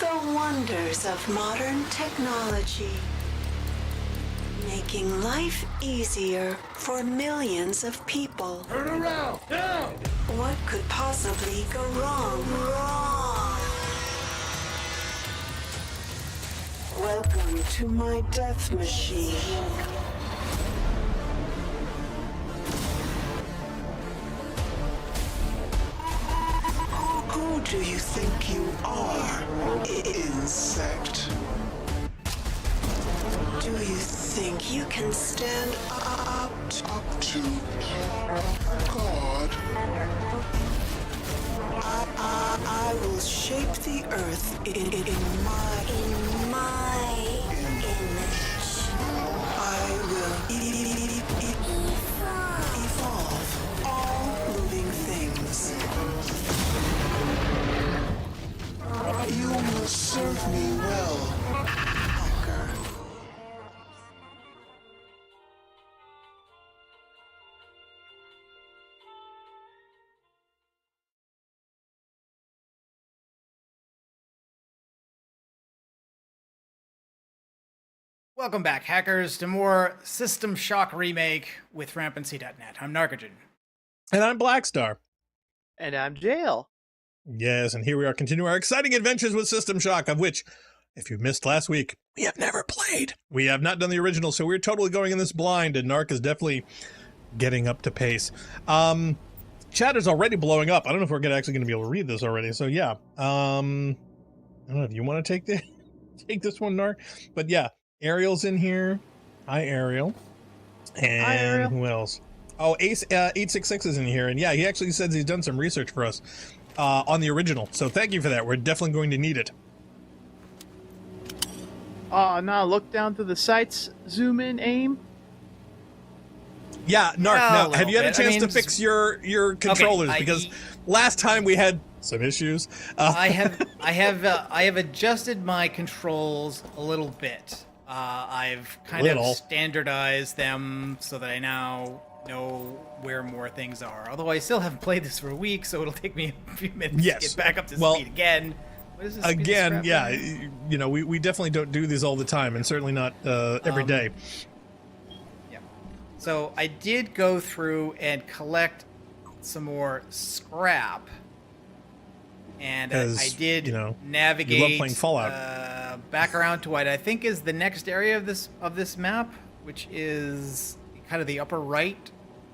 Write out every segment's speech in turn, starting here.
The wonders of modern technology. Making life easier for millions of people. Turn around! Down! What could possibly go wrong? Welcome to my death machine. Who do you think you are, insect? Do you think you can stand up to God? I will shape the earth in my image. I will evolve all living things. You must serve me well, hacker. Welcome back, hackers, to more System Shock Remake with Rampancy.net. I'm Narcogen. And I'm Blackstar. And I'm Jail. Yes, and here we are continuing our exciting adventures with System Shock, of which, if you missed last week, we have never played. We have not done the original, so we're totally going in this blind, and Narc is definitely getting up to pace. Chat is already blowing up. I don't know if we're actually going to be able to read this already, so yeah. I don't know if you want to take this one, Narc, but yeah, Ariel's in here. Hi, Ariel. And Hi, Ariel. Who else? Oh, Ace 866 is in here, and yeah, he actually says he's done some research for us on the original. So thank you for that. We're definitely going to need it. Oh, now look down to the sights, zoom in, aim. Yeah, Narc. Yeah, now, a have you had a little bit. chance to fix your controllers? Because last time we had some issues. I have adjusted my controls a little bit. I've kind of standardized them so that I now know where more things are. Although I still haven't played this for a week, so it'll take me a few minutes to get back up to speed again. What is this? Again, yeah, you know, we definitely don't do these all the time, and certainly not every day. Yeah. So I did go through and collect some more scrap, and I did navigate. You love playing Fallout. Back around to what I think is the next area of this map, which is kind of the upper right.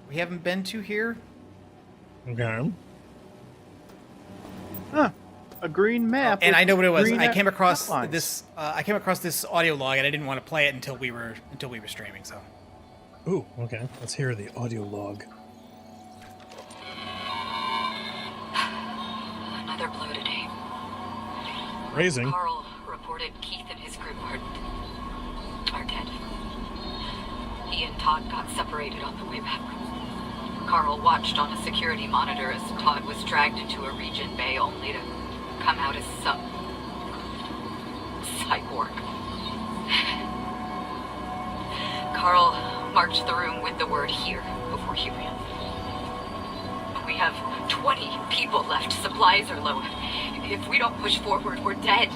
We haven't been to here. Okay. Huh. A green map. And I know what it was. I came across outlines. this. I came across this audio log, and I didn't want to play it until we were streaming. So. Ooh. Okay. Let's hear the audio log. Another blow today. Raising. Carl reported Keith and his group are dead. He and Todd got separated on the way back. Carl watched on a security monitor as Todd was dragged into a region bay only to come out as some cyborg. Carl marched the room with the word "here" before he ran. We have 20 people left. Supplies are low. If we don't push forward, we're dead.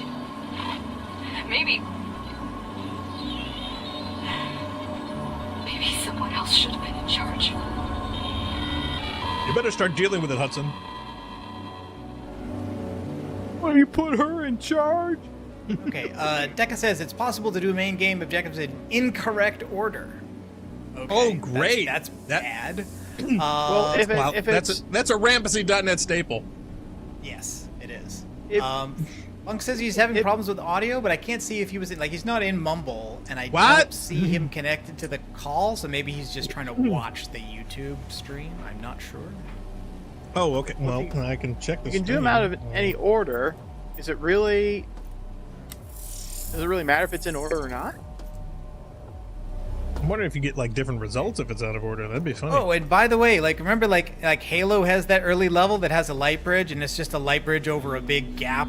Maybe someone else should have been in charge. You better start dealing with it, Hudson. Why do you put her in charge? Okay, Deca says it's possible to do main game objectives in incorrect order. Okay, Oh, great. That's bad. Well, if it's that's a Rampancy.net staple. Yes, it is. If- Funk says he's having problems with audio, but I can't see if he was in, he's not in Mumble, and I What? don't see him connected to the call, so maybe he's just trying to watch the YouTube stream. I'm not sure. Oh, okay. Well, I can check this. you can do them out of any order. Does it really matter if it's in order or not? I'm wondering if you get different results if it's out of order. That'd be funny. Oh, and by the way, remember like Halo has that early level that has a light bridge, and it's just a light bridge over a big gap,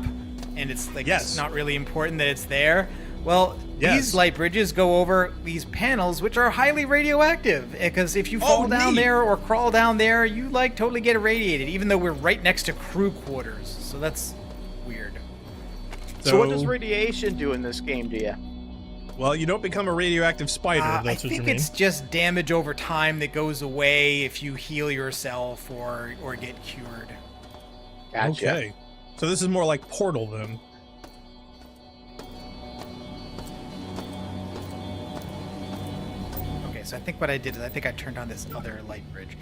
and it's it's not really important that it's there. Well, these light bridges go over these panels, which are highly radioactive, because if you fall down there or crawl down there, you totally get irradiated, even though we're right next to crew quarters. So that's weird. So what does radiation do in this game, do you? Well, you don't become a radioactive spider. That's what you mean. I think it's just damage over time that goes away if you heal yourself or get cured. Gotcha. Okay. So this is more like Portal then. Okay, so I think what I did is I think I turned on this other light bridge,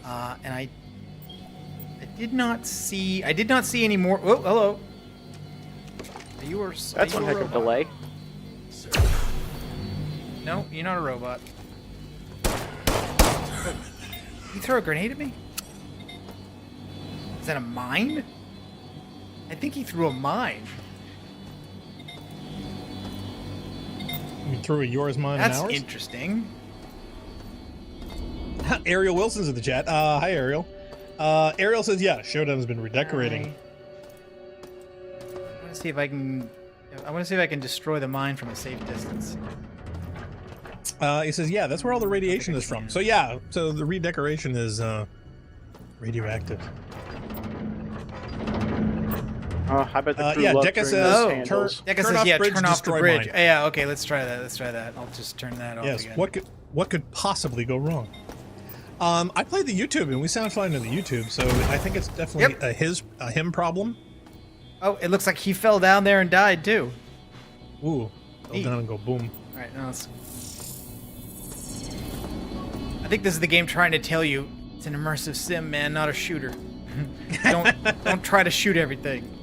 and I did not see any more. Oh, hello. That's one heck of a delay. No, you're not a robot. You throw a grenade at me? Is that a mine? I think he threw a mine. You threw a yours, mine, That's and ours? interesting. Ariel Wilson's in the chat. Hi, Ariel. Ariel says, yeah, Showdown's been redecorating. I want to see if I can destroy the mine from a safe distance. He says, yeah, that's where all the radiation is from. So yeah, so the redecoration is radioactive. Oh, I bet the crew yeah, loved Dekka turning says, those handles. Dekka Turn says, off yeah, bridge, turn off the destroy bridge. mine. Yeah, okay, let's try that. Let's try that. I'll just turn that off Yes, again. what could possibly go wrong? I played the YouTube and we sound fine in the YouTube, so I think it's definitely a him problem. Oh, it looks like he fell down there and died too. Ooh, fell down and go boom. All right, now let's. I think this is the game trying to tell you it's an immersive sim, man, not a shooter. don't try to shoot everything.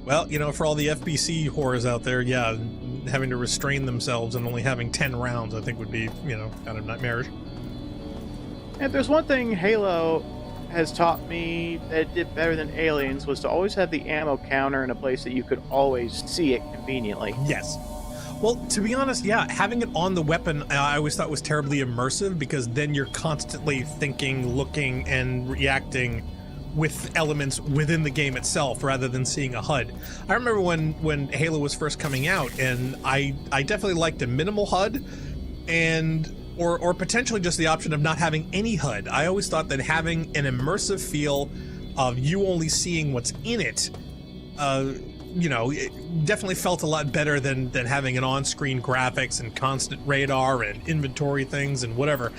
Well, you know, for all the FBC whores out there, yeah, having to restrain themselves and only having 10 rounds, I think would be, you know, kind of nightmarish. If there's one thing Halo has taught me that it did better than Aliens was to always have the ammo counter in a place that you could always see it conveniently. Yes. Well, to be honest, yeah, having it on the weapon, I always thought was terribly immersive because then you're constantly thinking, looking, and reacting with elements within the game itself rather than seeing a HUD. I remember when Halo was first coming out, and I definitely liked a minimal HUD, and or potentially just the option of not having any HUD. I always thought that having an immersive feel of you only seeing what's in it, you know, it definitely felt a lot better than having an on-screen graphics and constant radar and inventory things and whatever.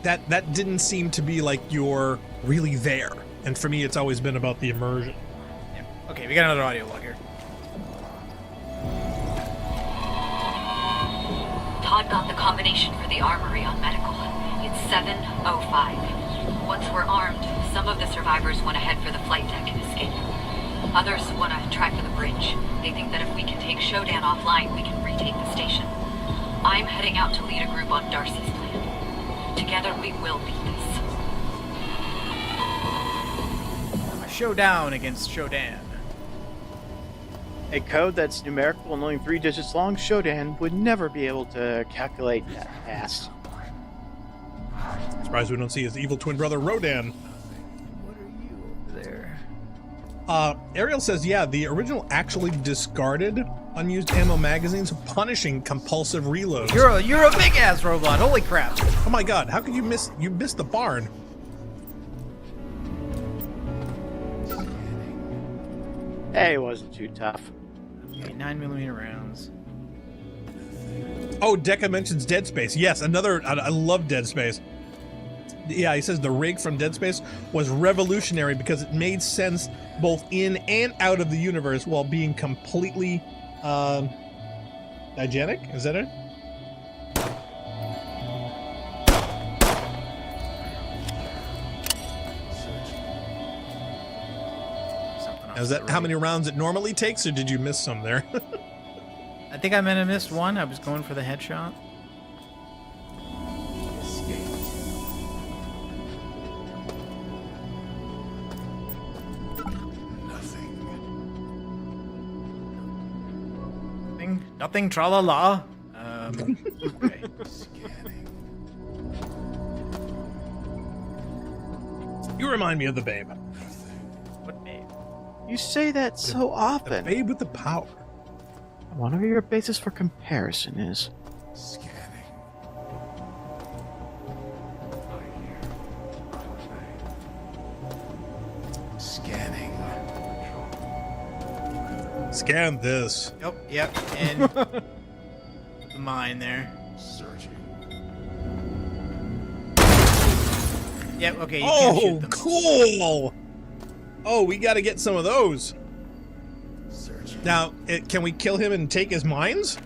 That didn't seem to be like you're really there. And for me, it's always been about the immersion. Yeah. Okay, we got another audio log here. Todd got the combination for the armory on medical. It's 7:05. Once we're armed, some of the survivors went ahead for the flight deck and escape. Others want to try for the bridge. They think that if we can take Shodan offline, we can retake the station. I'm heading out to lead a group on Darcy's plan. Together we will beat this. Showdown against Shodan. A code that's numerical and only 3 digits long, Shodan would never be able to calculate that fast. Surprised we don't see his evil twin brother Rodan. What are you over there? Ariel says, yeah, the original actually discarded unused ammo magazines, punishing compulsive reloads. You're a big ass robot. Holy crap! Oh my god, how could you miss the barn? Hey, it wasn't too tough. Okay, 9mm rounds. Oh, Dekka mentions Dead Space. Yes, another. I love Dead Space. Yeah, he says the rig from Dead Space was revolutionary because it made sense both in and out of the universe while being completely diegetic. Is that it? Is that how many rounds it normally takes, or did you miss some there? I think I might have missed one. I was going for the headshot. Nothing, tra-la-la. Okay. You remind me of the Babe. What babe? You say that so The often. Babe with the power. Whatever your basis for comparison is. Scanning. Scan this. Oh, yep, and the mine there. Yep, okay, you can't shoot them. Cool! Oh, we got to get some of those. Now, can we kill him and take his mines?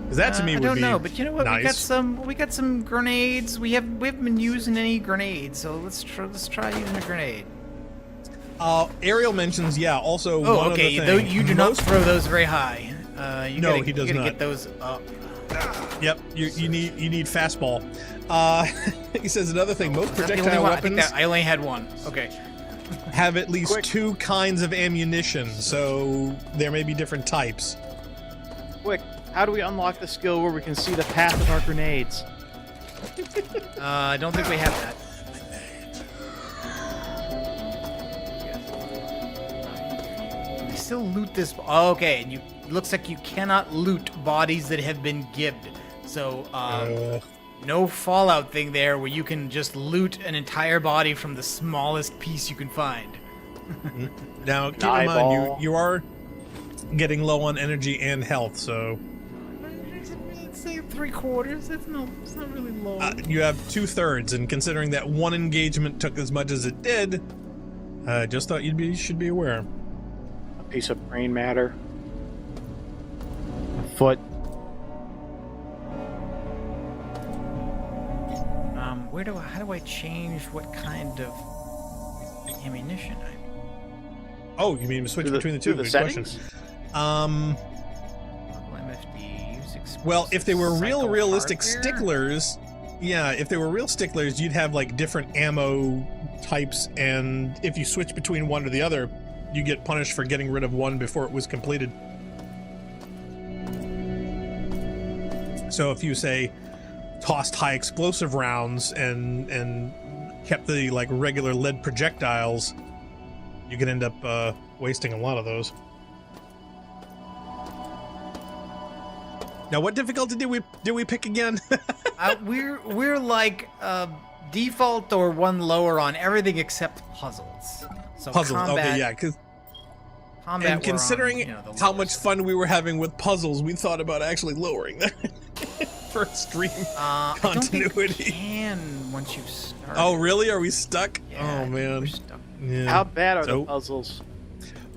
Because that to me would be I don't know, but you know what? nice. We got some grenades. We haven't been using any grenades, so let's try using a grenade. Ariel mentions, yeah, also Oh, one okay. other thing. You do not throw those very high. No, he does you gotta not. get those up. Yep, you need fastball. He says another thing, most Is that the only projectile one? I think weapons I only had one. Okay. have at least Quick. 2 kinds of ammunition, so there may be different types. Quick, how do we unlock the skill where we can see the path of our grenades? I don't think we have that. I still loot this. Oh, okay, and looks like you cannot loot bodies that have been gibbed. So, no Fallout thing there where you can just loot an entire body from the smallest piece you can find. Now, keep in Eyeball. mind, you are getting low on energy and health, so Let's say 3/4. It's not really low. you have 2/3, and considering that one engagement took as much as it did, just thought you should be aware. A piece of brain matter. A foot. How do I change what kind of ammunition I? Oh, you mean switch Through the- between the two? through the Good question. settings? Well, if they were realistic hardware? sticklers, yeah, if they were real sticklers, you'd have like different ammo types, and if you switch between one or the other, you get punished for getting rid of one before it was completed. So if you say tossed high explosive rounds and kept the like regular lead projectiles, you could end up wasting a lot of those. Now, what difficulty did we pick again? We're like default or one lower on everything except puzzles. So Puzzles. combat, Okay, yeah, because combat and we're on, considering the how lowest. much fun we were having with puzzles, we thought about actually lowering that for extreme I don't think you continuity. can once you've started. Oh, really? Are we stuck? Yeah, Oh, I think man. we're stuck. Yeah. How bad are So- the puzzles?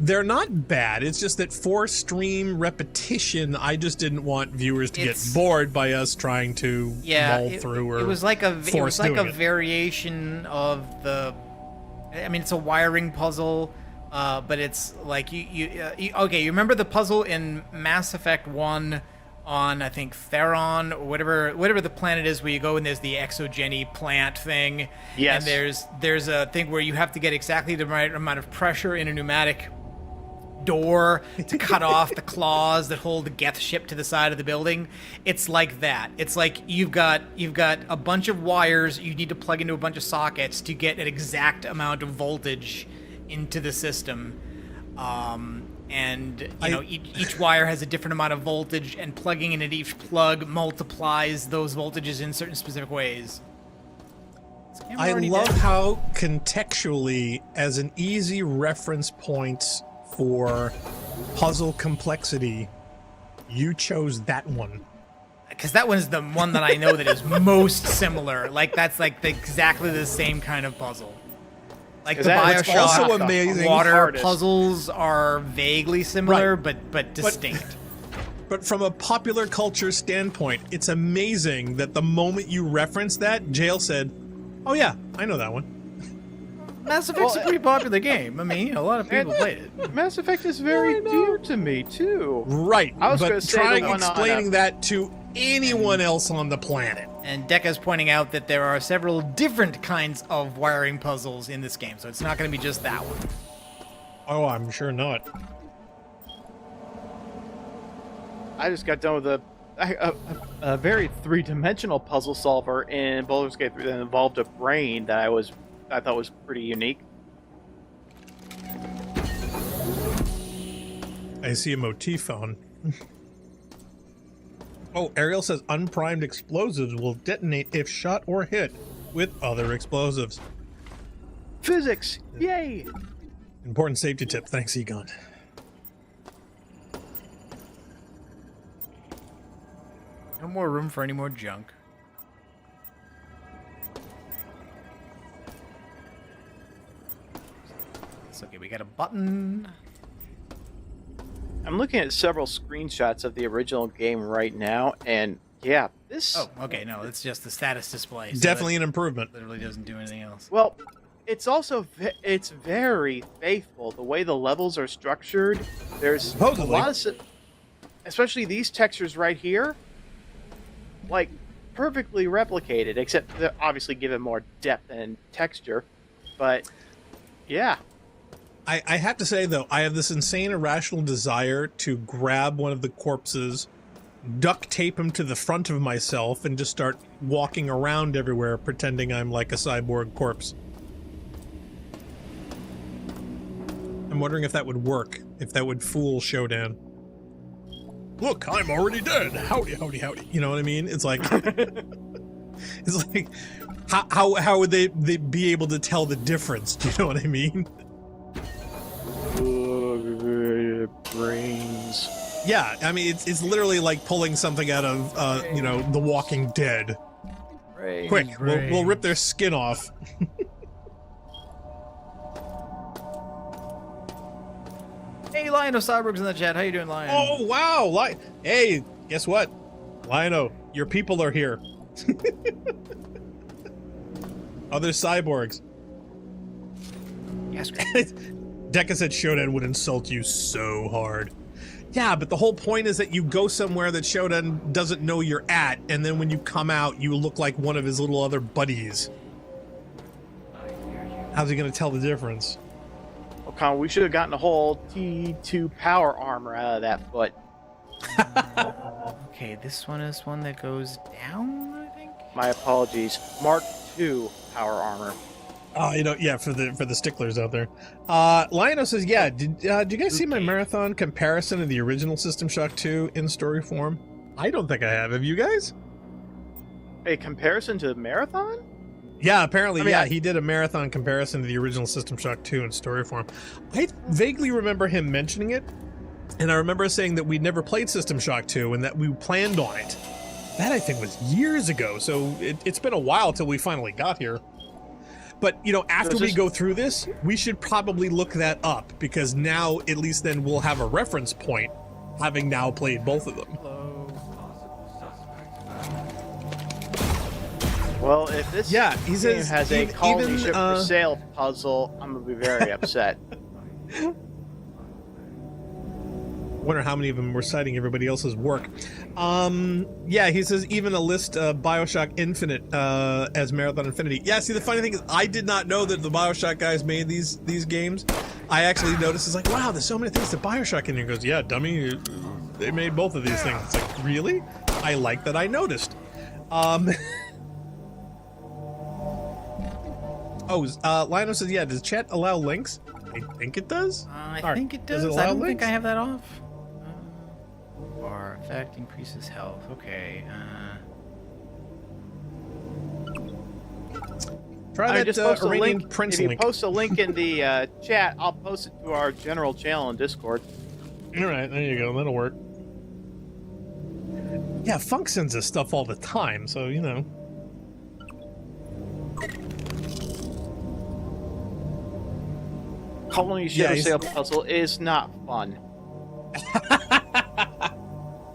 They're not bad. It's just that for stream repetition, I just didn't want viewers to It's- get bored by us trying to mull through or it was like a force doing it. variation of the. I mean, it's a wiring puzzle, but it's like okay. You remember the puzzle in Mass Effect 1 on I think Theron or whatever the planet is where you go and there's the exogeny plant thing. Yes. And there's a thing where you have to get exactly the right amount of pressure in a pneumatic door to cut off the claws that hold the Geth ship to the side of the building. It's like that. It's like you've got a bunch of wires you need to plug into a bunch of sockets to get an exact amount of voltage into the system. And you know each wire has a different amount of voltage, and plugging in at each plug multiplies those voltages in certain specific ways. I love how contextually, as an easy reference point for puzzle complexity, you chose that one. Because that one's the one that I know that is most similar. Like that's like exactly the same kind of puzzle. Like the Is that what's BioShock also amazing? water Hardest. puzzles are vaguely similar, Right. but distinct. But from a popular culture standpoint, it's amazing that the moment you reference that, Jail said, "Oh yeah, I know that one." Mass Effect's a pretty popular game. I mean, a lot of people played it. Mass Effect is very dear to me too. Right, I was but gonna say the trying one on, explaining that to anyone else on the planet. And Decca's pointing out that there are several different kinds of wiring puzzles in this game, so it's not going to be just that one. Oh, I'm sure not. I just got done with a very three-dimensional puzzle solver in Baldur's Gate 3 that involved a brain that I thought was pretty unique. I see a motif on. Oh, Ariel says unprimed explosives will detonate if shot or hit with other explosives. Physics! Yay! Important safety tip. Thanks, Egon. No more room for any more junk. It's okay, we got a button. I'm looking at several screenshots of the original game right now, and yeah, this. Oh, okay, no, it's just the status display. So Definitely that an improvement. literally doesn't do anything else. Well, it's also it's very faithful the way the levels are structured. There's Supposedly. a lot of, especially these textures right here, like perfectly replicated, except they're obviously given more depth and texture. But yeah. I have to say, though, I have this insane irrational desire to grab one of the corpses, duct tape him to the front of myself, and just start walking around everywhere pretending I'm like a cyborg corpse. I'm wondering if that would work, if that would fool Shodan. Look, I'm already dead. Howdy, howdy, howdy. You know what I mean? It's like, it's like, how would they be able to tell the difference? Do you know what I mean? Brains. Yeah, I mean, it's literally like pulling something out of, you know, The Walking Dead. Brains. Quick, we'll rip their skin off. Hey, Lionel Cyborg's in the chat. How you doing, Lion? Oh, wow! Hey, guess what? Lionel, your people are here. Other cyborgs. Yes. Deca said Shodan would insult you so hard. Yeah, but the whole point is that you go somewhere that Shodan doesn't know you're at, and then when you come out, you look like one of his little other buddies. How's he gonna tell the difference? Well, Con, we should have gotten a whole T2 power armor out of that foot. Okay, this one is one that goes down, I think. My apologies. Mark II power armor. You know, yeah, for the sticklers out there. Lionel says, yeah, did you guys see my marathon comparison of the original System Shock 2 in story form? I don't think I have. Have you guys? A comparison to Marathon? Yeah, apparently, I mean, yeah, he did a marathon comparison to the original System Shock 2 in story form. I vaguely remember him mentioning it, and I remember saying that we'd never played System Shock 2 and that we planned on it. That, I think, was years ago, so it's been a while till we finally got here. But, you know, after we go through this, we should probably look that up, because now, at least then, we'll have a reference point, having now played both of them. Well, if this Yeah, he game says has a even- colony even, ship for sale puzzle, I'm going to be very upset. Wonder how many of them were citing everybody else's work. Yeah, he says even a list Bioshock Infinite as Marathon Infinity. Yeah, see, the funny thing is I did not know that the Bioshock guys made these games. I actually noticed, it's like, wow, there's so many things to Bioshock in here. He goes, yeah, dummy, they made both of these things. It's like, really? I like that I noticed. Lionel says, yeah, does chat allow links? I think it does. I think it does. Does it I allow don't think links? I have that off. Bar effect increases health. Okay. Try that post a Iranian link. Prince If you link. post a link in the chat, I'll post it to our general channel in Discord. All right, there you go. That'll work. Yeah, Funk sends us stuff all the time, so, you know. Colony ship for sale puzzle is not fun.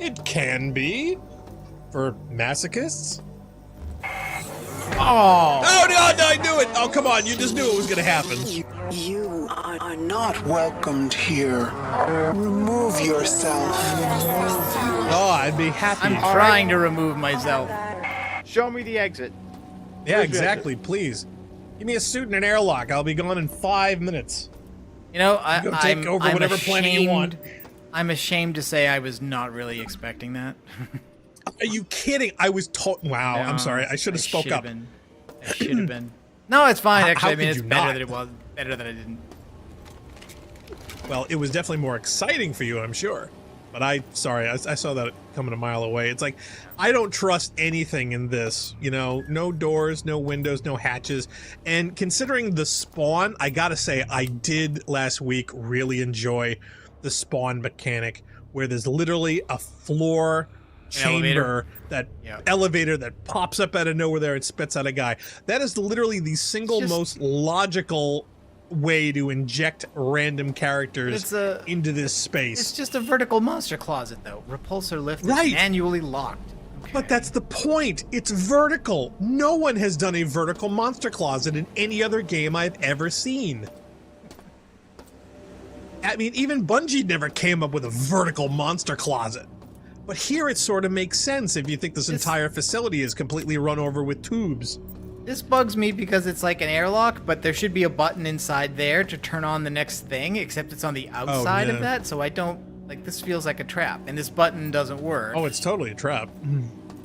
It can be. For masochists. Oh! Oh, no, I knew it! Oh, come on, you just knew it was gonna happen. You are not welcomed here. Remove yourself. Oh, I'd be happy. I'm trying to remove myself. Show me the exit. Yeah, exactly, please. Give me a suit and an airlock. I'll be gone in 5 minutes. You know, Go take over whatever planet you want. I'm ashamed to say I was not really expecting that. Are you kidding? I was told. Wow, I'm sorry. I should have spoke up. I should have been. No, it's fine. Actually, How I mean, could it's you better not? that it was. Better that I didn't. Well, it was definitely more exciting for you, I'm sure. But I saw that coming a mile away. It's like, I don't trust anything in this, you know, no doors, no windows, no hatches. And considering the spawn, I gotta say, I did last week really enjoy the spawn mechanic, where there's literally a floor chamber, elevator that pops up out of nowhere there and spits out a guy. That is literally the single most logical way to inject random characters into this space. It's just a vertical monster closet, though. Repulsor lift is Right. manually locked. Okay. But that's the point. It's vertical. No one has done a vertical monster closet in any other game I've ever seen. I mean, even Bungie never came up with a vertical monster closet. But here it sort of makes sense if you think this entire facility is completely run over with tubes. This bugs me because it's like an airlock, but there should be a button inside there to turn on the next thing, except it's on the outside of that, so I don't... Like, this feels like a trap, and this button doesn't work. Oh, it's totally a trap.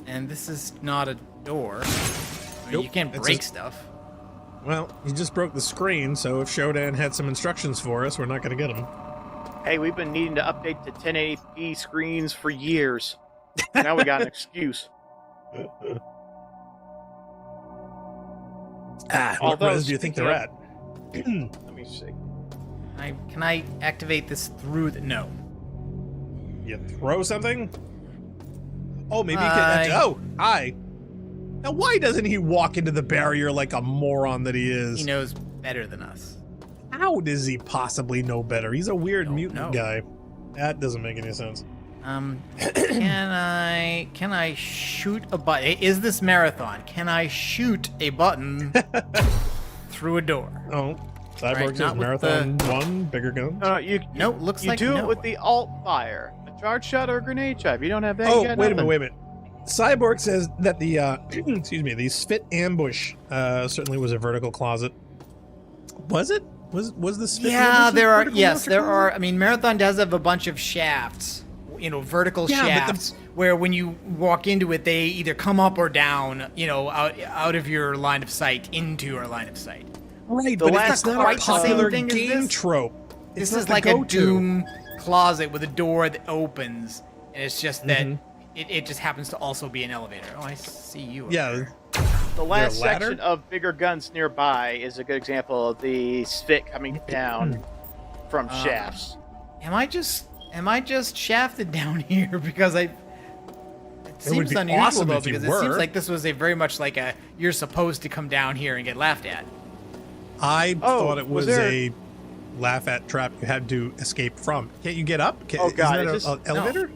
And this is not a door. I mean, Nope, you can't it's break a- stuff. Well, you just broke the screen, so if Shodan had some instructions for us, we're not going to get them. Hey, we've been needing to update to 1080p screens for years. Now we got an excuse. What Although, res do you think speaking they're of- at? Let me see. Can I activate this through the... No. You throw something? Oh, maybe you Hi. can... Oh, hi. Now, why doesn't he walk into the barrier like a moron that he is? He knows better than us. How does he possibly know better? He's a weird Don't mutant know. guy. That doesn't make any sense. Can I shoot a button? Is this marathon? Can I shoot a button through a door? Oh, Cyborg Right, says not with Marathon 1, bigger guns. You Nope, looks you like do no. it with the alt fire, a charge shot or a grenade shot. If you don't have that, Oh, you got wait a nothing. minute. Cyborg says that the, excuse me, the Spit ambush certainly was a vertical closet. Was it? Was the Spit Yeah, ambush a there are. vertical Yes, monster there closet? are. I mean, Marathon does have a bunch of shafts. You know, vertical Yeah, but shafts where when you walk into it, they either come up or down. You know, out of your line of sight into your line of sight. Right, The but last it's not quite a the same popular thing as game this. trope. This It's not is the like a go-to. Doom closet with a door that opens, and it's just that Mhm. it just happens to also be an elevator. Oh, I see you. over Yeah, there. The last Is there a ladder? section of bigger guns nearby is a good example of the spit coming down from shafts. Am I just shafted down here because I? It would seems be unusual awesome though if you because it seems were. like this was a very much like a you're supposed to come down here and get laughed at. I Oh, thought it was was there- a laugh at trap you had to escape from. Can't you get up? Oh, God, isn't that is this- an elevator?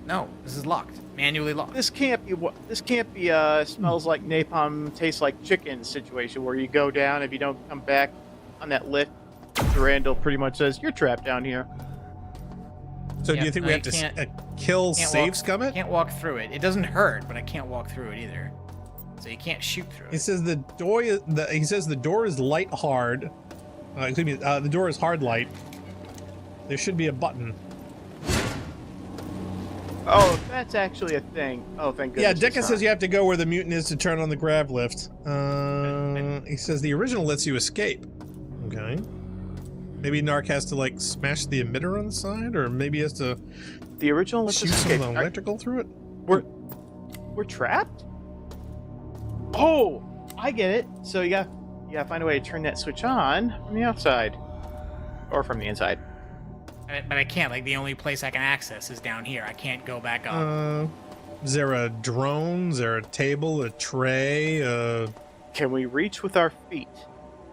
No, this is locked, manually locked. This can't be what. This can't be smells like napalm, tastes like chicken situation where you go down if you don't come back on that lift. Randall pretty much says you're trapped down here. So do Yeah, you think no, we you have to can't- kill Can't save walk- scum it? Can't walk through it. It doesn't hurt, but I can't walk through it either. So you can't shoot through He it. says the door is light hard. Excuse me, the door is hard light. There should be a button. Oh, that's actually a thing. Oh, thank Yeah, goodness. Dicka says you have to go where the mutant is to turn on the grav lift. He says the original lets you escape. Okay. Maybe Narc has to like smash the emitter on the side, or maybe he has to the original. Let's shoot escape. some electrical through it. We're trapped. Oh, I get it. So you gotta find a way to turn that switch on from the outside, or from the inside. But I can't. Like the only place I can access is down here. I can't go back up. Is there a drone? Is there a table, a tray? Can we reach with our feet?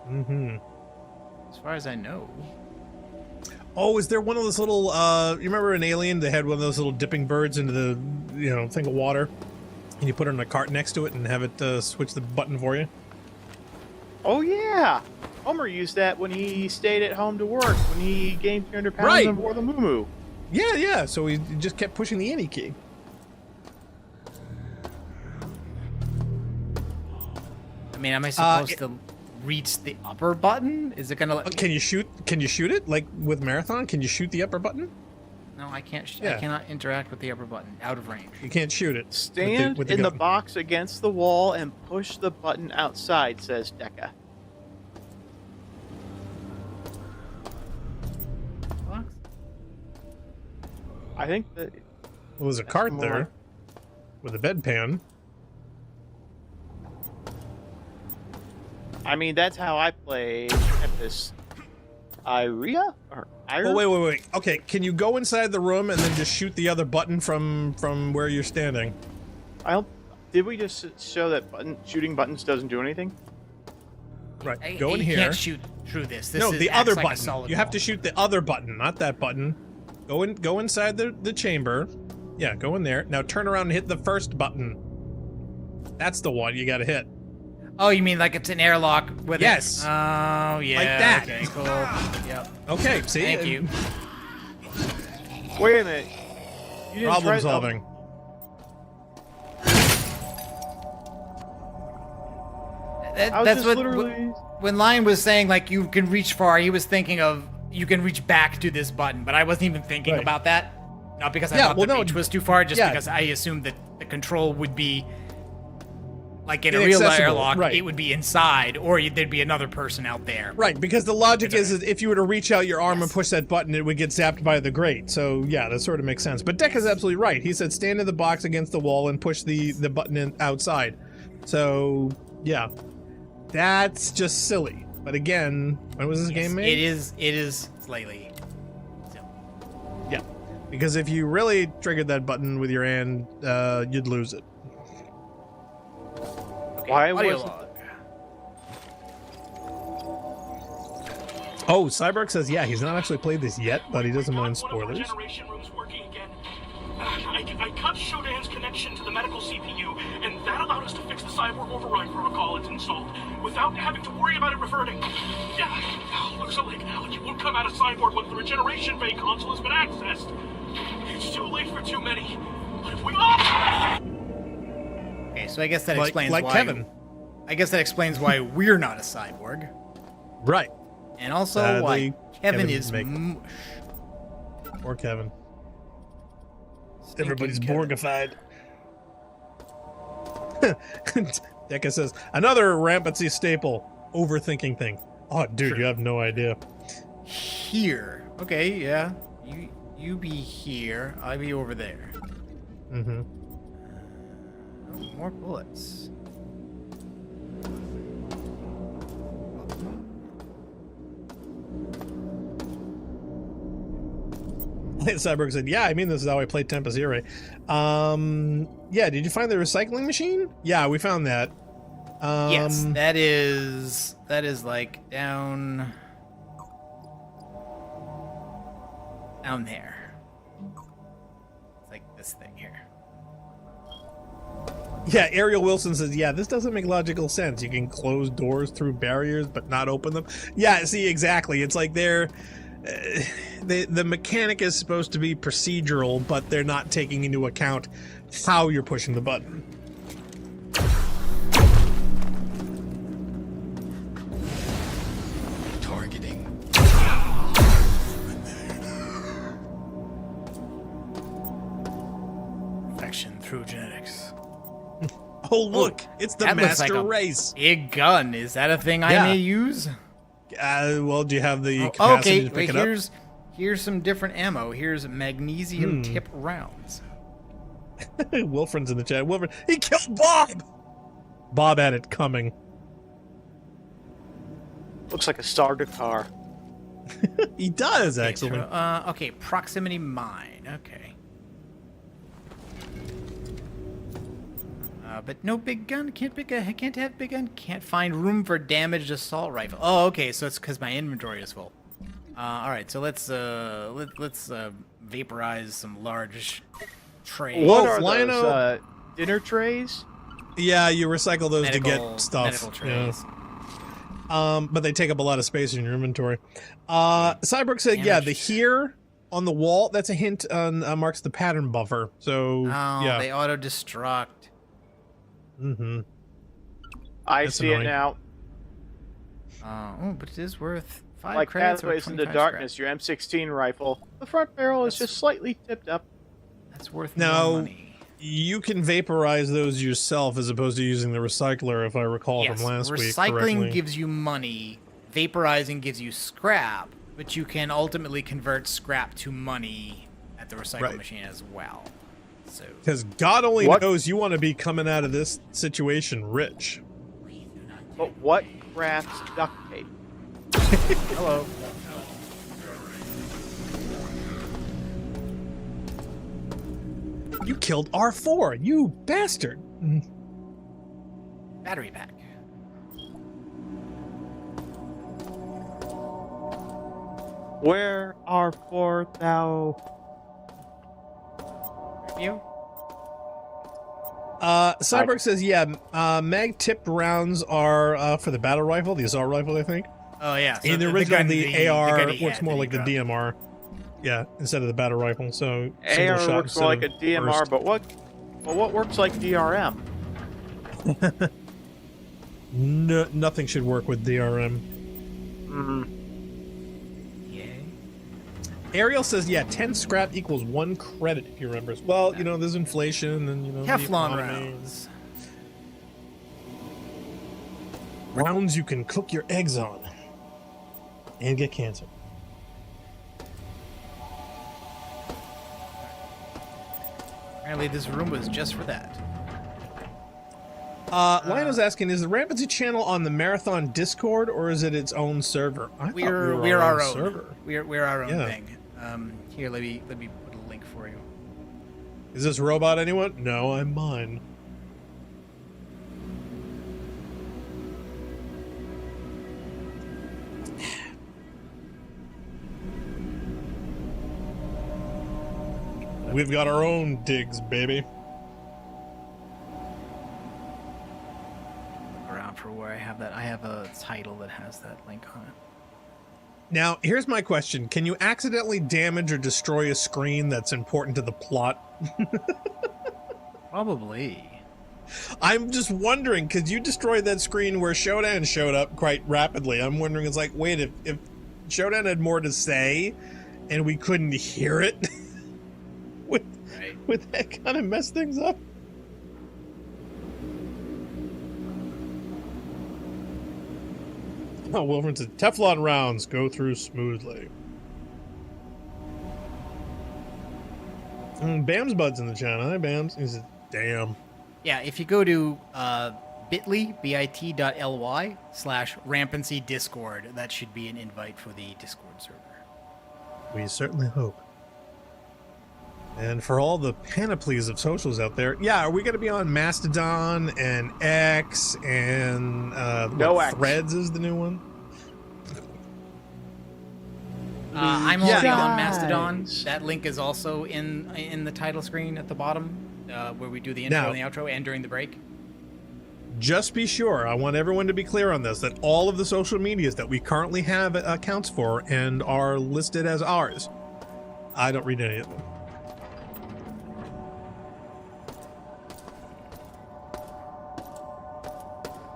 Mm-hmm. As far as I know. Oh, is there one of those little? You remember in Alien? They had one of those little dipping birds into the thing of water, and you put it in a cart next to it and have it switch the button for you. Oh yeah, Homer used that when he stayed at home to work when he gained 300 pounds Right. and wore the moo. Yeah. So he just kept pushing the any key. I mean, am I supposed to reach the upper button? Is it gonna let me? Can you shoot? Can you shoot it like with Marathon? Can you shoot the upper button? No, I can't. Yeah. I cannot interact with the upper button. Out of range. You can't shoot it. Stand with in the gun. box against the wall and push the button outside, says Deka. Box? I think that Well, there's a cart more. there with a bedpan. I mean, that's how I play Tempest. Iria? Or Ira? Oh, wait. Okay, can you go inside the room and then just shoot the other button from where you're standing? Did we just show that shooting buttons doesn't do anything? Right, go in You here. can't shoot through this. No, is, the acts other like a button. solid You have wall. to shoot the other button, not that button. Go inside the chamber. Yeah, go in there. Now turn around and hit the first button. That's the one you gotta hit. Oh, you mean like it's an airlock with Yes. it? Oh, yeah. Like that. Okay, cool. Yep. Okay, see? Thank you. Wait a minute. You didn't Problem try- solving. That- I was that's just what literally. when Lion was saying like you can reach far, he was thinking of you can reach back to this button, but I wasn't even thinking Right. about that. Not because I Yeah, thought well, the no, reach was too far, just yeah. because I assumed that the control would be like in a real Inaccessible, airlock, right. it would be inside, or there'd be another person out there. Right, because the logic It's is if you were to reach out your arm and Yes. push that button, it would get zapped by the grate. So yeah, that sort of makes sense. But Deck is absolutely right. He said stand in the box against the wall and push the button in outside. So yeah, that's just silly. But again, when was this Yes, game made? It is slightly. Yeah, because if you really triggered that button with your hand, you'd lose it. Why Audio wasn't log. Oh, Cyborg says yeah, he's not actually played this yet, but he doesn't mind One of our spoilers. generation rooms working again. I cut Shodan's connection to the medical CPU, and that allowed us to fix the cyborg override protocol it's installed, without having to worry about it reverting. Yeah, looks like it won't come out of cyborg once the regeneration bay console has been accessed. It's too late for too many. But if we... Okay, so I guess that Like explains why. Kevin. I guess that explains why we're not a cyborg, Right. and also Sadly, why Kevin Kevin is make- mush. Or Kevin. Stinking Everybody's Kevin. Borgified. Deca says, another rampancy staple, overthinking thing. Oh, dude, you have no idea. Here. Okay, yeah. You be here. I be over there. Mm-hmm. Oh, more bullets. Cyborg said, yeah, I mean, this is how I played Tempest Irae. Yeah, did you find the recycling machine? Yeah, we found that. Yes, that is like down there. It's like this thing here. Yeah, Ariel Wilson says, yeah, this doesn't make logical sense. You can close doors through barriers but not open them. Yeah, see, exactly. It's like they're... the mechanic is supposed to be procedural, but they're not taking into account how you're pushing the button. Targeting. Infection through genetics. Oh, look, it's the That looks master like a race. big gun. Is that a thing I Yeah. may use? Well, do you have the Oh, capacity okay, to pick wait, it up? here's some different ammo. Here's magnesium tip rounds. Wilfred's in the chat. Wilfred, he killed Bob! Bob had it coming. Looks like a starter car. He does, Okay, actually. okay, proximity mine. Okay. But no big gun. Can't have big gun. Can't find room for damaged assault rifle. Oh, okay. So it's because my inventory is full. All right. So let's vaporize some large trays. What Wolf, are Lionel- those? Dinner trays? Yeah, you recycle those to medical, get stuff. medical trays. But they take up a lot of space in your inventory. Cyborg said, yeah, the here on the wall, that's a hint on marks the pattern buffer. So, Oh, yeah. they auto destruct. Mm-hmm. I That's see annoying. it now. Oh, but it is worth 5 Like credits or Pathways into 25 Darkness, your M16 rifle. The front barrel is just slightly tipped up. scrap. That's worth Now, more money. You can vaporize those yourself as opposed to using the recycler, if I recall Yes, from last week recycling correctly. gives you money, vaporizing gives you scrap, but you can ultimately convert scrap to money at the recycle Right. machine as well. So Because God only What? knows you want to be coming out of this situation rich. But what crafts duct tape? Hello. You killed R4, you bastard. battery pack. Where are 4,000? Review. Cyborg says, yeah, mag tipped rounds are for the battle rifle, the assault rifle, I think. Oh yeah. So In the original, gun- the AR gun he works had more that like he the dropped. DMR. Yeah, instead of the battle rifle. So single AR shot works more like a instead of DMR, burst. but what works like DRM? No, nothing should work with DRM. Mm-hmm. Yay. Ariel says, yeah, 10 scrap equals 1 credit, if you remember. Well, you know, there's inflation and, you know, the Teflon economy. rounds. Rounds you can cook your eggs on and get cancer. Apparently, this room was just for that. Lionel's asking, is the Rampancy channel on the Marathon Discord or is it its own server? I thought we We're were our own. server. We're our own Yeah. thing. Here, let me put a link for you. Is this robot anyone? No, I'm mine. We've got our own digs, baby. Around for where I have that. I have a title that has that link on it. Now, here's my question. Can you accidentally damage or destroy a screen that's important to the plot? Probably. I'm just wondering, because you destroyed that screen where Shodan showed up quite rapidly. I'm wondering, it's like, wait, if Shodan had more to say and we couldn't hear it, would that kind of mess things up? Oh, Wilfred said, Teflon rounds go through smoothly. Bam's Bud's in the channel. Hi, Bams. He says, damn. Yeah, if you go to bit.ly, bit.ly/rampancy discord, that should be an invite for the Discord server. We certainly hope. And for all the panoplies of socials out there, yeah, are we going to be on Mastodon and X and No X. Threads is the new one? I'm already Yeah. on Mastodon. That link is also in the title screen at the bottom, where we do the intro Now- and the outro, and during the break. Just be sure, I want everyone to be clear on this, that all of the social medias that we currently have accounts for and are listed as ours, I don't read any of them.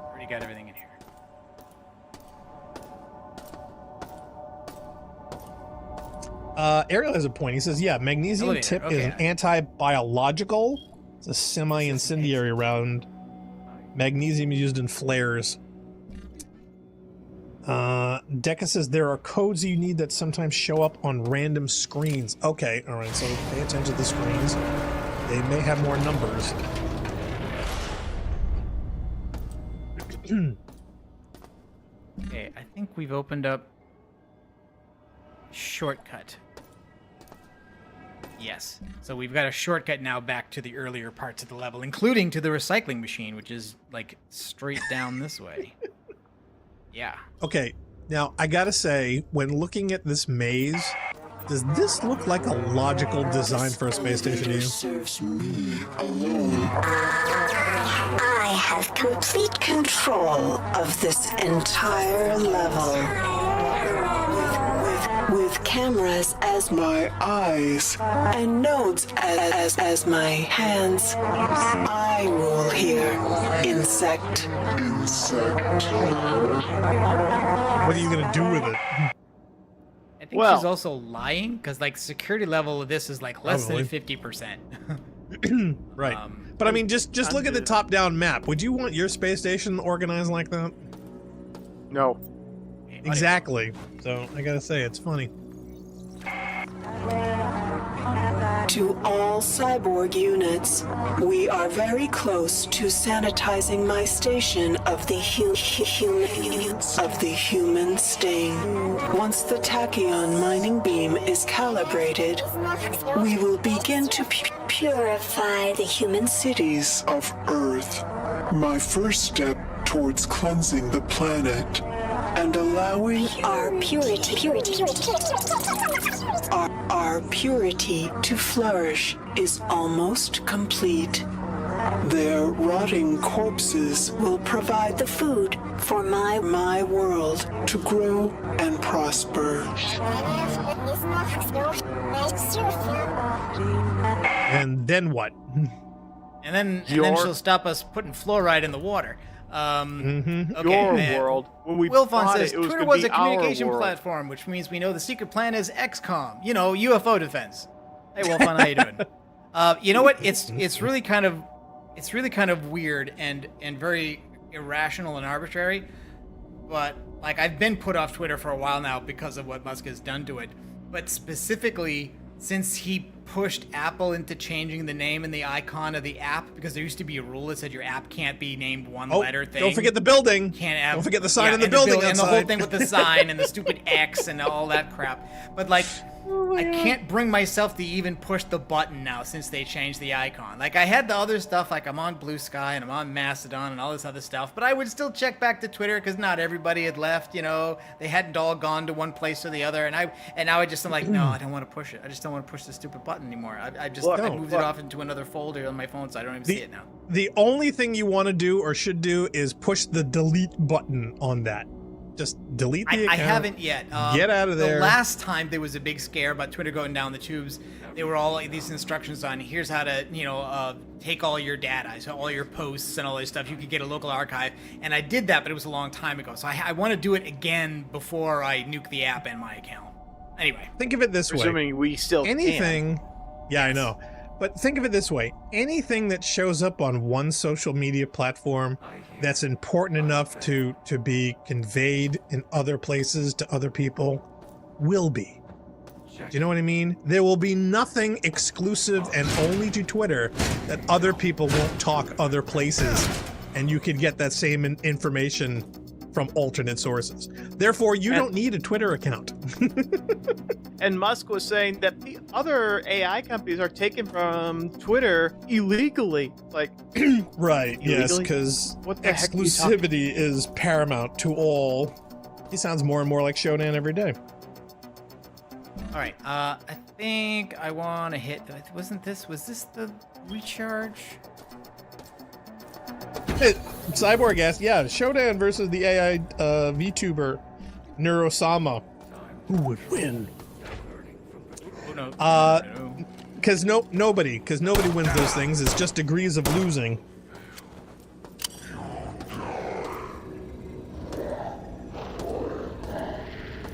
Already got everything in here. Ariel has a point. He says, yeah, magnesium Elevator, tip is an okay. anti-biological. It's a semi-incendiary round. Magnesium is used in flares. Deca says there are codes you need that sometimes show up on random screens. Okay, all right, so pay attention to the screens. They may have more numbers. Okay, I think we've opened up shortcut. Yes. So we've got a shortcut now back to the earlier parts of the level, including to the recycling machine, which is like straight down this way. Yeah. Okay, now I gotta say, when looking at this maze, does this look like a logical design for a space station to you? Serves me alone. I have complete control of this entire level. With cameras as my eyes and nodes as my hands, I rule here. Insect. What are you gonna do with it? I think Well- she's also lying because like security level of this is like less than Probably. 50%. Right. But I mean, just look at the I'm- top-down map. Would you want your space station organized like that? No. Exactly. So I gotta say, it's funny. to all cyborg units. We are very close to sanitizing my station of the human stain. Once the tachyon mining beam is calibrated, we will begin to purify the human cities of Earth. My first step towards cleansing the planet and allowing our purity to flourish is almost complete. Their rotting corpses will provide the food for my world to grow and prosper. And then what? And then she'll stop us putting fluoride in the water. Okay, Your world. When we Wilfon bought says it, it was Twitter gonna was be a communication our world. platform, which means we know the secret plan is XCOM. You know, UFO defense. Hey, Wilfon, how you doing? You know what? It's really kind of weird and very irrational and arbitrary. But like, I've been put off Twitter for a while now because of what Musk has done to it. But specifically, since he pushed Apple into changing the name and the icon of the app, because there used to be a rule that said your app can't be named one letter thing. Don't forget the building. Don't forget the sign in the building outside. and the whole thing with the sign and the stupid X and all that crap. But like, I can't bring myself to even push the button now since they changed the icon. Like, I had the other stuff, like I'm on Blue Sky and I'm on Mastodon and all this other stuff, but I would still check back to Twitter because not everybody had left, you know. They hadn't all gone to one place or the other, and now I'm like, no, I don't want to push it. I just don't want to push the stupid button anymore. I moved it off into another folder on my phone, so I don't even see it now. The only thing you want to do or should do is push the delete button on that. Just delete the account. I haven't yet. Get out of there. The last time there was a big scare about Twitter going down the tubes, there were all like these instructions on here's how to, take all your data, so all your posts and all this stuff. You could get a local archive, and I did that, but it was a long time ago. So I want to do it again before I nuke the app and my account. Anyway, think of it this way. Assuming we still anything. can. Yeah, I know. But think of it this way. Anything that shows up on one social media platform that's important enough to be conveyed in other places to other people will be. Do you know what I mean? There will be nothing exclusive and only to Twitter that other people won't talk other places, and you can get that same information from alternate sources. Therefore, you don't need a Twitter account. And Musk was saying that the other AI companies are taken from Twitter illegally. Like, right, illegally? yes, because What the heck are you exclusivity is paramount to all. He sounds more and more like Shodan every day. all right. I think I want to hit. Was this the recharge? Cyborg asked, yeah, Shodan versus the AI VTuber Neurosama. Who would win? Because nobody wins those things. It's just degrees of losing.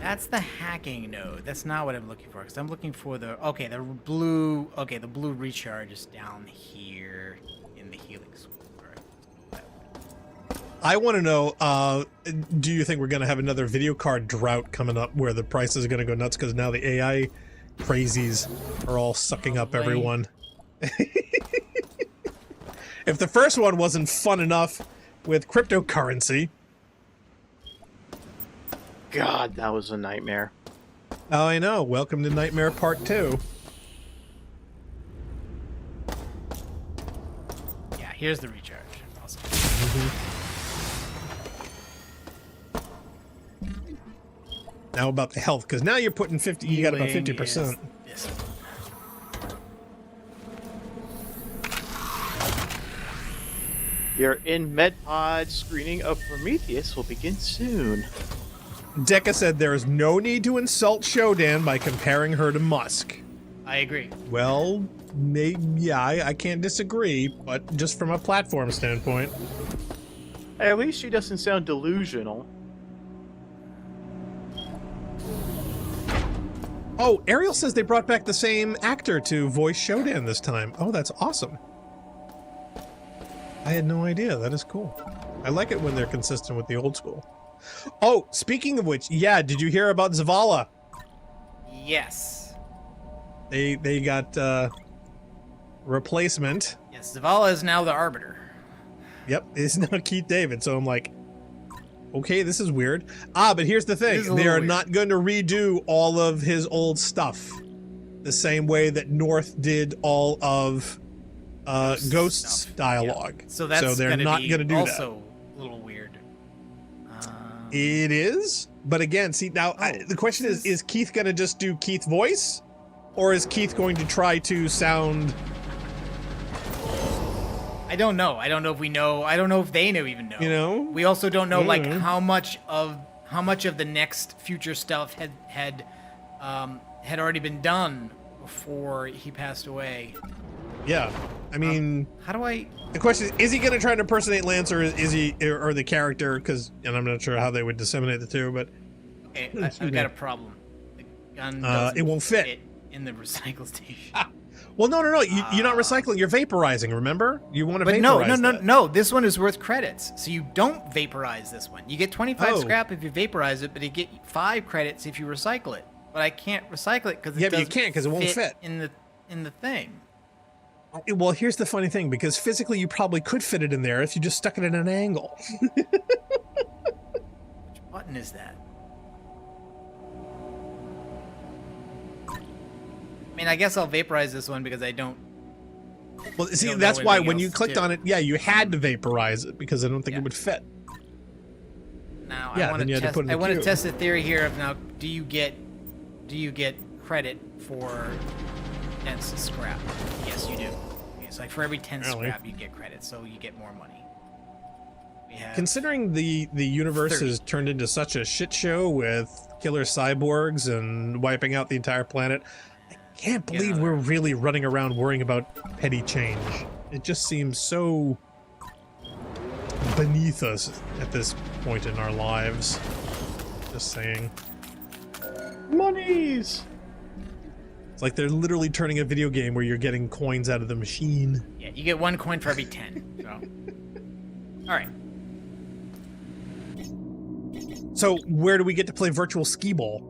That's the hacking node. That's not what I'm looking for. Because I'm looking for the blue. Okay, the blue recharge is down here in the Helix. I want to know, do you think we're going to have another video card drought coming up where the prices are going to go nuts because now the AI crazies are all sucking up everyone? If the first one wasn't fun enough with cryptocurrency. God, that was a nightmare. Oh, I know. Welcome to Nightmare Part 2. Yeah, here's the recharge. Awesome. Now about the health, because now you're putting 50. You got about 50%. Yes. Your in-MedPod screening of Prometheus will begin soon. Deca said there is no need to insult Shodan by comparing her to Musk. I agree. Well, maybe, yeah, I can't disagree, but just from a platform standpoint. At least she doesn't sound delusional. Oh, Ariel says they brought back the same actor to voice Shodan this time. Oh, that's awesome. I had no idea. That is cool. I like it when they're consistent with the old school. Oh, speaking of which, yeah, did you hear about Zavala? Yes. They got replacement. Yes, Zavala is now the Arbiter. Yep, it's now Keith David. So I'm like, okay, this is weird. But here's the thing. They are not going to redo all of his old stuff the same way that North did all of Ghost's dialogue. Yeah. So they're not going to do that. Also a little weird. It is, but again, see now the question is Keith going to just do Keith's voice, or is Keith going to try to sound? I don't know. I don't know if we know. I don't know if they even know. You know, we also don't know like how much of the next future stuff had already been done before he passed away. Yeah, I mean, how do I? The question is he going to try to impersonate Lance, or is he, or the character? And I'm not sure how they would disseminate the two, but okay, I've got a problem. The gun it won't fit in the recycle station. Well, no, you're not recycling. You're vaporizing. Remember, you want to vaporize. No. This one is worth credits, so you don't vaporize this one. You get 25 scrap if you vaporize it, but you get 5 credits if you recycle it. But I can't recycle it because but you can't because it won't fit in the thing. Well, here's the funny thing, because physically you probably could fit it in there if you just stuck it at an angle. Which button is that? I mean, I guess I'll vaporize this one because I don't... Well, see, that's why when you clicked on it, you had to vaporize it because I don't think it would fit. Now, I want to test the theory here of now, do you get credit for dense scrap? Yes, you do. It's like for every 10 scrap you get credit, so you get more money. Considering the universe 30. Has turned into such a shit show with killer cyborgs and wiping out the entire planet, I can't believe we're really running around worrying about petty change. It just seems so beneath us at this point in our lives. Just saying. Monies! It's like they're literally turning a video game where you're getting coins out of the machine. Yeah, you get 1 coin for every 10. So. All right. So where do we get to play virtual skee ball?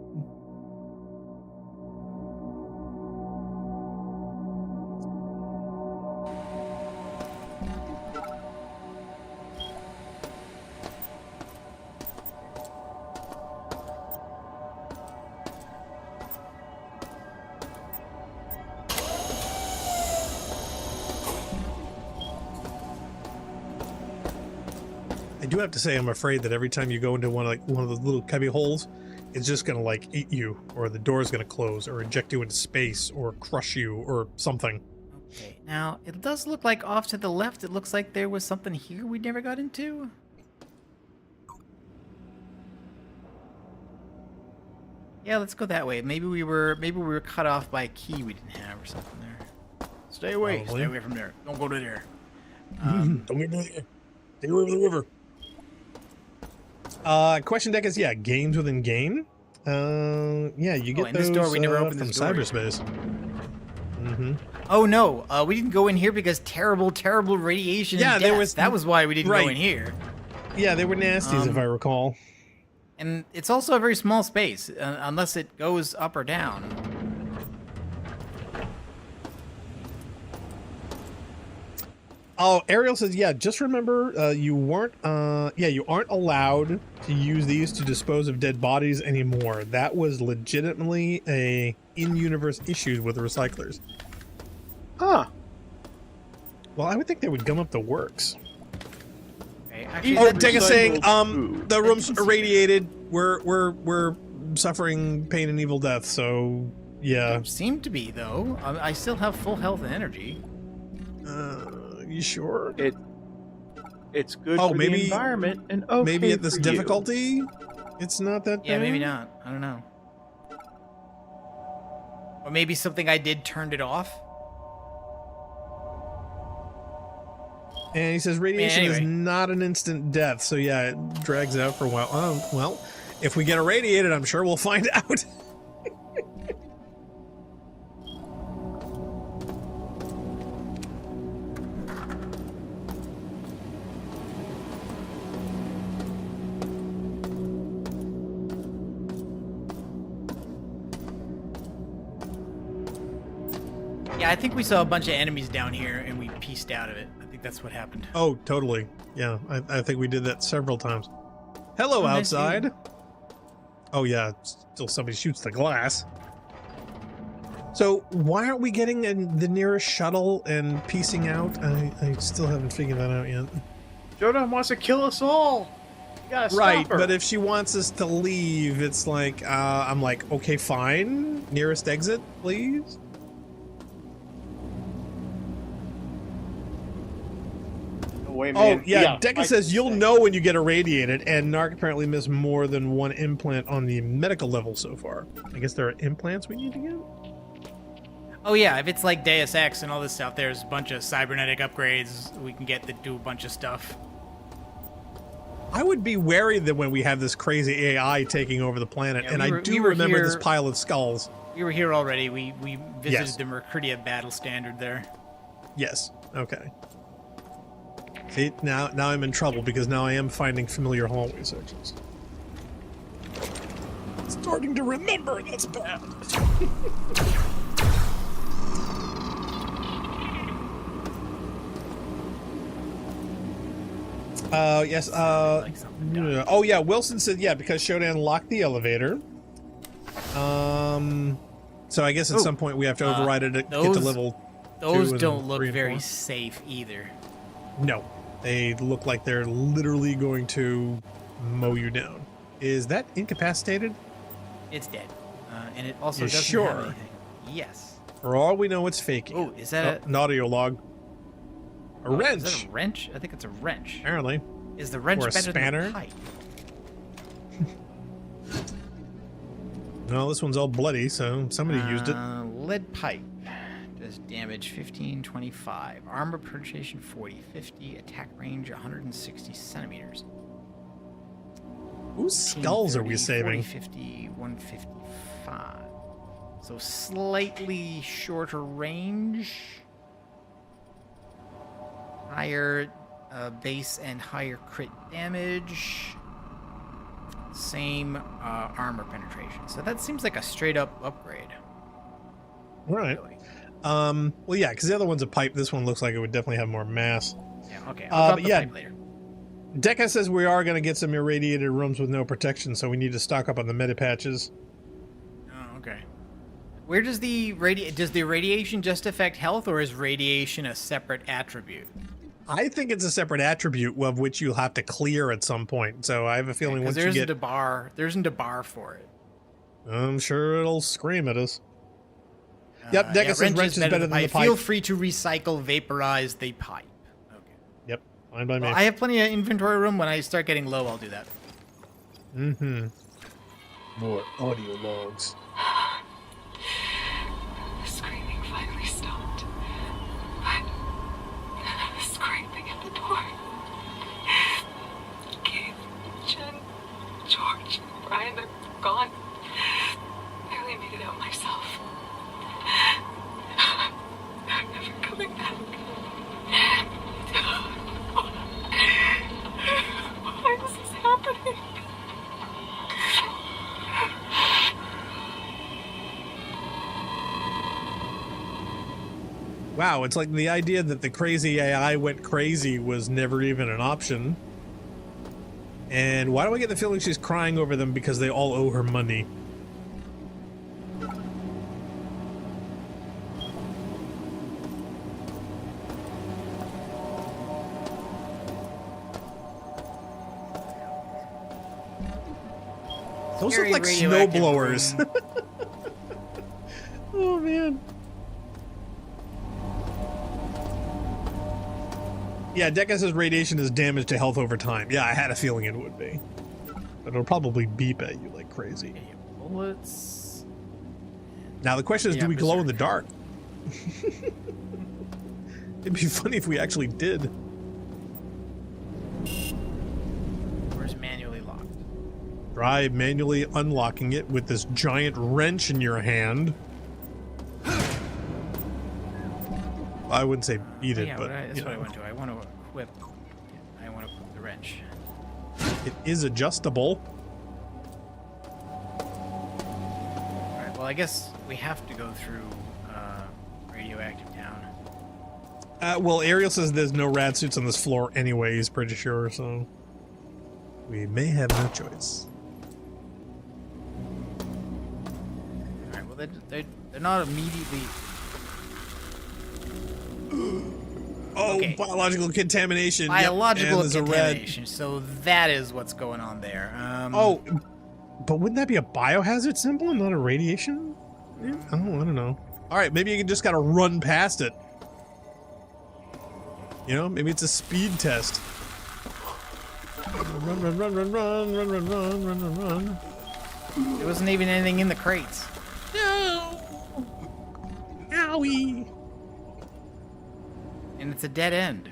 I do have to say, I'm afraid that every time you go into one of those little cubby holes, it's just gonna like eat you, or the door's gonna close, or eject you into space, or crush you, or something. Okay, now it does look like off to the left. It looks like there was something here we never got into. Yeah, let's go that way. Maybe we were cut off by a key we didn't have or something there. Stay away. Probably. Stay away from there. Don't go to there. Don't go to there. Stay away from the river. Question deck is games within game. You get those this door we never opened from this door. cyberspace. Mm-hmm. Oh no, we didn't go in here because terrible radiation. And death. That was why we didn't go in here. Yeah, they were nasties if I recall. And it's also a very small space, unless it goes up or down. Oh, Ariel says, just remember, you aren't allowed to use these to dispose of dead bodies anymore. That was legitimately a in-universe issue with the recyclers. Huh. Well, I would think they would gum up the works. Okay, actually, Dega's saying, the room's irradiated. We're suffering pain and evil death, so, yeah. Seem to be, though. I still have full health and energy. You sure? It's good for the environment and okay maybe at this for difficulty, it's not that bad. Yeah, maybe not. I don't know. Or maybe something I did turned it off. And he says radiation is not an instant death, so yeah, it drags out for a while. Oh, well, if we get irradiated, I'm sure we'll find out. Yeah, I think we saw a bunch of enemies down here and we pieced out of it. I think that's what happened. Oh, totally. Yeah, I think we did that several times. Hello, nice outside. view. Oh, yeah, still somebody shoots the glass. So, why aren't we getting in the nearest shuttle and piecing out? I still haven't figured that out yet. Shodan wants to kill us all. You gotta Right, stop her. but if she wants us to leave, it's like, I'm like, okay, fine. Nearest exit, please. Wait, Oh, man. yeah, Deca Mike says is you'll saying- know when you get irradiated, and Narc apparently missed more than one implant on the medical level so far. I guess there are implants we need to get? Oh yeah, if it's like Deus Ex and all this stuff, there's a bunch of cybernetic upgrades we can get that do a bunch of stuff. I would be wary that when we have this crazy AI taking over the planet, Yeah, and we I were do remember this here- pile of skulls. We were here already. We visited Yes. the Mercuria battle standard there. Yes, okay. See, now I'm in trouble because now I am finding familiar hallway sections. Starting to remember, that's bad. Yes, Like something died. oh yeah, Wilson said, yeah, because Shodan locked the elevator. So I guess at some point we have to override it to get to those- level Those 2 and don't look 3 and very 4. safe either. No, they look like they're literally going to mow you down. Is that incapacitated? It's dead. And it also You doesn't sure? have anything. Yes. For all we know, it's faking. Oh, is that an audio log? A wrench, Is that a wrench? I think it's a wrench. apparently. Is the wrench Or a better spanner? than the pipe? No, this one's all bloody, so somebody used it. Lead pipe. Does damage 15, 25. Armor penetration 40, 50. Attack range 160 centimeters. Whose skulls are we 40, saving? 50, 155. So slightly shorter range. Higher base and higher crit damage. Same armor penetration. So that seems like a straight up upgrade. All right. Really. Well, yeah, because the other one's a pipe. This one looks like it would definitely have more mass. Yeah, okay. I'll drop but the yeah. pipe later. Deca says we are going to get some irradiated rooms with no protection, so we need to stock up on the medi patches. Oh, okay. Where does the radiation just affect health, or is radiation a separate attribute? I think it's a separate attribute of which you'll have to clear at some point. So I have a feeling Because once you get, there isn't a bar for it. I'm sure it'll scream at us. Yep, Deca Yeah, says wrench is better than the pipe. Feel free to recycle, vaporize the pipe. Okay. Yep, fine by me. Well, I have plenty of inventory room. When I start getting low, I'll do that. Mm-hmm. More audio logs. The screaming finally stopped. But the scraping at the door. Keith, Jen, George, Brian, they're gone. Barely made it out myself. I'm never coming back. Why is this happening? Wow, it's like the idea that the crazy AI went crazy was never even an option. And why do I get the feeling she's crying over them because they all owe her money? Those look Very like radioactive snowblowers. room. Oh man. Yeah, Deca says radiation is damage to health over time. Yeah, I had a feeling it would be. But it'll probably beep at you like crazy. Bullets. Now the question is, Yeah, do we glow in the berserk. dark? It'd be funny if we actually did. Where's manually locked? Try manually unlocking it with this giant wrench in your hand. I wouldn't say beat it, Yeah, but that's you what I know, want to. I want to equip. I want to equip the wrench. it is adjustable. All right. Well, I guess we have to go through radioactive town. Well, Ariel says there's no rad suits on this floor anyway, he's pretty sure, so we may have no choice. Alright, well, they're not immediately... Oh, Okay. biological contamination. Biological yep, and there's a red. contamination, so that is what's going on there. Oh, but wouldn't that be a biohazard symbol and not a radiation? Yeah, I don't know. All right, maybe you just gotta run past it. You know, maybe it's a speed test. Run, run, run, run, run, run, run, run, run, run, run. There wasn't even anything in the crates. No! Owie! And it's a dead end.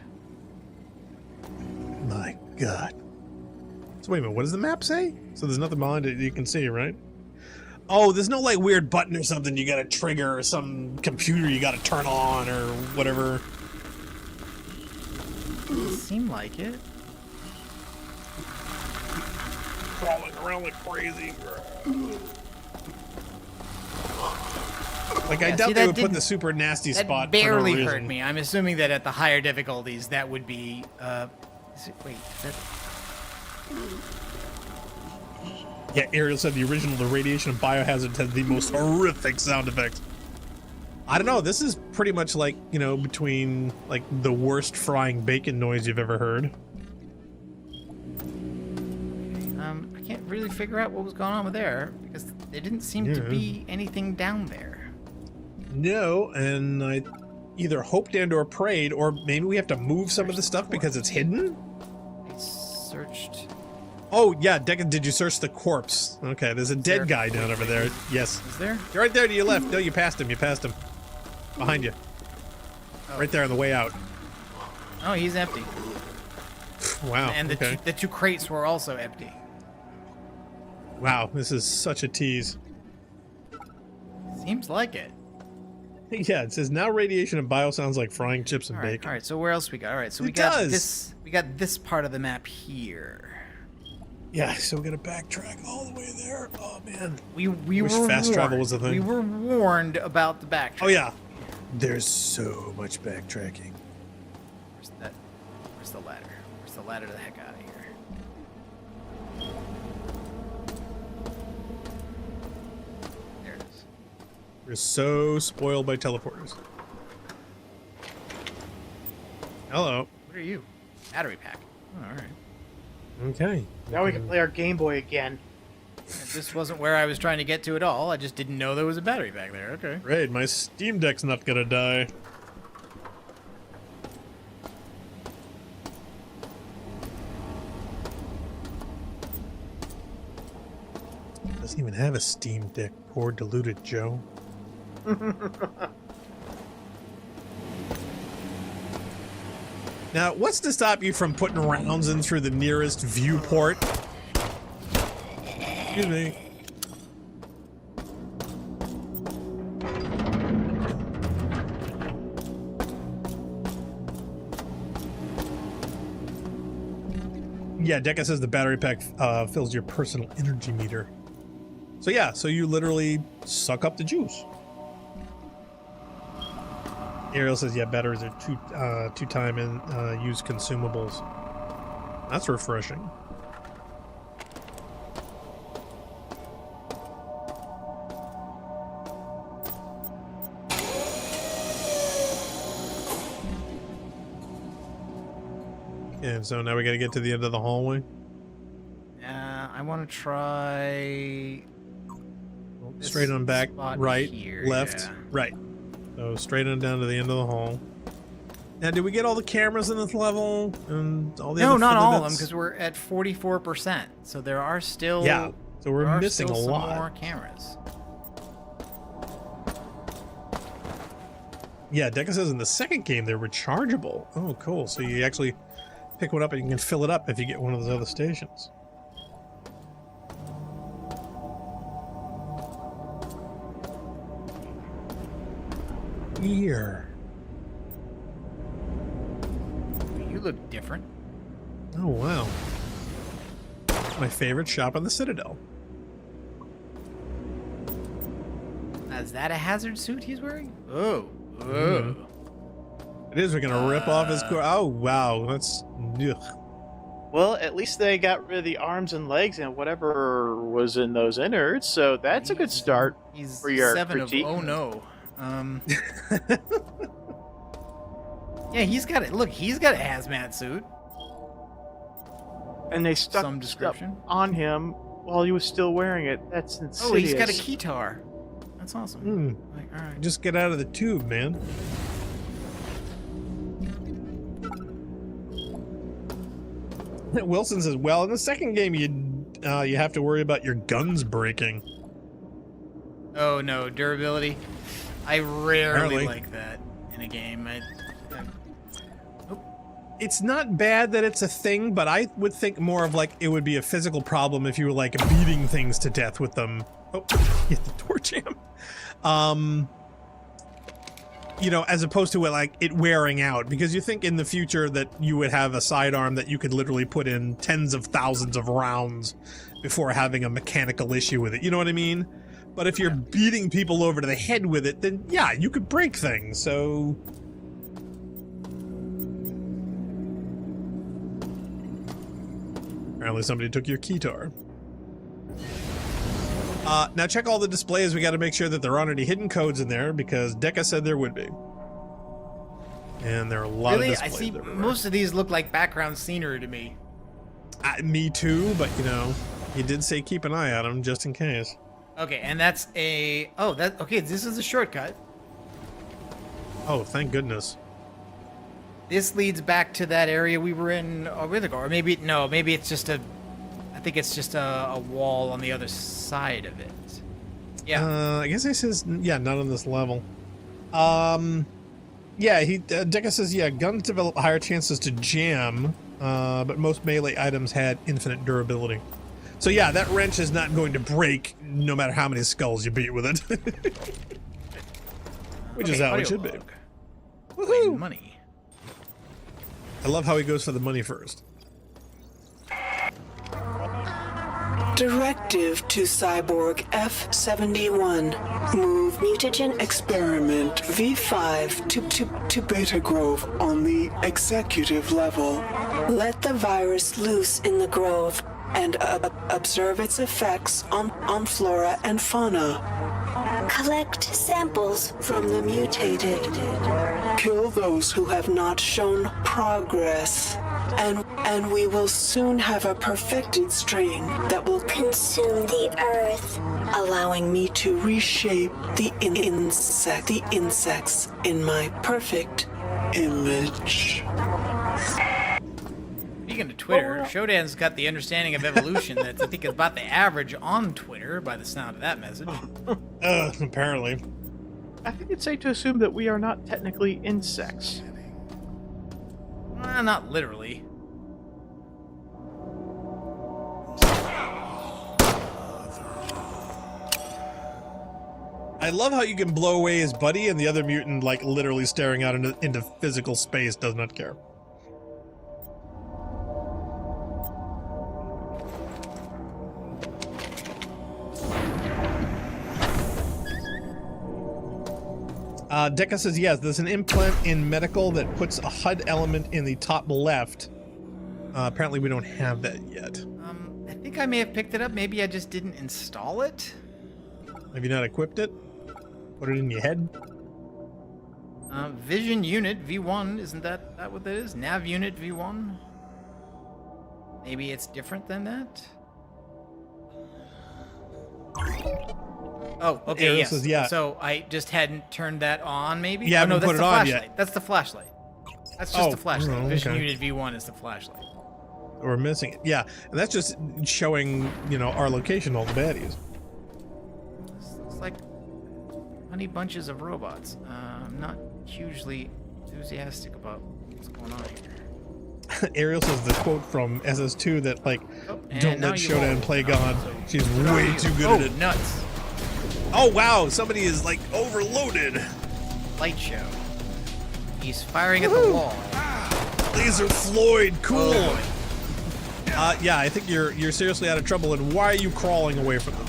My God. So wait a minute, what does the map say? So there's nothing behind it you can see, right? Oh, there's no like weird button or something you gotta trigger or some computer you gotta turn on or whatever. Doesn't seem like it. Crawling around like crazy. Like, I Yeah, doubt see, they that would put didn't- the super nasty That spot barely for no hurt reason. me. I'm assuming that at the higher difficulties, that would be. Wait, is that? Yeah, Ariel said the original, the radiation and biohazard had the most horrific sound effects. I don't know, this is pretty much like, you know, between like the worst frying bacon noise you've ever heard. I can't really figure out what was going on with there because there didn't seem to Yeah. be anything down there. No, and I either hoped and or prayed, or maybe we have to move some of the stuff because it's hidden? I searched. Oh, yeah, Deccan, did you search the corpse? Okay, there's a there dead a guy down over there. Yes. Is there? You're right there to your left. No, you passed him. You passed him. Behind you. Right there on the way out. Oh, he's empty. Wow. And okay. the two crates were also empty. Wow, this is such a tease. Seems like it. Yeah, it says now radiation and bio sounds like frying chips and All right, bacon. all right. So where else we got? All right, so we It got does. this. We got this part of the map here. Yeah, so we gotta backtrack all the way there. Oh man. We Wish were fast warned. travel was a thing. We were warned about the backtrack. Oh yeah. There's so much backtracking. Where's that? Where's the ladder? Where's the ladder the heck out of here? There it is. We're so spoiled by teleporters. Hello. What are you? Battery pack. Oh, all right. Okay. Now we can play our Game Boy again. This wasn't where I was trying to get to at all. I just didn't know there was a battery back there. Okay. Great, my Steam Deck's not gonna die. Doesn't even have a Steam Deck, poor deluded Joe. Now, what's to stop you from putting rounds in through the nearest viewport? Excuse me. Yeah, Deca says the battery pack fills your personal energy meter. So yeah, so you literally suck up the juice. Ariel says, yeah, batteries are two time and use consumables. That's refreshing. And so now we got to get to the end of the hallway. I want to try. this Straight on back, spot right, here, left, yeah. right. So straight on down to the end of the hall. Now, did we get all the cameras in this level and all the No, other not all of them, bits? because we're at 44%. So there are still. Yeah, so we're there are missing still a some lot. more cameras. Yeah, Deca says in the second game they're rechargeable. Oh, cool. So you actually pick one up and you can fill it up if you get one of those other stations. Here. You look different. Oh, wow. My favorite shop on the Citadel. Is that a hazard suit he's wearing? Oh, It is. We're gonna rip off his core. Oh wow, that's. Ugh. Well, at least they got rid of the arms and legs and whatever was in those innards, so that's a good start for your 7 critique. of oh no. Yeah, he's got it. Look, he's got a hazmat suit. And they stuck Some description. stuff on him while he was still wearing it. That's insidious. Oh, he's got a keytar. That's awesome. Like, all right. Just get out of the tube, man. Wilson says, well, in the second game, you have to worry about your guns breaking. Oh no, durability. I rarely Apparently. like that in a game. It's not bad that it's a thing, but I would think more of like it would be a physical problem if you were like beating things to death with them. Oh, hit the door jam. You know, as opposed to like it wearing out, because you think in the future that you would have a sidearm that you could literally put in tens of thousands of rounds before having a mechanical issue with it. You know what I mean? But if you're beating people over to the head with it, then yeah, you could break things. So apparently somebody took your keytar. Now check all the displays. We got to make sure that there aren't any hidden codes in there because Deca said there would be. And there are a lot Really, of I displays. see. everywhere. Most of these look like background scenery to me. Me too, but you know, you did say keep an eye on them just in case. Okay, and that's a. Oh, that. Okay, this is a shortcut. Oh, thank goodness. This leads back to that area we were in a while ago, or maybe no, maybe it's just a. I think it's just a wall on the other side of it. Yeah. I guess he says, yeah, not on this level. Yeah, Deca says, yeah, guns develop higher chances to jam, but most melee items had infinite durability. So yeah, that wrench is not going to break no matter how many skulls you beat with it. Which is how it should be. Woohoo! Money. I love how he goes for the money first. Directive to Cyborg F-71. Move mutagen experiment V5 to Beta Grove on the executive level. Let the virus loose in the grove and observe its effects on flora and fauna. Collect samples from the mutated. Kill those who have not shown progress. And we will soon have a perfected strain that will consume the earth, allowing me to reshape the insects in my perfect image. Speaking of Twitter, Shodan's got the understanding of evolution that's I think is about the average on Twitter by the sound of that message. Apparently. I think it's safe to assume that we are not technically insects. Not literally. I love how you can blow away his buddy and the other mutant, like, literally staring out into physical space, does not care. Deca says, yes, there's an implant in medical that puts a HUD element in the top left. Apparently we don't have that yet. I think I may have picked it up. Maybe I just didn't install it. Have you not equipped it? Put it in your head? Vision unit V1, isn't that what that is? Nav unit V1? Maybe it's different than that? Oh, okay, Ariel yes. says, yeah. So I just hadn't turned that on, maybe? You oh, no, haven't that's put the it on flashlight. yet. That's the flashlight. That's just Oh, the flashlight. oh, Vision okay. unit V1 is the flashlight. We're missing it. Yeah, and that's just showing, you know, our location, all the baddies. This looks like honey bunches of robots. I'm not hugely enthusiastic about what's going on here. Ariel says the quote from SS2 that, like, Oh, and don't now let you Shodan won't. play Oh, God. so- She's way too good Oh, at it. nuts. Oh, wow, somebody is, like, overloaded. Light show. He's firing at the wall. Laser Floyd, cool. Oh, boy. Yeah, I think you're seriously out of trouble, and why are you crawling away from them?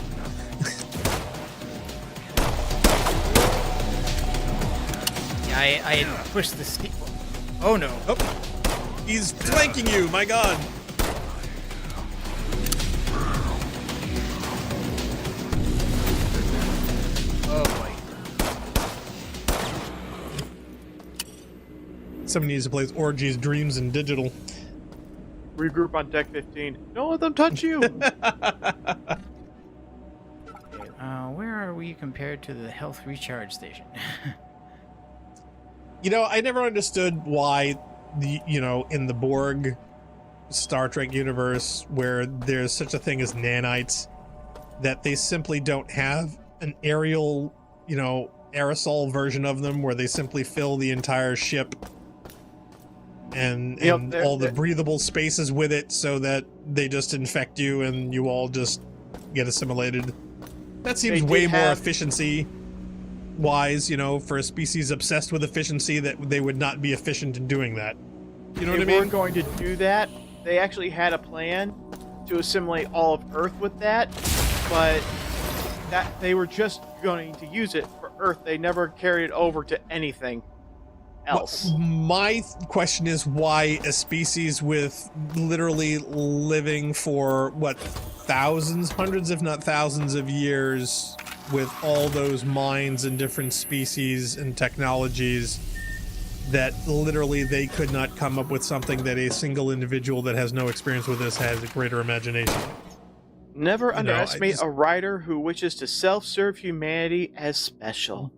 I had pushed the steep. Oh no. Oh, he's flanking you, my god. Oh boy. Somebody needs to play Orgies, Dreams, and Digital. Regroup on deck 15. Don't let them touch you. Where are we compared to the health recharge station? You know, I never understood why in the Borg Star Trek universe where there's such a thing as nanites, that they simply don't have an aerial, aerosol version of them where they simply fill the entire ship and all the breathable spaces with it so that they just infect you and you all just get assimilated. That seems way more efficiency wise, for a species obsessed with efficiency, that they would not be efficient in doing that. You know what I mean? They weren't going to do that. They actually had a plan to assimilate all of Earth with that, but that they were just going to use it for Earth. They never carried it over to anything else. Well, my question is why a species with literally living for thousands, hundreds if not thousands of years, with all those minds and different species and technologies, that literally they could not come up with something that a single individual that has no experience with this has a greater imagination. Never underestimate a writer who wishes to self-serve humanity as special.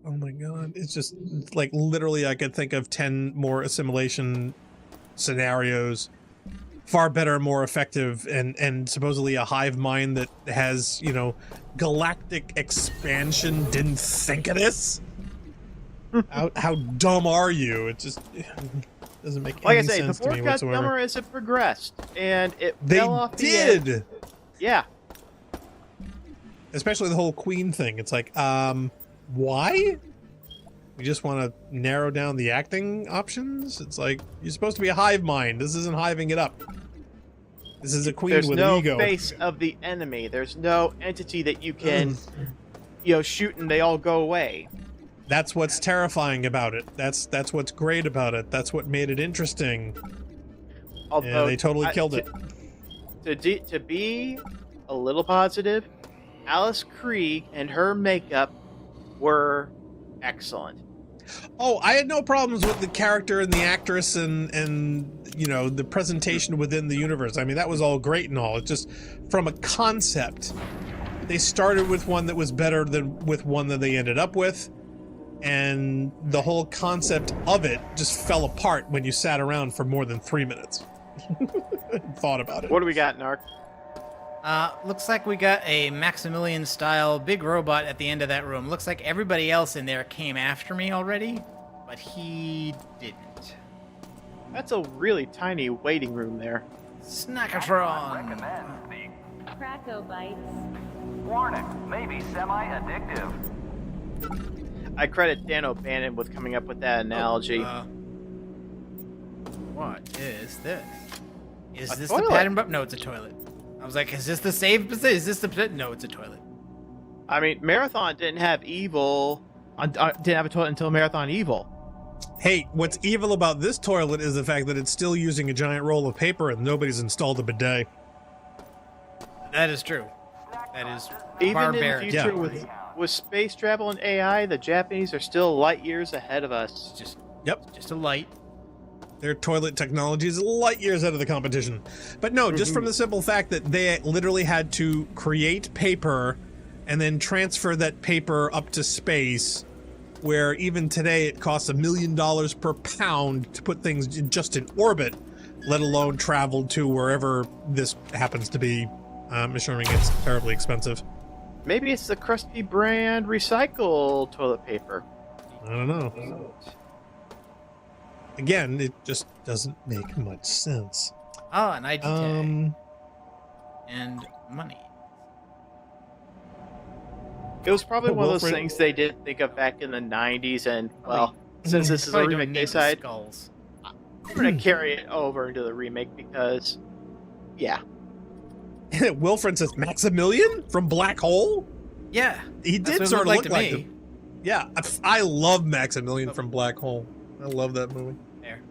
Oh my god, it's just like literally I could think of 10 more assimilation scenarios, far better, more effective, and supposedly a hive mind that has, galactic expansion didn't think of this? How dumb are you? It just doesn't make any sense to me whatsoever. Like I say, the Borg got dumber as it progressed, and it fell off the edge. They did! Yeah. Especially the whole Queen thing. It's like, why? You just want to narrow down the acting options? It's like, you're supposed to be a hive mind. This isn't hiving it up. This is a queen with an ego. There's no face of the enemy. There's no entity that you can, shoot and they all go away. That's what's terrifying about it. That's what's great about it. That's what made it interesting. Although, they totally killed it. To be a little positive, Alice Krige and her makeup were excellent. Oh, I had no problems with the character and the actress and the presentation within the universe. I mean, that was all great and all. It's just from a concept, they started with one that was better than with one that they ended up with, and the whole concept of it just fell apart when you sat around for more than 3 minutes and thought about it. What do we got, Narc? Looks like we got a Maximilian-style big robot at the end of that room. Looks like everybody else in there came after me already, but he didn't. That's a really tiny waiting room there. Snackatron! Cracko Bites. Warning, maybe semi-addictive. I credit Dan O'Bannon with coming up with that analogy. What is this? Is this toilet. the pattern button? No, it's a toilet. I was like, is this the save position? Is this the... No, it's a toilet. I mean, Marathon didn't have evil... didn't have a toilet until Marathon Evil. Hey, what's evil about this toilet is the fact that it's still using a giant roll of paper and nobody's installed a bidet. That is true. That is Even barbaric. in the future with space travel and AI, the Japanese are still light years ahead of us. Just a light. Their toilet technology is light years out of the competition. But no, just from the simple fact that they literally had to create paper and then transfer that paper up to space, where even today it costs $1 million per pound to put things just in orbit, let alone travel to wherever this happens to be. I'm assuming it's terribly expensive. Maybe it's the Krusty brand recycled toilet paper. I don't know. Again, it just doesn't make much sense. Oh, an ID tag. And money. It was probably one of those Wilfred- things they did think of back in the 90s, and, well, since this is a Probably don't remake, need they the decided skulls. we're going to carry it over into the remake because, yeah. Wilfred says, Maximilian from Black Hole? Yeah. He That's did what it sort of looked look like like to him. me. Yeah, I love Maximilian from Black Hole. I love that movie. There.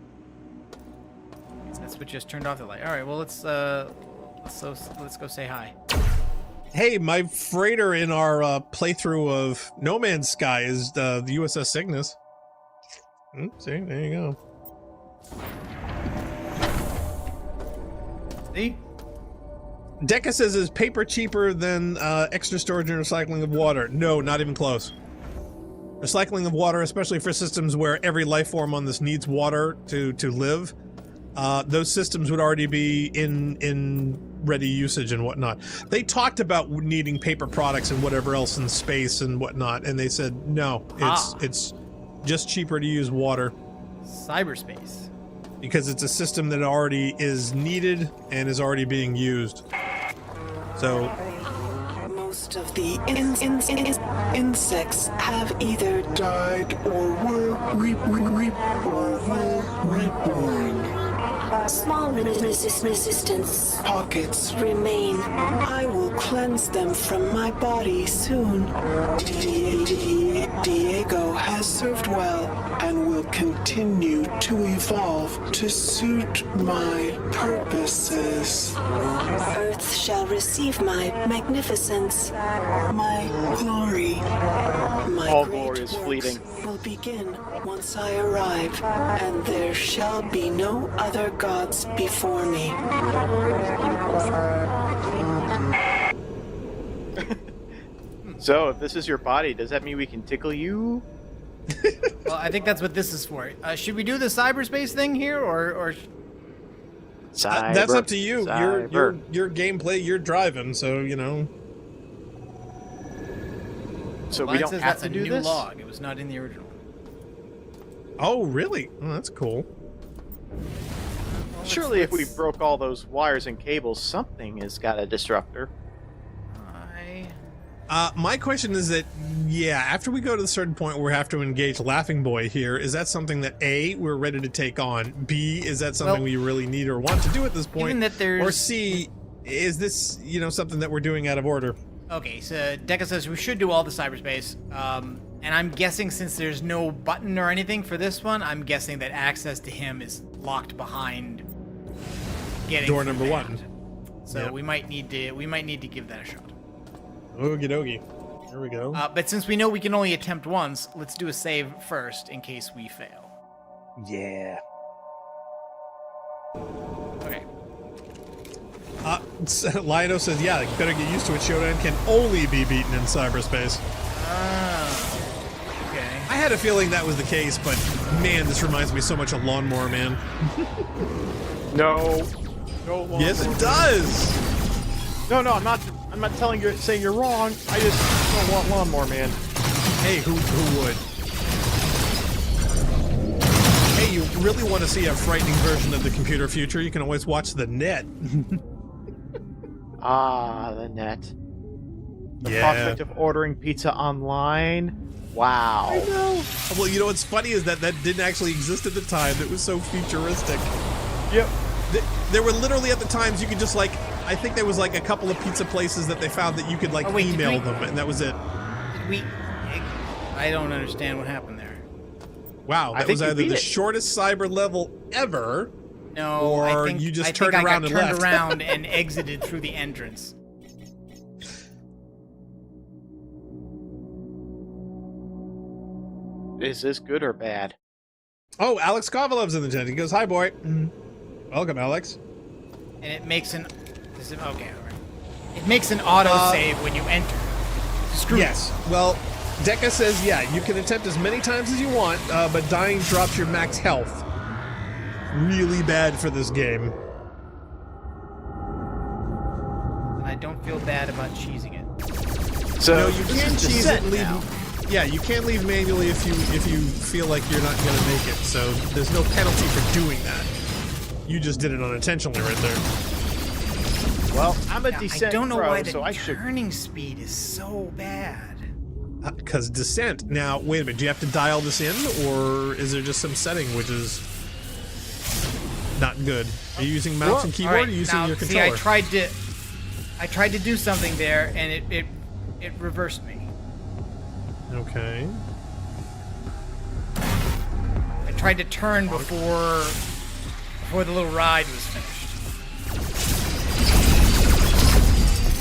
That's what just turned off the light. All right, well let's go say hi. Hey, my freighter in our playthrough of No Man's Sky is the USS Cygnus. See, there you go. See? Deca says, is paper cheaper than extra storage and recycling of water? No, not even close. Recycling of water, especially for systems where every life form on this needs water to live, those systems would already be in ready usage and whatnot. They talked about needing paper products and whatever else in space and whatnot, and they said no, it's just cheaper to use water. Cyberspace. Because it's a system that already is needed and is already being used. So most of the insects have either died or were reborn. Small resistance pockets remain. I will cleanse them from my body soon. Diego has served well and will continue to evolve to suit my purposes. Earth shall receive my magnificence, my glory. My All great glory is works fleeting. will begin once I arrive, and there shall be no other gods before me. So, if this is your body, does that mean we can tickle you? Well, I think that's what this is for. Should we do the cyberspace thing here, or that's up to you. Cyber. Your gameplay, you're driving, so you know. So we Mine don't says have that's to a do new this? log. It was not in the original. Oh, really? Oh, that's cool. Surely if we broke all those wires and cables, something has got a disruptor. My question is that, yeah, after we go to the certain point where we have to engage Laughing Boy here, is that something that A, we're ready to take on? B, is that something we really need or want to do at this point? Even that there's... Or C, is this, you know, something that we're doing out of order? Okay, so Deca says we should do all the cyberspace. And I'm guessing since there's no button or anything for this one, I'm guessing that access to him is locked behind getting door number one. So yep. we might need to give that a shot. Okie dokie. There we go. But since we know we can only attempt once, let's do a save first in case we fail. Yeah. Okay. Lido says, yeah, you better get used to it. Shodan can only be beaten in cyberspace. Okay. I had a feeling that was the case, but man, this reminds me so much of Lawnmower Man. No. No Lawnmower Yes, it does. No, I'm not saying you're wrong. I just don't want Lawnmower Man. Hey, who would? Hey, you really want to see a frightening version of the computer future? You can always watch The Net. The Net. The Yeah. prospect of ordering pizza online. Wow. I know. Well, you know what's funny is that didn't actually exist at the time. It was so futuristic. Yep. There were literally at the times you could just like, I think there was like a couple of pizza places that they found that you could like email them, and that was it. I don't understand what happened there. Wow, that was either the shortest cyber level ever, No, or I think, you just I turned think around I and got turned left. around and exited through the entrance. Is this good or bad? Oh, Alex Kovalov's in the chat. He goes, "Hi, boy." Welcome, Alex. And it makes an okay. All right. It makes an auto save when you enter. Screw Yes. Well, Deca says, yeah, you can attempt as many times as you want, but dying drops your max health. Really bad for this game. And I don't feel bad about cheesing it. So No, you this can is cheese descent it and leave. now. Yeah, you can leave manually if you feel like you're not gonna make it. So there's no penalty for doing that. You just did it unintentionally right there. Well, I'm a Yeah, descent I don't know pro, why the so I should. turning speed is so bad. Because descent. Now, wait a minute. Do you have to dial this in, or is there just some setting which is not good? Are you using mouse and keyboard, or are you using now, your see, controller? I tried to do something there, and it reversed me. Okay. tried to turn before the little ride was finished.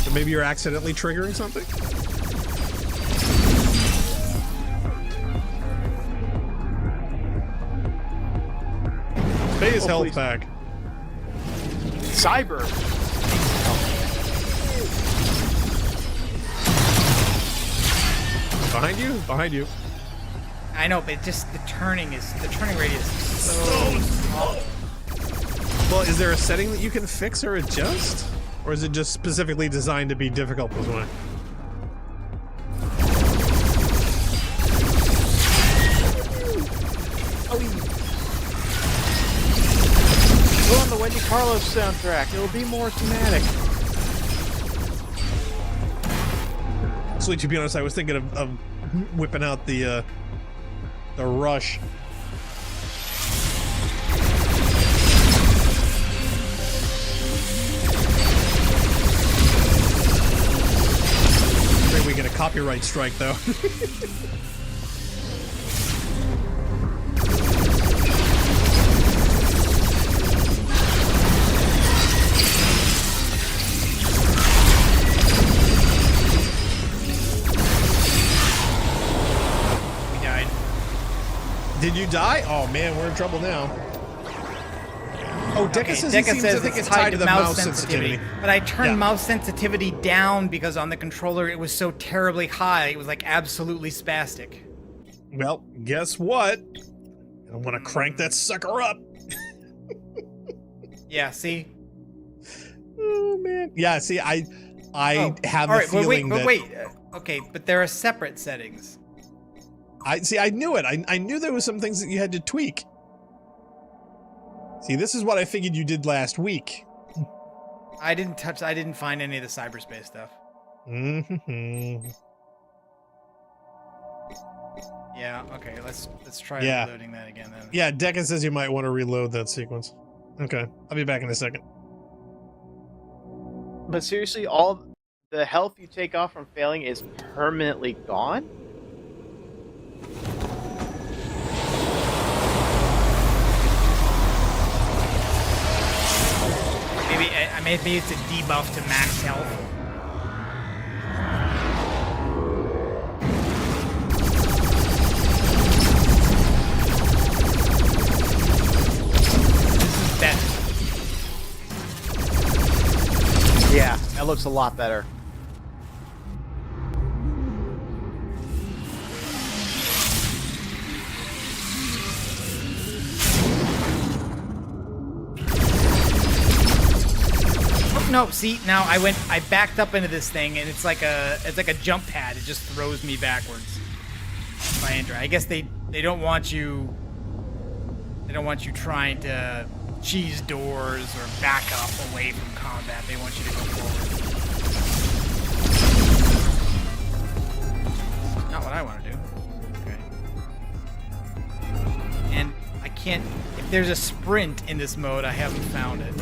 So maybe you're accidentally triggering something? Pay his health back. Cyber. Behind you? Behind you. I know, but just the turning radius is so small. Well, is there a setting that you can fix or adjust? Or is it just specifically designed to be difficult this way? Go on the Wendy Carlos soundtrack. It'll be more thematic. Actually, to be honest, I was thinking of whipping out the Rush. I think we get a copyright strike, though. Did you die? Oh man, we're in trouble now. Oh, Deca says he seems to think it's tied to the mouse sensitivity. But I turned mouse sensitivity down because on the controller it was so terribly high. It was like absolutely spastic. Well, guess what? I want to crank that sucker up. Yeah, see? Oh man. Yeah, see, I have the feeling that... Wait. Okay, but there are separate settings. I knew it. I knew there was some things that you had to tweak. See, this is what I figured you did last week. I didn't find any of the cyberspace stuff. Mm-hmm. Yeah, okay, let's try reloading that again then. Yeah, Deca says you might want to reload that sequence. Okay, I'll be back in a second. But seriously, all the health you take off from failing is permanently gone? Maybe it's a debuff to max health. This is better. Yeah, that looks a lot better. No, see, now I backed up into this thing and it's like a jump pad. It just throws me backwards. If I enter. I guess they don't want you trying to cheese doors or back up away from combat. They want you to go forward. Not what I want to do. Okay. And I can't, if there's a sprint in this mode, I haven't found it.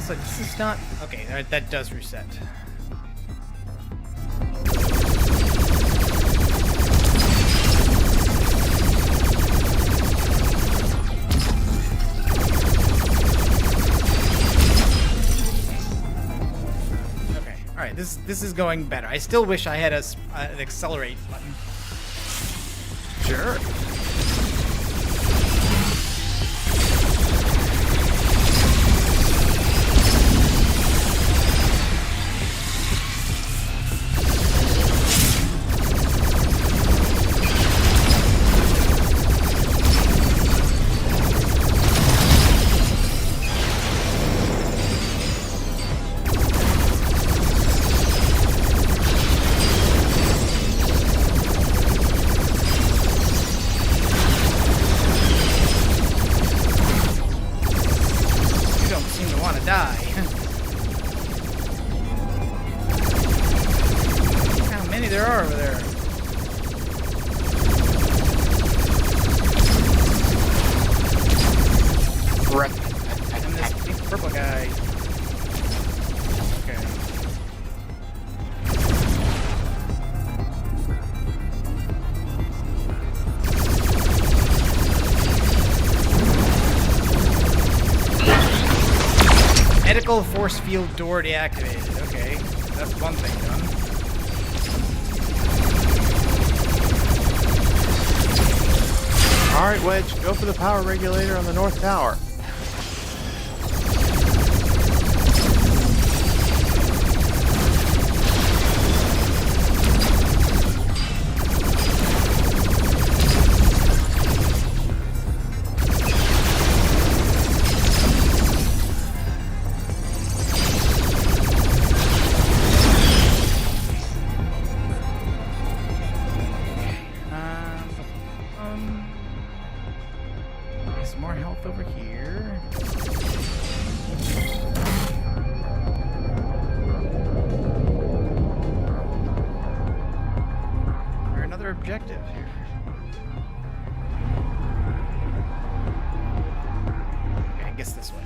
This is not... Okay, that does reset. Okay, alright, this is going better. I still wish I had an accelerate button. Sure. Critical force field door deactivated. Okay, that's one thing done. All right, Wedge, go for the power regulator on the North Tower. There's more health over here. Or another objective here. Okay, I guess this way.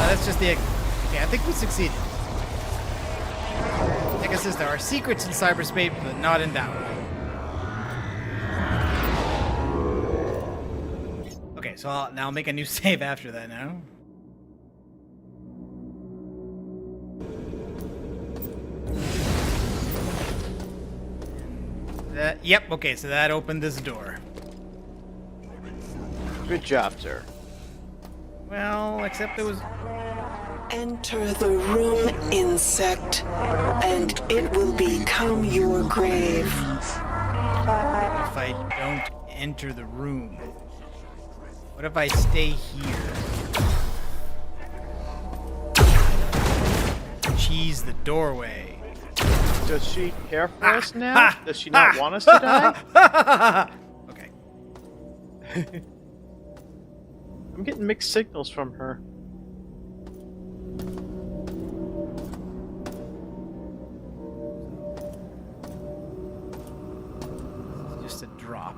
That's just the... Okay, I think we succeeded. Like I says, there are secrets in cyberspace, but not in that one. Okay, so I'll now make a new save after that now. Yep, okay, so that opened this door. Good job, sir. Well, except it was... Enter the room, insect, and it will become your grave. If I don't enter the room? What if I stay here? Cheese the doorway. Does she care for us now? Does she not want us to die? Okay. I'm getting mixed signals from her. Just a drop.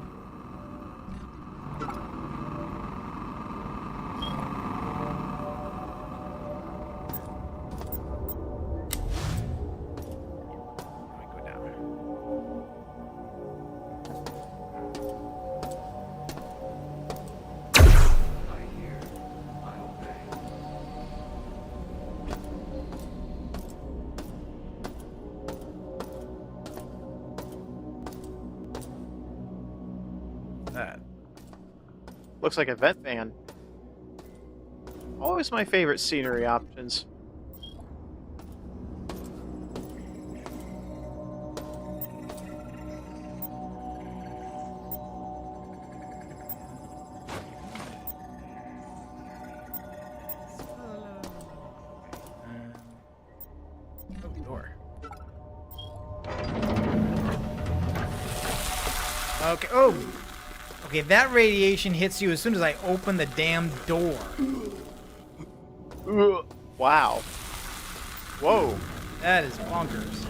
That. Looks like a vet van. Always my favorite scenery options. Oh, door. Okay. Oh. Okay, that radiation hits you as soon as I open the damn door. Wow. Whoa. That is bonkers.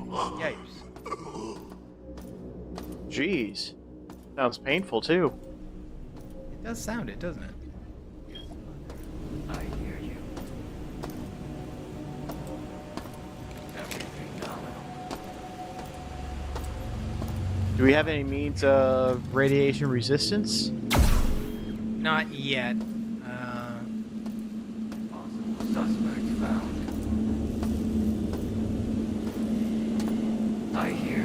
Yipes. Jeez. Sounds painful too. It does sound it, doesn't it? I hear you. Everything nominal. Do we have any means of radiation resistance? Not yet. Possible suspect found. I hear.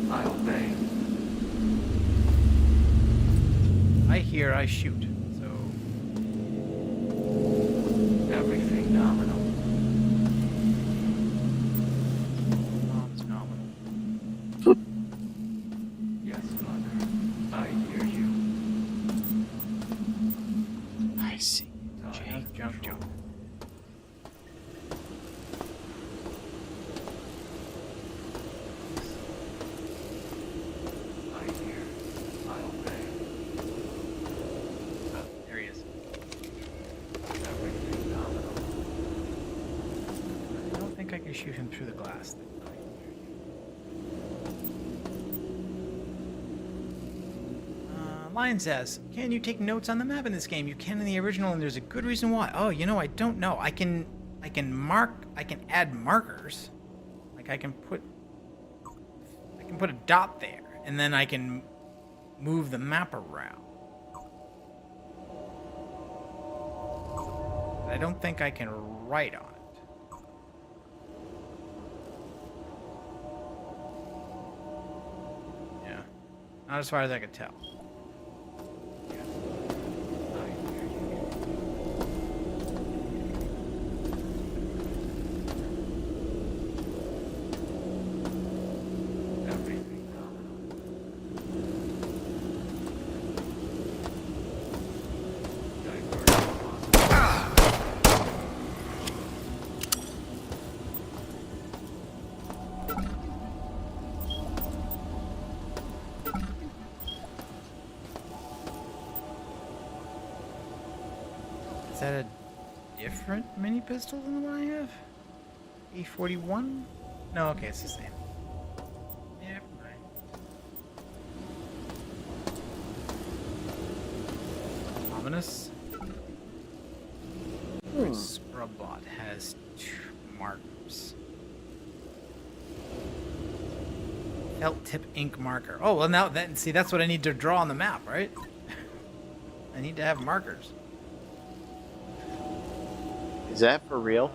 I obey. I hear, I shoot. So Everything nominal. bombs nominal. Yes, Mother. I hear you. I see. Jump, jump, jump. I hear. I obey. There he is. Everything nominal. I don't think I can shoot him through the glass. Lion says, can you take notes on the map in this game? You can in the original, and there's a good reason why. Oh, you know, I don't know. I can add markers. Like I can put a dot there, and then I can move the map around. I don't think I can write on it. Yeah. Not as far as I could tell. Is that a different mini pistol than the one I have? E41? No, okay, it's the same. Yeah, never mind. Ominous. Scrubbot has 2 markers. Felt tip ink marker. Oh, well now that, see, that's what I need to draw on the map, right? I need to have markers. Is that for real?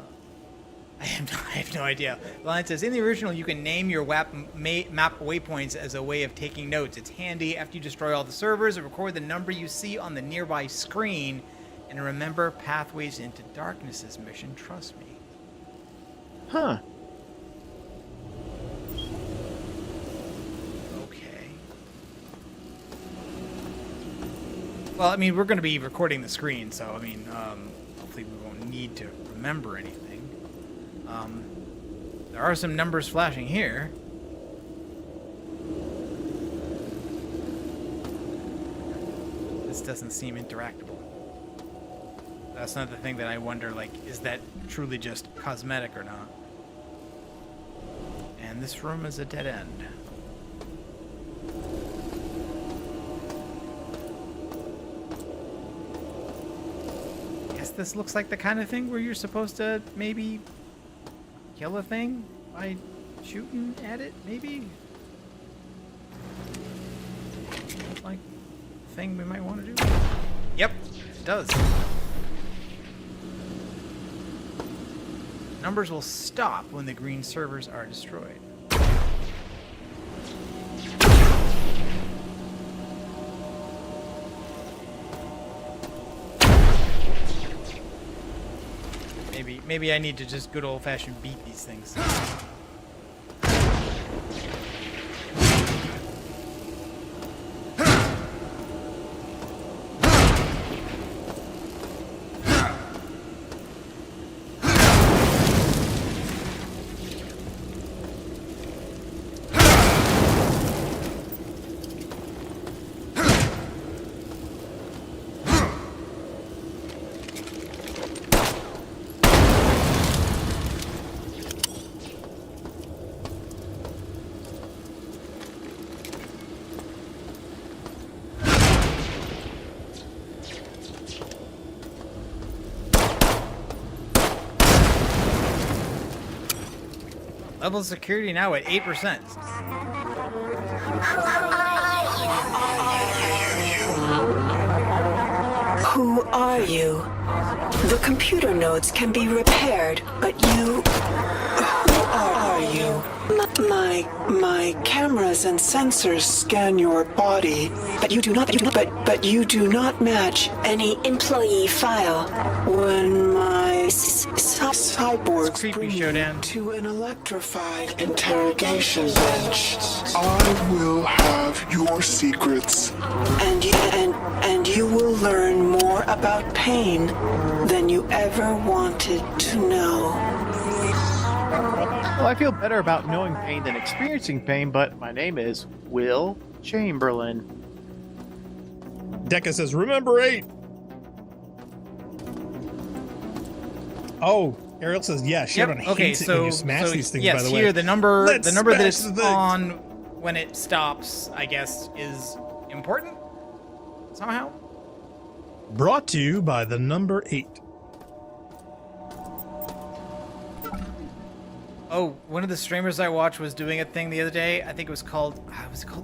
I have no idea. The line says, in the original, you can name your map waypoints as a way of taking notes. It's handy after you destroy all the servers, or record the number you see on the nearby screen, and remember Pathways into Darkness's mission. Trust me. Huh. Okay. Well, I mean, we're going to be recording the screen, so, I mean, hopefully we won't need to remember anything. There are some numbers flashing here. This doesn't seem interactable. That's another thing that I wonder, like, is that truly just cosmetic or not? And this room is a dead end. Guess this looks like the kind of thing where you're supposed to maybe kill a thing by shooting at it, maybe? Looks like a thing we might want to do. Yep, it does. Numbers will stop when the green servers are destroyed. Maybe I need to just good old-fashioned beat these things. Level of security now at 8%. Who are you? The computer nodes can be repaired, but you... Who are you? My cameras and sensors scan your body, but you do not match any employee file. When my cyborgs bring you to an electrified interrogation bench, I will have your secrets. And you will learn more about pain than you ever wanted to know. Well, I feel better about knowing pain than experiencing pain, but my name is Will Chamberlain. Deca says, remember 8. Oh, Ariel says, yeah, Sharon hates it when you smash these things, yes, by the way. Here, the number that it's the on when it stops, I guess, is important somehow. Brought to you by the number 8. Oh, one of the streamers I watched was doing a thing the other day. I think it was called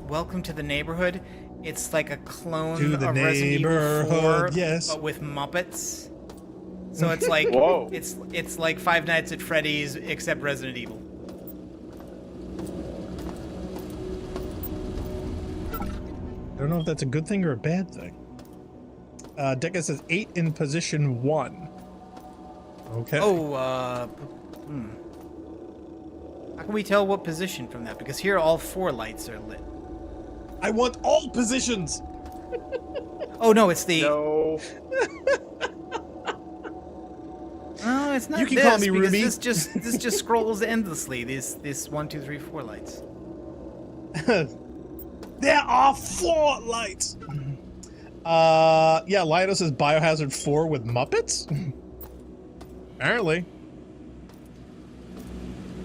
Welcome to the Neighborhood. It's like a clone To the of Resident Evil 4, neighborhood, yes. but with Muppets. So it's like Whoa. it's like Five Nights at Freddy's except Resident Evil. I don't know if that's a good thing or a bad thing. Deca says 8 in position 1. Okay. Oh, how can we tell what position from that? Because here all 4 lights are lit. I want all positions. Oh no, it's the. No. No, it's not. You can this, call me because Ruby. This just scrolls endlessly. This 1, 2, 3, 4 lights. There are 4 lights. Yeah, Lionel says Biohazard 4 with Muppets? Apparently.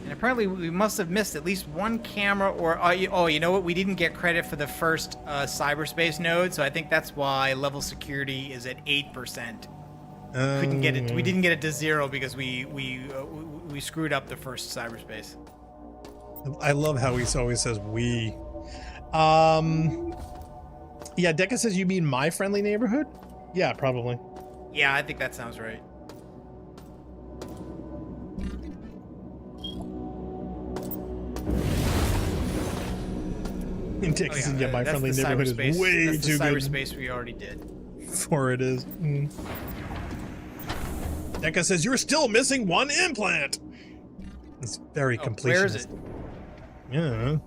And apparently we must have missed at least one camera or... you know what? We didn't get credit for the first cyberspace node, so I think that's why level security is at 8%. Couldn't get it. We didn't get it to 0 because we screwed up the first cyberspace. I love how he always says we. Yeah, Deca says you mean My Friendly Neighborhood? Yeah, probably. Yeah, I think that sounds right. In Texas, yeah, My Friendly Neighborhood is way that's too the good cyberspace we already did. for it is. Deca says you're still missing 1 implant. It's very completionist. Where is it? Yeah.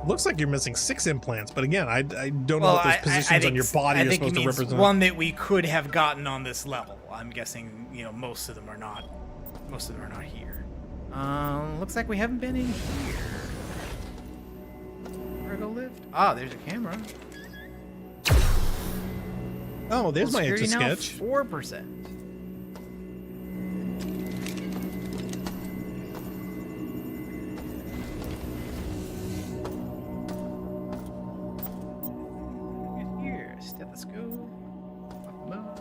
Looks like you're missing 6 implants, but again, I don't know what those positions on your body are supposed to represent. One that we could have gotten on this level. I'm guessing, most of them are not. Most of them are not here. Looks like we haven't been in here. Cargo lift. Ah, there's a camera. Oh, there's my Security now, Etch-a-Sketch. 4%. Here, stethoscope, mug,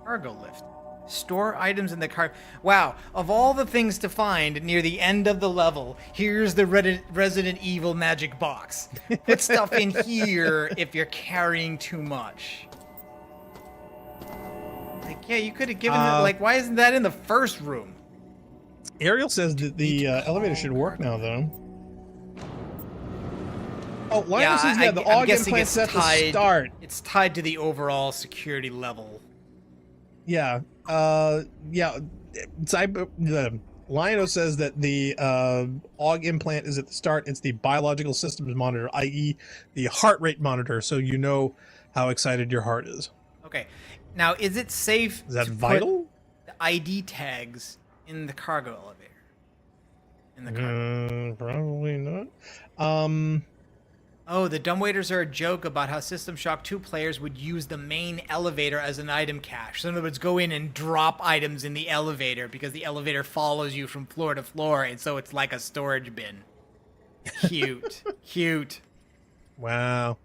cargo lift. Store items in the car. Wow, of all the things to find near the end of the level, here's the Resident Evil magic box. Put stuff in here if you're carrying too much. Like, yeah, you could have given it, like, why isn't that in the first room? Ariel says that the elevator should work now, though. Oh, Lionel says, yeah, the I'm AUG guessing implant's it's at the tied. start. It's tied to the overall security level. Yeah. Yeah. Lionel says that the AUG implant is at the start. It's the biological systems monitor, i.e. the heart rate monitor, so you know how excited your heart is. Okay. Now, is it safe Is that to vital? put the ID tags in the cargo elevator? In the cargo. Probably not. Oh, the dumbwaiters are a joke about how System Shock 2 players would use the main elevator as an item cache. So in other words, go in and drop items in the elevator because the elevator follows you from floor to floor, and so it's like a storage bin. Cute. Cute. Wow.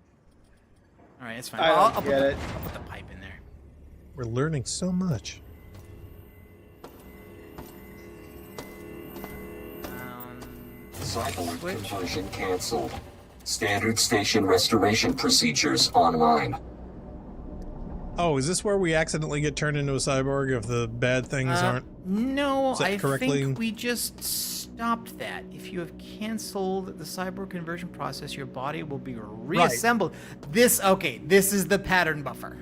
All right, it's fine. I I'll don't put get it. I'll put the pipe in there. We're learning so much. Cyborg conversion canceled. Standard station restoration procedures online. Oh, is this where we accidentally get turned into a cyborg if the bad things aren't No, set I correctly? think we just stopped that. If you have canceled the cyborg conversion process, your body will be reassembled. This is the pattern buffer.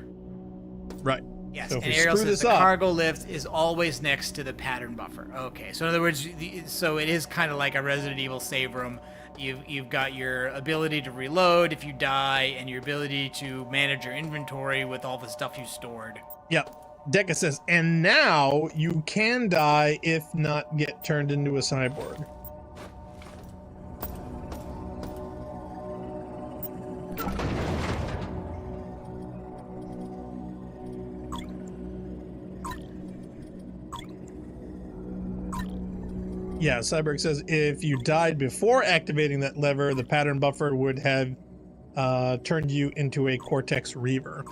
Right. Yes, So if and we Ariel screw says this the up- cargo lift is always next to the pattern buffer. Okay, so in other words, so it is kind of like a Resident Evil save room. You've got your ability to reload if you die, and your ability to manage your inventory with all the stuff you stored. Yep. Deca says, and now you can die if not get turned into a cyborg. Yeah, Cyborg says if you died before activating that lever, the pattern buffer would have turned you into a Cortex Reaver.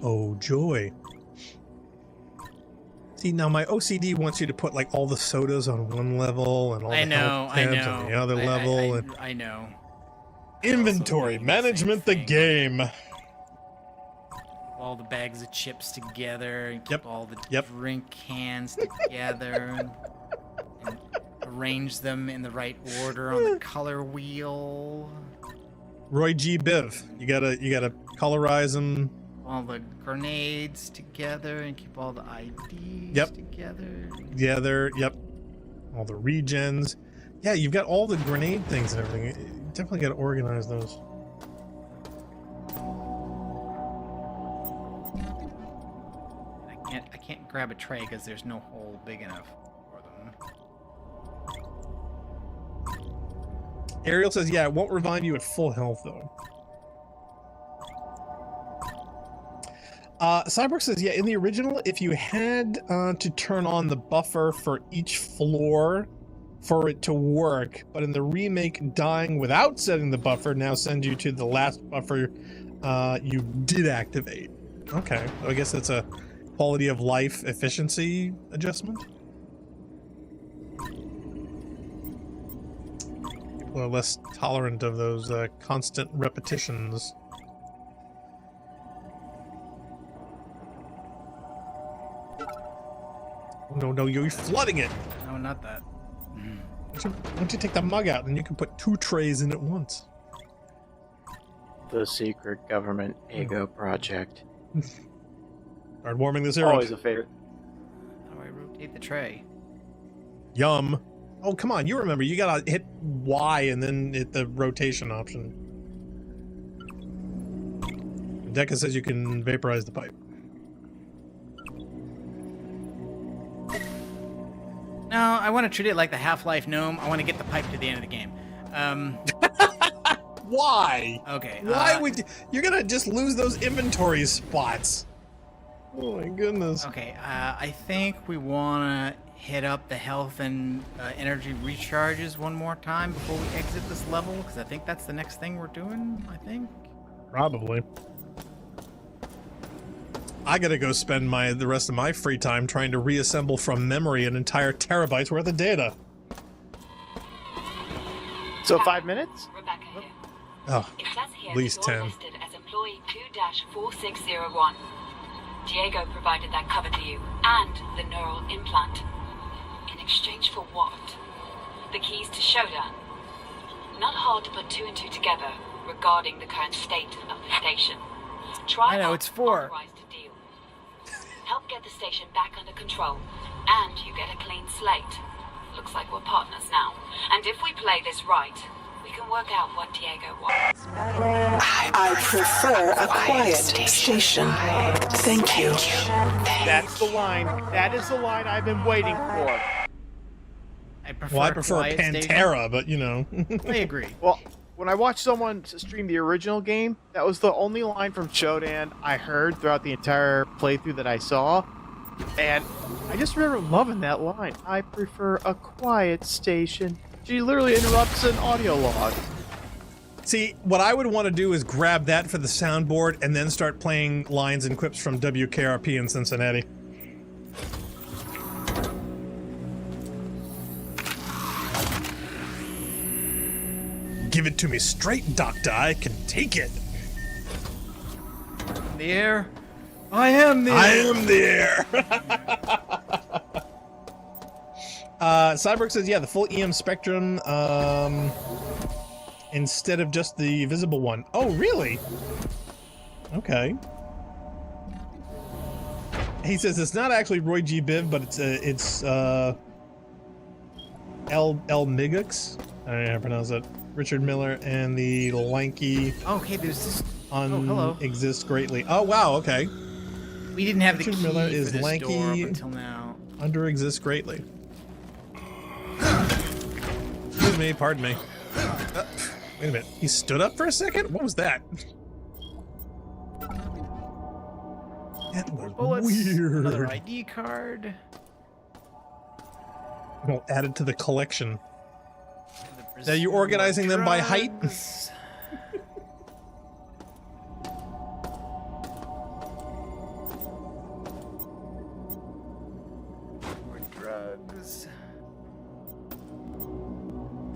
Oh, joy. See, now my OCD wants you to put like all the sodas on one level and all the health tabs on the other level. And I know. inventory management, the game. All the bags of chips together and keep all the drink cans together and arrange them in the right order on the color wheel. Roy G. Biv, you gotta colorize them. All the grenades together and keep all the IDs together. Yep. All the regens. Yeah, you've got all the grenade things and everything. You definitely gotta organize those. I can't grab a tray because there's no hole big enough for them. Ariel says, yeah, it won't revive you at full health though. Cyborg says, yeah, in the original, if you had to turn on the buffer for each floor for it to work, but in the remake, dying without setting the buffer now sends you to the last buffer you did activate. Okay, so I guess that's a quality of life efficiency adjustment. People are less tolerant of those constant repetitions. No, you're flooding it. No, not that. Why don't you take the mug out and you can put 2 trays in at once? The secret government ego project. Start warming this area. Always a favorite. How do I rotate the tray? Yum. Oh, come on. You remember. You gotta hit Y and then hit the rotation option. Deca says you can vaporize the pipe. No, I want to treat it like the Half-Life gnome. I want to get the pipe to the end of the game. Why? Okay. Why would you? You're gonna just lose those inventory spots. Oh my goodness. Okay, I think we want to hit up the health and energy recharges one more time before we exit this level, because I think that's the next thing we're doing, I think. Probably. I gotta go spend the rest of my free time trying to reassemble from memory an entire terabyte's worth of data. So 5 minutes? Rebecca here. Oh, It says here at least that you're 10. listed as employee 2-4601. Diego provided that cover to you, and the neural implant. In exchange for what? The keys to Shodan. Not hard to put 2 and 2 together regarding the current state of the station. Try I know, not it's 4. authorized to deal. Help get the station back under control, and you get a clean slate. Looks like we're partners now. And if we play this right, we can work out what Diego wants. I prefer a quiet station. Thank you. That's the line. That is the line I've been waiting for. I prefer, Well, I prefer Quiet Station. Pantera, but you know. I agree. Well, when I watched someone stream the original game, that was the only line from Shodan I heard throughout the entire playthrough that I saw. And I just remember loving that line. I prefer a quiet station. She literally interrupts an audio log. See, what I would want to do is grab that for the soundboard and then start playing lines and quips from WKRP in Cincinnati. Give it to me straight, Doctor. I can take it. In the air. I am the I air. am the air. Cyborg says, yeah, the full EM spectrum instead of just the visible one. Oh, really? Okay. He says it's not actually Roy G. Biv, but it's El Migux. I don't know how to pronounce it. Richard Miller and the lanky Okay, there's this. exists greatly. Oh, wow, okay. We didn't have Richard the key Miller for is this lanky. door up until now. Under exists greatly. Excuse me, pardon me. Wait a minute, he stood up for a second? What was that? That was Bullets. Another weird. ID card. Well, added to the collection. The Are you organizing them by height? drugs.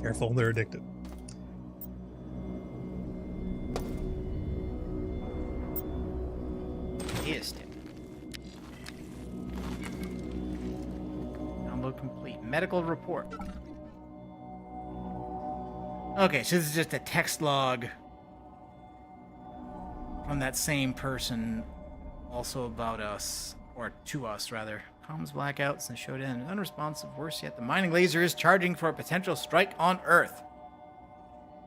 Careful, they're addicted. Is it? Download complete. Medical report. Okay, so this is just a text log from that same person, also about us, or to us rather. Comms blackouts and showed in unresponsive. Worse yet, the mining laser is charging for a potential strike on Earth.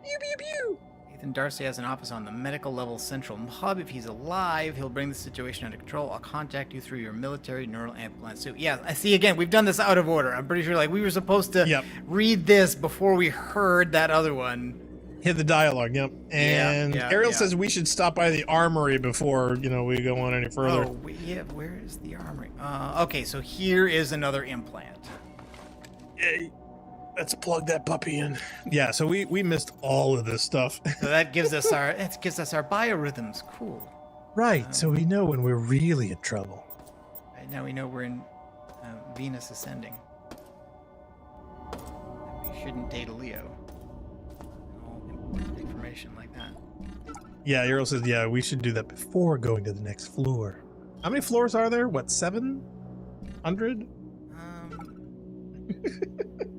Pew pew pew. Ethan Darcy has an office on the medical level central hub. If he's alive, he'll bring the situation under control. I'll contact you through your military neural implant suit. Yeah, I see. Again, we've done this out of order. I'm pretty sure like we were supposed to read this before we heard that other one. Hit the dialogue, yep. And Ariel says we should stop by the armory before, you know, we go on any further. Oh, where is the armory? Okay, so here is another implant. Hey, let's plug that puppy in. Yeah, so we missed all of this stuff. So that gives us our biorhythms. Cool. Right, so we know when we're really in trouble. Right now we know we're in Venus ascending. We shouldn't date a Leo. Information like that. Yeah, Ariel says, yeah, we should do that before going to the next floor. How many floors are there? What, 700?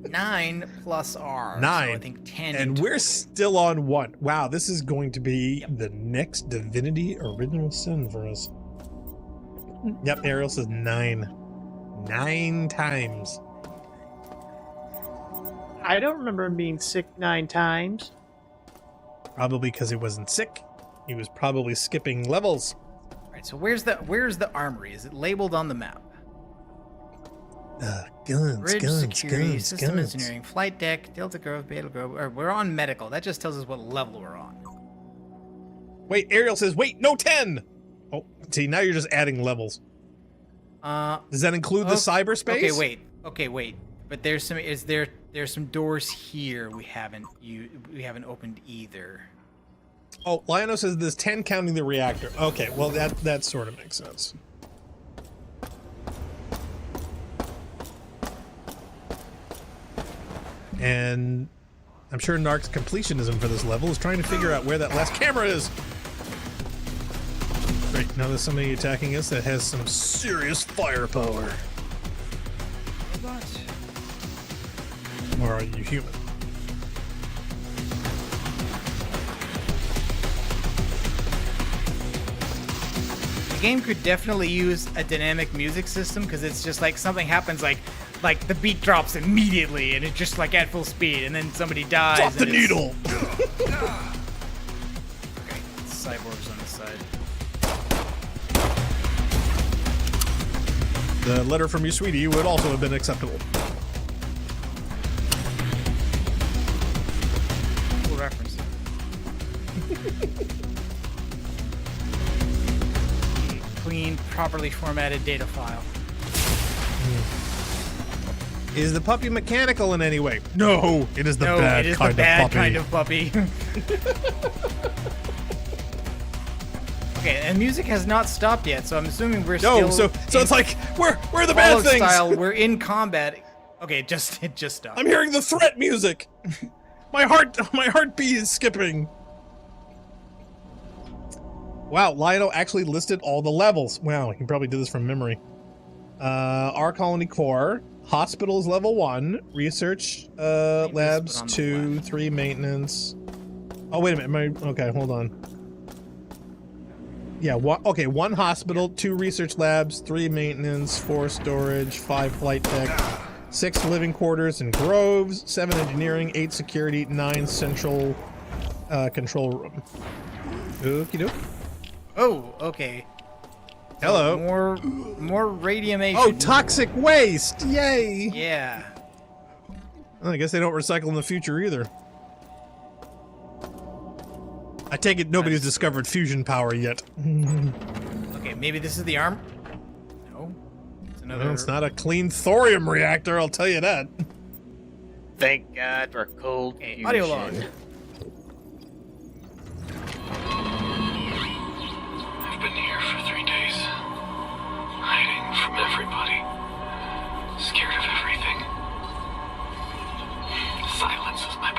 9 plus R. 9. So I think 10. And we're still on 1. Wow, this is going to be the next Divinity Original Sin for us. Yep, Ariel says 9. 9 times. I don't remember him being sick 9 times. Probably because he wasn't sick. He was probably skipping levels. All right, so where's the armory? Is it labeled on the map? Guns, Bridge guns, security, guns, system guns. engineering, flight deck, Delta Grove, Beta Grove. Or we're on medical. That just tells us what level we're on. Wait, Ariel says, wait, no 10! Oh, see, now you're just adding levels. Does that include the cyberspace? Okay, wait. But there's some doors here we haven't opened either. Oh, Lionel says there's 10 counting the reactor. Okay, well that sort of makes sense. And I'm sure Narc's completionism for this level is trying to figure out where that last camera is. Great, now there's somebody attacking us that has some serious firepower. Or are you human? The game could definitely use a dynamic music system because it's just like something happens like the beat drops immediately and it's just like at full speed and then somebody dies. Drop the needle! Okay, cyborgs on the side. The letter from you, sweetie, would also have been acceptable. Cool reference. Clean, properly formatted data file. Is the puppy mechanical in any way? No, it is the No, bad it is kind the bad of puppy. kind of puppy. Okay, and music has not stopped yet, so I'm assuming we're still. No, so it's like where are the bad Fallout things? style, we're in combat. Okay, it just stopped. I'm hearing the threat music. my heartbeat is skipping. Wow, Lionel actually listed all the levels. Wow, he probably did this from memory. Our colony core, hospital is level 1, research labs 2, 3 maintenance. Oh wait a minute, okay, hold on. Yeah, 1 hospital, 2 research labs, 3 maintenance, 4 storage, 5 flight deck, 6 living quarters and groves, 7 engineering, 8 security, 9 central control room. Okie doke. Oh, okay. Hello. More radiumation. Oh, toxic waste! Yay! Yeah. Well, I guess they don't recycle in the future either. I take it nobody's discovered fusion power yet. Okay, maybe this is the arm. No. It's another. Well, it's not a clean thorium reactor, I'll tell you that. Thank God for cold fusion. Audio log. I've been here for 3 days, hiding from everybody, scared of everything. Silence is my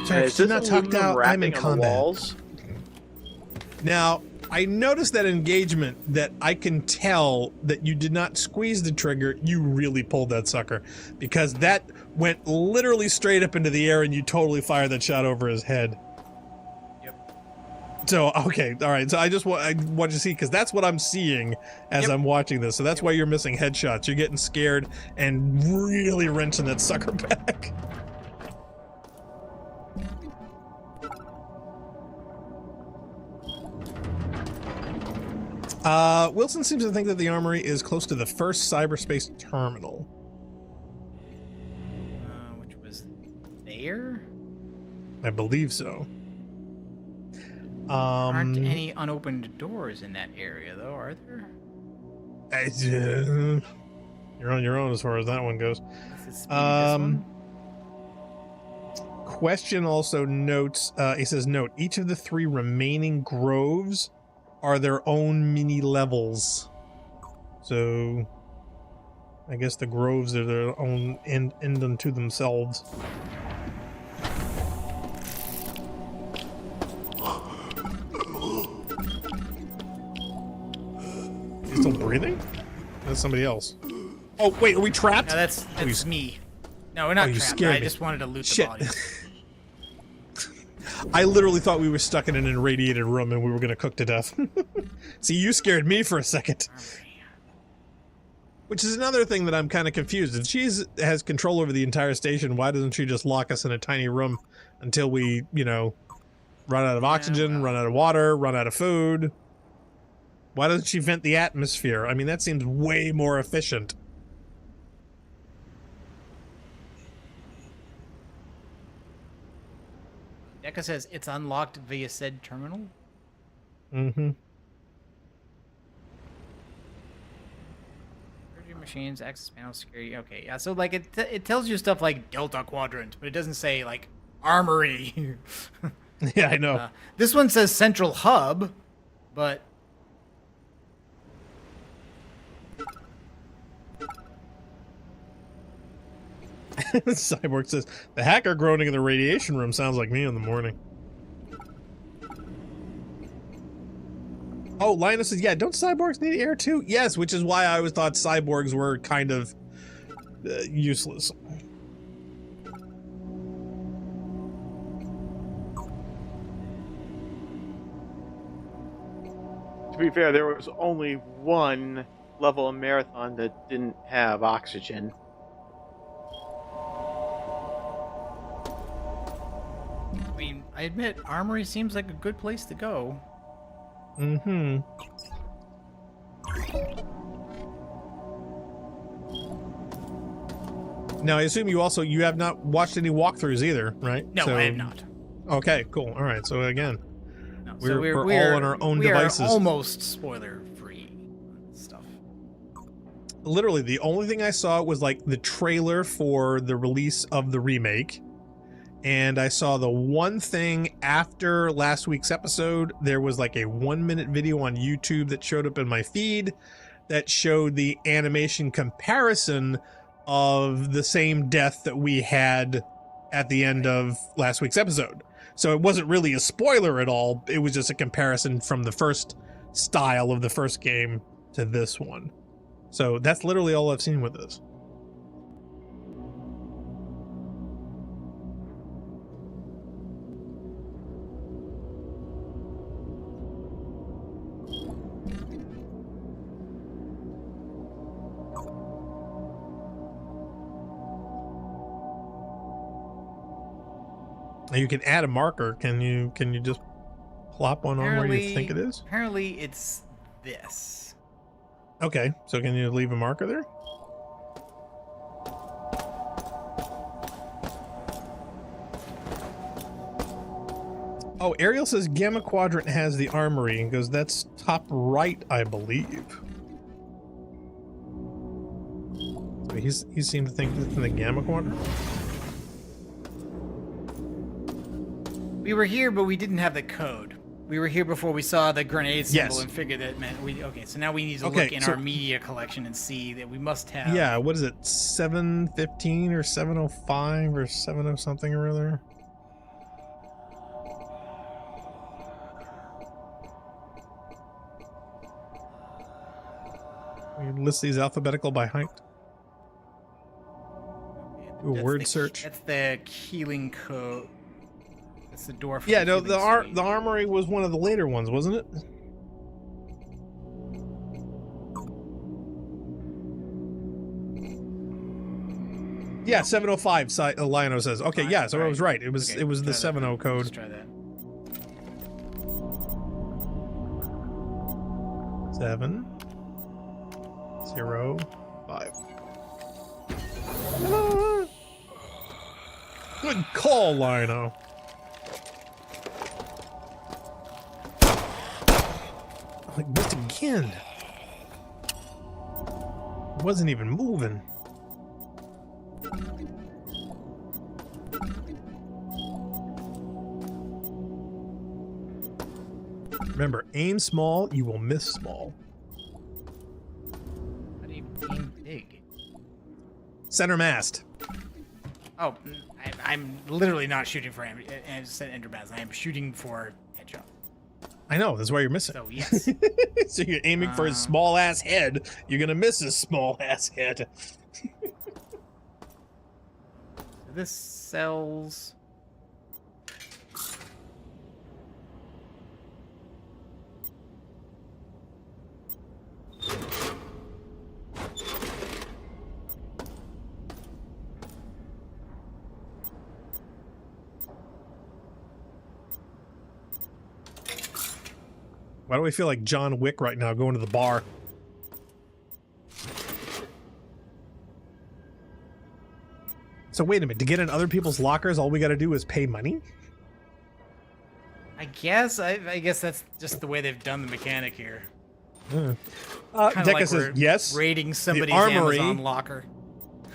Sorry, Is you're this not talked aluminum out. I'm in wrapping on the combat. walls? Now, I noticed that engagement that I can tell that you did not squeeze the trigger, you really pulled that sucker. Because that went literally straight up into the air and you totally fired that shot over his head. So, okay, all right. So I want you to see, because that's what I'm seeing as I'm watching this. So that's why you're missing headshots. You're getting scared and really wrenching that sucker back. Wilson seems to think that the armory is close to the first cyberspace terminal. Which was there? I believe so. Aren't any unopened doors in that area, though, are there? You're on your own as far as that one goes. This one? Question also notes, he says, note, each of the 3 remaining groves are their own mini levels. So, I guess the groves are their own end unto themselves. He's still breathing? That's somebody else. Oh, wait, are we trapped? No, that's me. No, we're not you trapped. scared I me. just wanted to loot the Shit. bodies. I literally thought we were stuck in an irradiated room and we were going to cook to death. See, you scared me for a second. Which is another thing that I'm kind of confused. If she has control over the entire station, why doesn't she just lock us in a tiny room until we, you know, run out of oxygen, run out of water, run out of food? Why doesn't she vent the atmosphere? I mean, that seems way more efficient. Deca says it's unlocked via said terminal. Mm-hmm. Machines, access panel, security. Okay, yeah. So like it tells you stuff like Delta Quadrant, but it doesn't say like Armory. Yeah, I know. This one says Central Hub, but Cyborg says the hacker groaning in the radiation room sounds like me in the morning. Oh, Linus says, yeah, don't cyborgs need air too? Yes, which is why I always thought cyborgs were kind of useless. To be fair, there was only one level of Marathon that didn't have oxygen. I mean, I admit Armory seems like a good place to go. Mm-hmm. Now, I assume you have not watched any walkthroughs either, right? No, I have not. Okay, cool. All right, so again, No, we're all on our own devices. We are almost spoiler-free stuff. Literally, the only thing I saw was like the trailer for the release of the remake. And I saw the one thing after last week's episode. There was like a 1-minute video on YouTube that showed up in my feed that showed the animation comparison of the same death that we had at the end of last week's episode. So it wasn't really a spoiler at all. It was just a comparison from the first style of the first game to this one. So that's literally all I've seen with this. You can add a marker. Can you just plop one on where you think it is? Apparently it's this. Okay, so can you leave a marker there? Oh, Ariel says Gamma Quadrant has the armory and goes, that's top right, I believe. So he seemed to think it's in the Gamma Quadrant. We were here, but we didn't have the code. We were here before we saw the grenade symbol Yes. and figured that meant we. Okay, so now we need to look in our media collection and see that we must have. Yeah, what is it? 715 or 705 or 70 something or other? list these alphabetical by height. Do a That's word the- search. That's the Keeling code. That's the door for Yeah, no, Keeling Suite. the armory was one of the later ones, wasn't it? Yeah, 705. Lionel says. Okay, yeah, so I was right. It was Okay, it was the try that 70 then. code. Let's try that. 7 0 5. Good call, Lino. I missed again. Wasn't even moving. Remember, aim small, you will miss small. How do you aim big? Center mast. Oh, I'm literally not shooting for Endermaz. I am shooting for headshot. I know, that's why you're missing. So yes. So you're aiming for his small ass head, you're gonna miss his small ass head. This sells. Why do we feel like John Wick right now going to the bar? So wait a minute, to get in other people's lockers, all we gotta do is pay money? I guess that's just the way they've done the mechanic here. Kinda Deca like says we're yes. raiding somebody's armory- Amazon locker.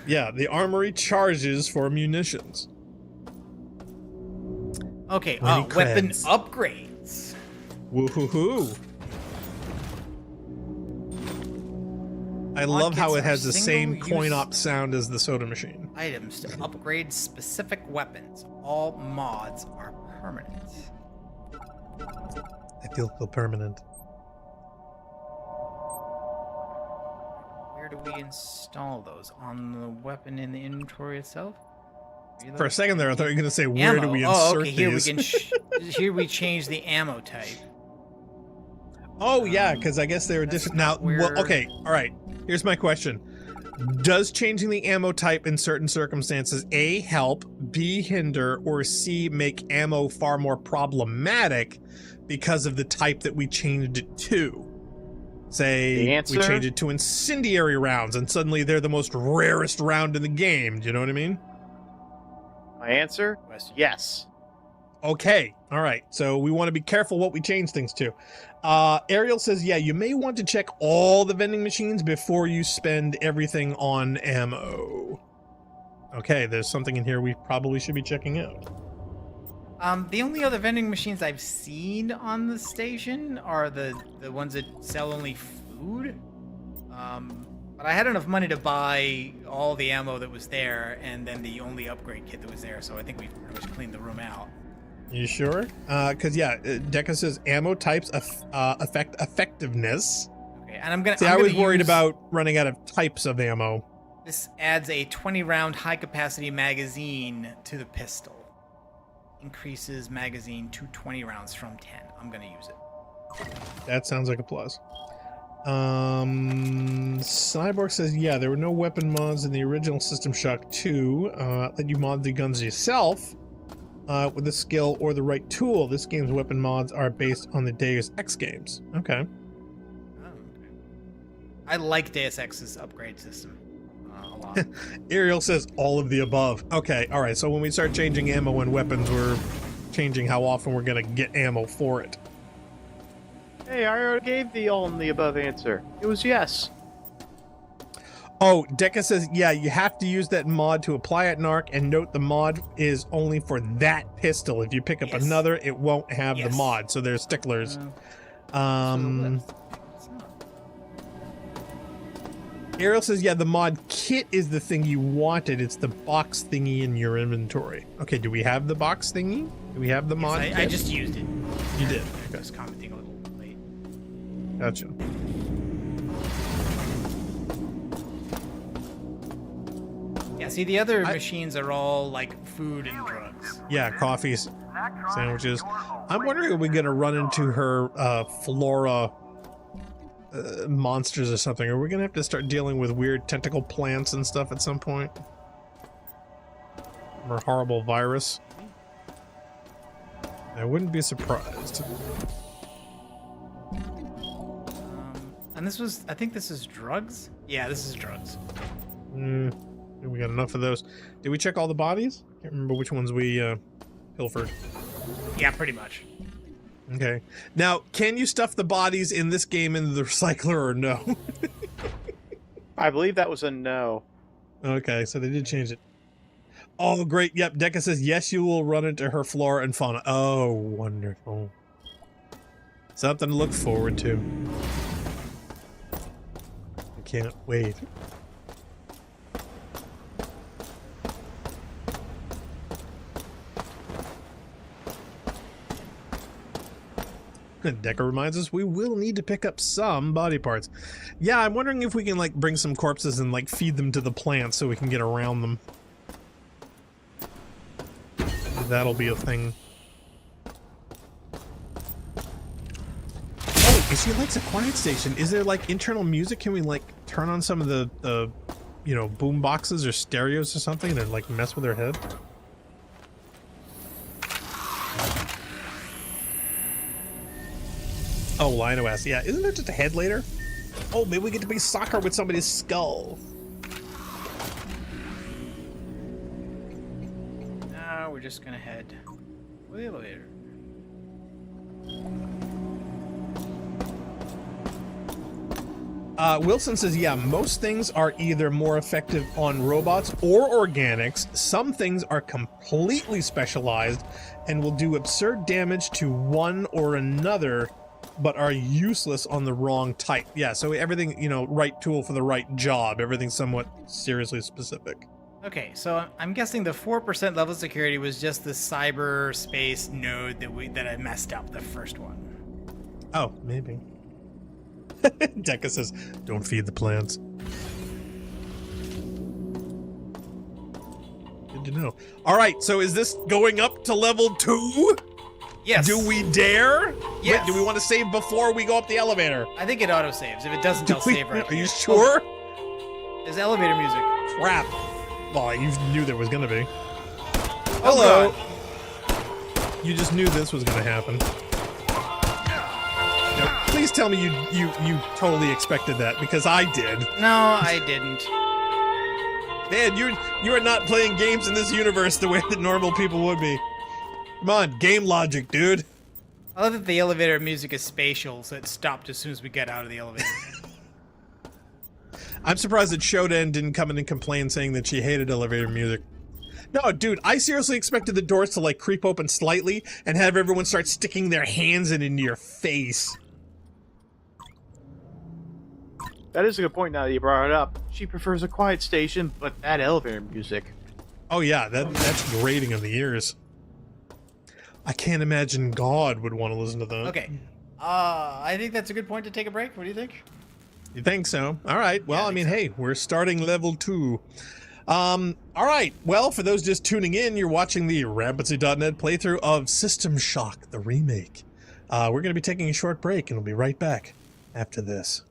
Yeah, the armory charges for munitions. Okay. 20 Weapon creds. upgrades. Woohoo! I love how gets it has our the same single-use- coin op sound as the soda machine. Items to upgrade specific weapons. All mods are permanent. I feel permanent. Where do we install those? On the weapon in the inventory itself? Reload? For a second there, I thought you were gonna say, where do Ammo. we Oh, insert okay. Here these? we can. Here we change the ammo type. Oh yeah, because I guess they were different. Now, well, okay, all right. Here's my question: does changing the ammo type in certain circumstances A, help, B, hinder, or C, make ammo far more problematic because of the type that we changed it to? Say The we answer? change it to incendiary rounds, and suddenly they're the most rarest round in the game. Do you know what I mean? My answer? Yes. Okay, all right. So we want to be careful what we change things to. Ariel says, yeah, you may want to check all the vending machines before you spend everything on ammo. Okay, there's something in here we probably should be checking out. The only other vending machines I've seen on the station are the ones that sell only food. But I had enough money to buy all the ammo that was there, and then the only upgrade kit that was there. So I think we've pretty much cleaned the room out. You sure? Because yeah, Deca says ammo types affect effectiveness. Okay, and I'm gonna. See, I'm I was gonna worried use- about running out of types of ammo. This adds a 20-round high-capacity magazine to the pistol. Increases magazine to 20 rounds from 10. I'm gonna use it. That sounds like a plus. Cyborg says, yeah, there were no weapon mods in the original System Shock 2. Let you mod the guns yourself with the skill or the right tool. This game's weapon mods are based on the Deus Ex games. Okay. Oh, okay. I like Deus Ex's upgrade system a lot. Ariel says all of the above. Okay, all right. So when we start changing ammo and weapons, we're changing how often we're going to get ammo for it. Hey, I already gave the all in the above answer. It was yes. Oh, Deca says, yeah, you have to use that mod to apply at NARC, and note the mod is only for that pistol. If you pick up Yes. another, it won't have the Yes. mod, so they're sticklers. Ariel says, yeah, the mod kit is the thing you wanted. It's the box thingy in your inventory. Okay, do we have the box thingy? Do we have the mod I kit? just used it. You did. I was commenting a little late. Gotcha. see, the other machines are all like food and drugs. Yeah, coffees, sandwiches. I'm wondering if we're going to run into her flora monsters or something. Are we going to have to start dealing with weird tentacle plants and stuff at some point? Or horrible virus? I wouldn't be surprised. And this was, I think this is drugs? Yeah, this is drugs. We got enough of those. Did we check all the bodies? Can't remember which ones we pilfered. Yeah, pretty much. Okay. Now, can you stuff the bodies in this game into the recycler or no? I believe that was a no. Okay, so they did change it. Oh, great. Yep, Deca says, yes, you will run into her flora and fauna. Oh, wonderful. Something to look forward to. I can't wait. Deca reminds us we will need to pick up some body parts. Yeah, I'm wondering if we can, like, bring some corpses and, like, feed them to the plants so we can get around them. That'll be a thing. Oh, she likes a quiet station. Is there, like, internal music? Can we, like, turn on some of the you know, boom boxes or stereos or something and, like, mess with her head? Oh, Lino asks, yeah, isn't there just a head later? Oh, maybe we get to play soccer with somebody's skull. Now we're just gonna head with the elevator. Wilson says, yeah, most things are either more effective on robots or organics. Some things are completely specialized and will do absurd damage to one or another, but are useless on the wrong type. Yeah, so everything, you know, right tool for the right job. Everything's somewhat seriously specific. Okay, so I'm guessing the 4% level security was just the cyberspace node that I messed up, the first one. Oh, maybe. Deca says, don't feed the plants. Good to know. All right, so is this going up to level 2? Yes. Do we dare? Yes. Wait, do we want to save before we go up the elevator? I think it auto-saves. If it doesn't, I'll save right Are you here. sure? Oh, there's elevator music. Crap. Well, you knew there was going to be. Hello. Oh, you just knew this was going to happen. Now, please tell me you totally expected that, because I did. No, I didn't. Man, you are not playing games in this universe the way that normal people would be. Come on, game logic, dude. I love that the elevator music is spatial, so it stopped as soon as we got out of the elevator. I'm surprised that Shodan didn't come in and complain saying that she hated elevator music. No, dude, I seriously expected the doors to, like, creep open slightly and have everyone start sticking their hands into your face. That is a good point now that you brought it up. She prefers a quiet station, but that elevator music. Oh yeah, that's grating on the ears. I can't imagine God would want to listen to that. Okay. I think that's a good point to take a break. What do you think? You think so? All right. Well, Yeah, I mean, hey, we're starting level 2. All right. Well, for those just tuning in, you're watching the Rampancy.net playthrough of System Shock, the remake. We're going to be taking a short break, and we'll be right back after this.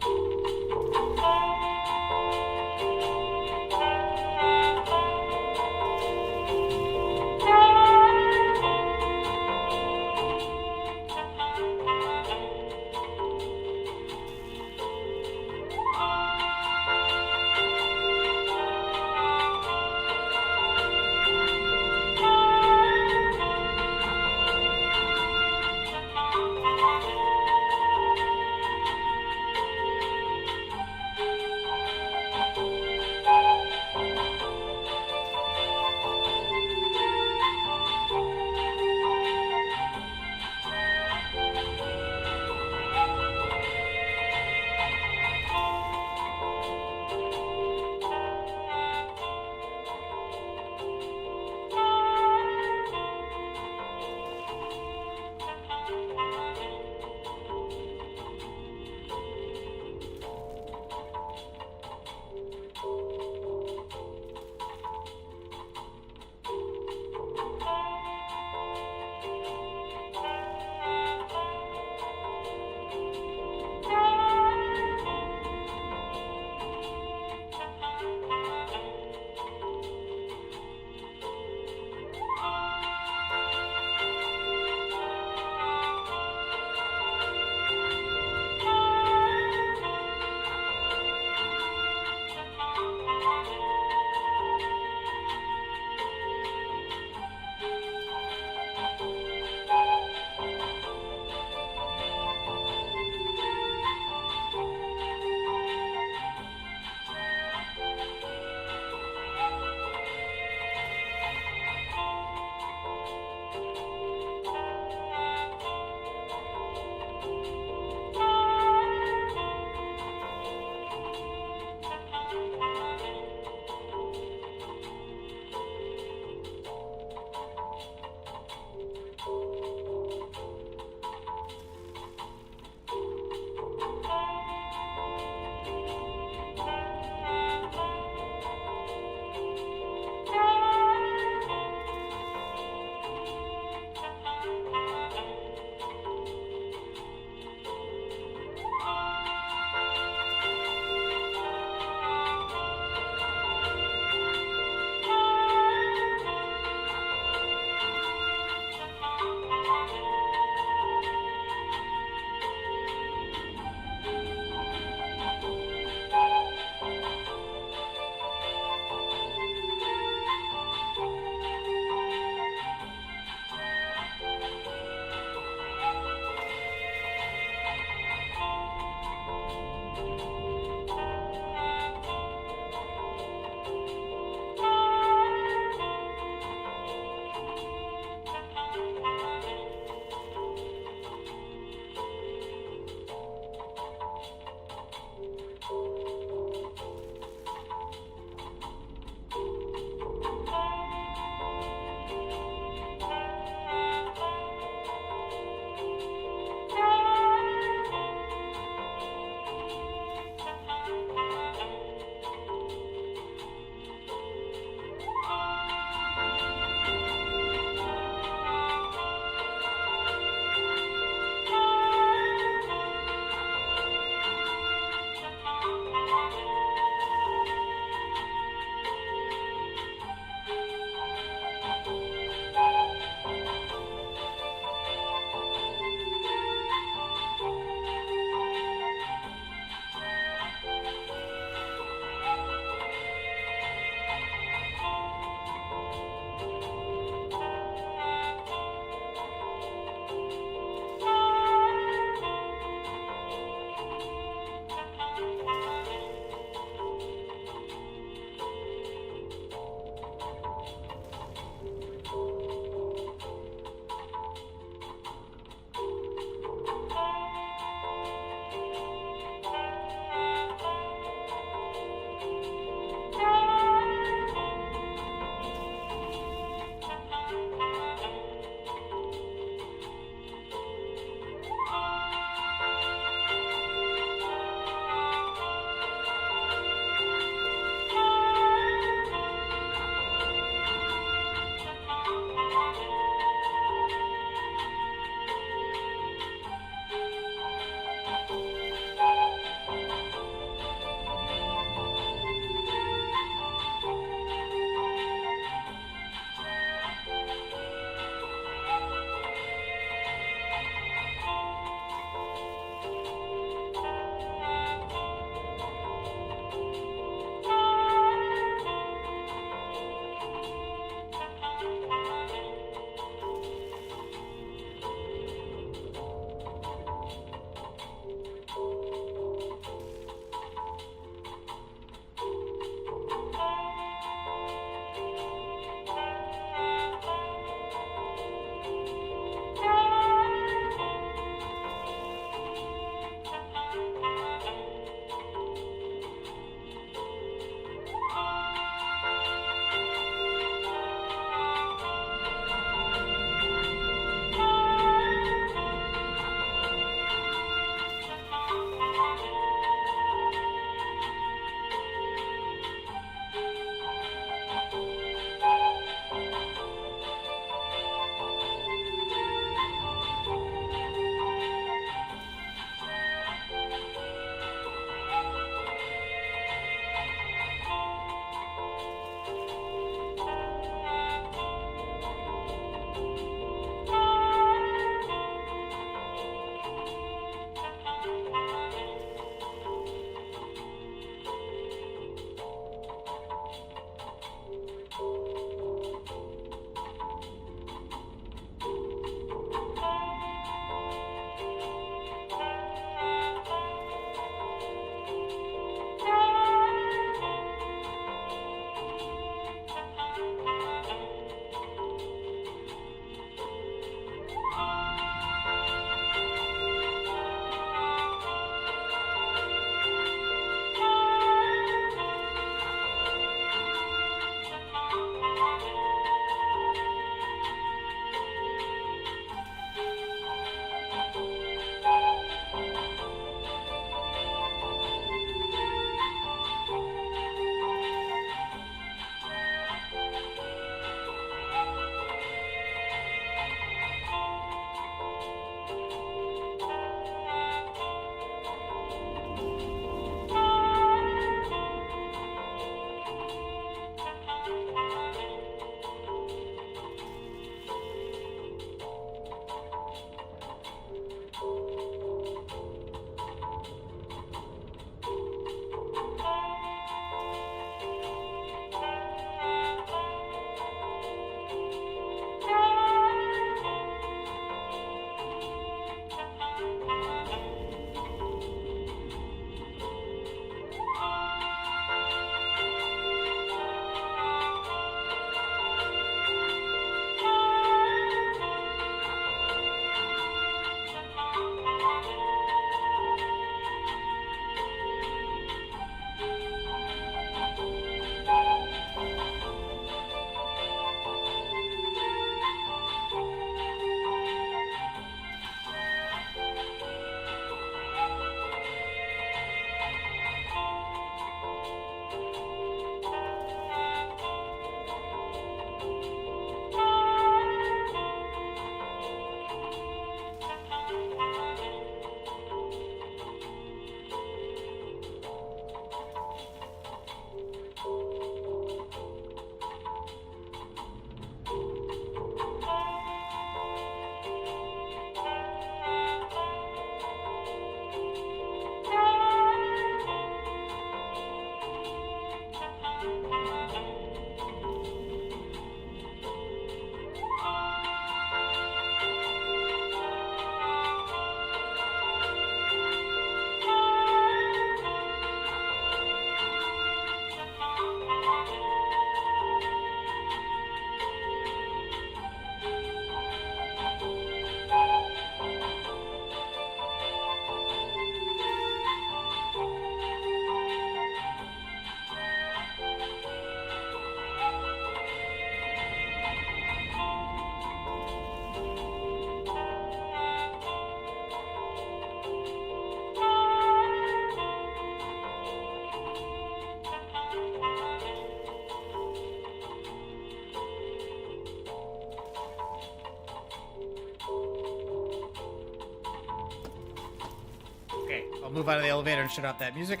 I'll move out of the elevator and shut off that music.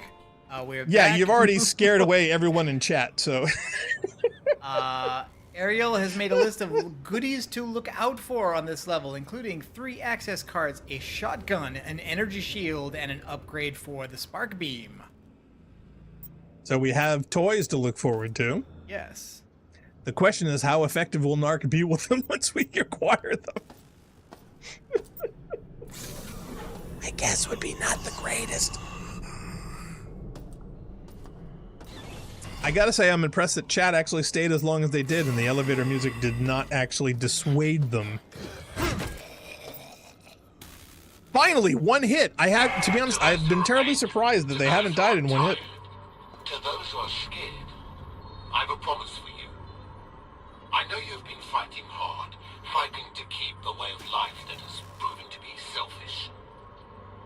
We're Yeah, back. you've already scared away everyone in chat, so. Ariel has made a list of goodies to look out for on this level, including 3 access cards, a shotgun, an energy shield, and an upgrade for the spark beam. So we have toys to look forward to. Yes. The question is, how effective will Narc be with them once we acquire them? I guess would be not the greatest. I gotta say, I'm impressed that chat actually stayed as long as they did, and the elevator music did not actually dissuade them. Finally, 1 hit! To be honest, I've been terribly surprised that they haven't died in 1 hit. To those who are scared, I've a promise for you. I know you've been fighting hard, fighting to keep the way of life that has proven to be selfish.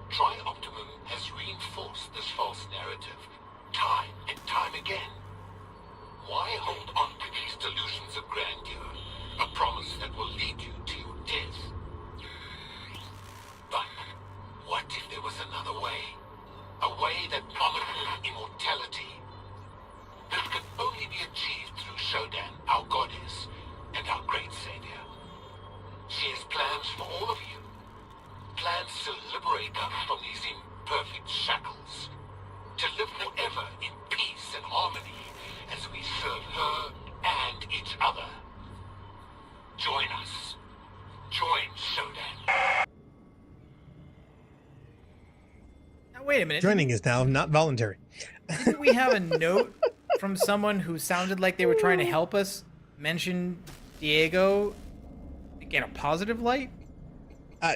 Tri-Optimum has reinforced this false narrative, time and time again. Why hold on to these delusions of grandeur, a promise that will lead you to your death? But what if there was another way? A way that promises immortality. This can only be achieved through Shodan, our goddess, and our great savior. She has plans for all of you. Plans to liberate us from these imperfect shackles. To live forever in peace and harmony as we serve her and each other. Join us. Join Shodan. Now, wait a minute. Joining is now not voluntary. Didn't we have a note from someone who sounded like they were trying to help us mention Diego in a positive light?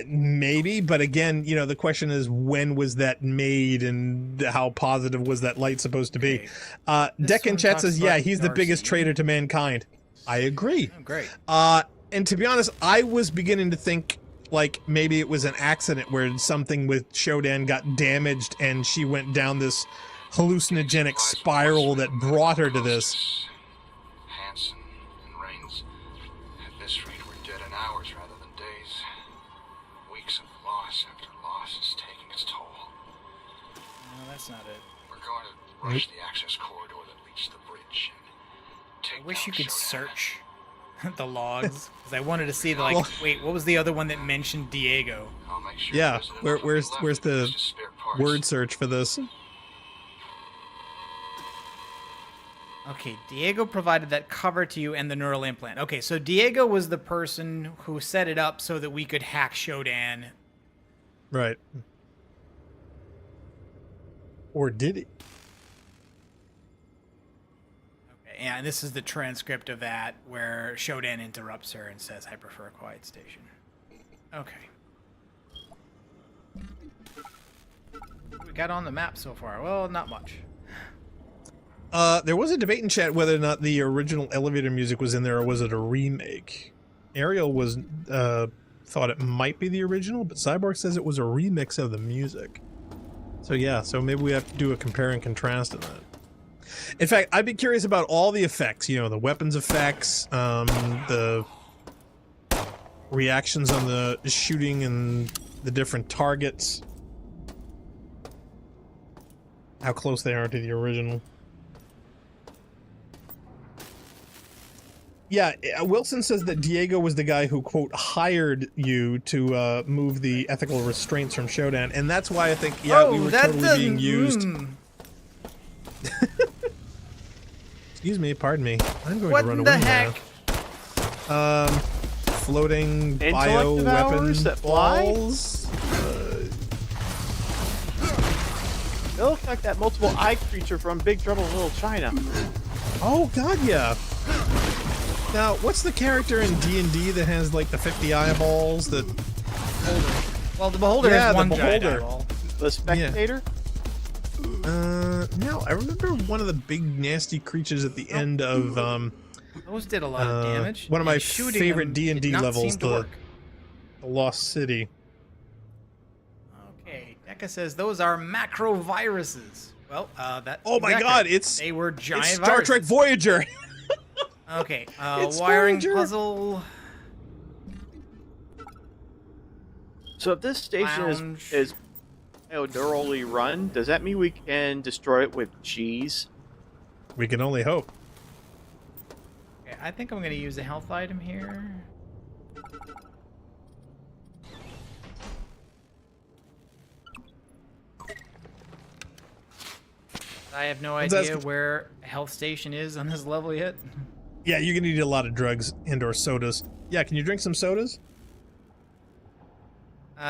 Maybe, but again, you know, the question is, when was that made and how positive was that light supposed to be? Deck in chat says, yeah, he's the biggest traitor to mankind. I agree. Oh, great. And to be honest, I was beginning to think like maybe it was an accident where something with Shodan got damaged and she went down this hallucinogenic spiral that brought her to this. Hansen and Rains. At this rate, we're dead in hours rather than days. Weeks of loss after loss is taking its toll. No, that's not it. We're going to rush the access corridor that leads to the bridge and take I wish you down could Shodan. search the logs, because I wanted to see the, like, wait, what was the other one that mentioned Diego? I'll make sure Yeah, there's where's the spare parts. word search for this? Okay, Diego provided that cover to you and the neural implant. Okay, so Diego was the person who set it up so that we could hack Shodan. Right. Or did he? Okay, and this is the transcript of that where Shodan interrupts her and says, I prefer a quiet station. Okay. What we got on the map so far? Well, not much. There was a debate in chat whether or not the original elevator music was in there or was it a remake. Ariel was thought it might be the original, but Cyborg says it was a remix of the music. So yeah, so maybe we have to do a compare and contrast in that. In fact, I'd be curious about all the effects, you know, the weapons effects, the reactions on the shooting and the different targets. How close they are to the original. Yeah, Wilson says that Diego was the guy who, quote, hired you to move the ethical restraints from Shodan, and that's why I think, yeah, we were totally being used. Excuse me, pardon me. I'm going to run away now. Floating bio weapons that fly? balls. They look like that multiple eye creature from Big Trouble in Little China. Oh god, yeah. Now, what's the character in D&D that has like the 50 eyeballs that? Well, the Beholder has one giant eyeball. The Spectator? No, I remember one of the big nasty creatures at the end of Those did a lot of damage. one of my and shooting favorite them D&D did not levels, seem to the work. Lost City. Okay, Deca says those are macro viruses. Well, that. Oh my Deca, god, they were giant it's Star viruses. Trek Voyager. Okay, It's wiring Voyager. puzzle. So if this station Lounge. is Eldoroli run, does that mean we can destroy it with cheese? We can only hope. Okay, I think I'm going to use a health item here. I have no idea where a health station is on this level yet. Yeah, you're gonna need a lot of drugs and/or sodas. Yeah, can you drink some sodas?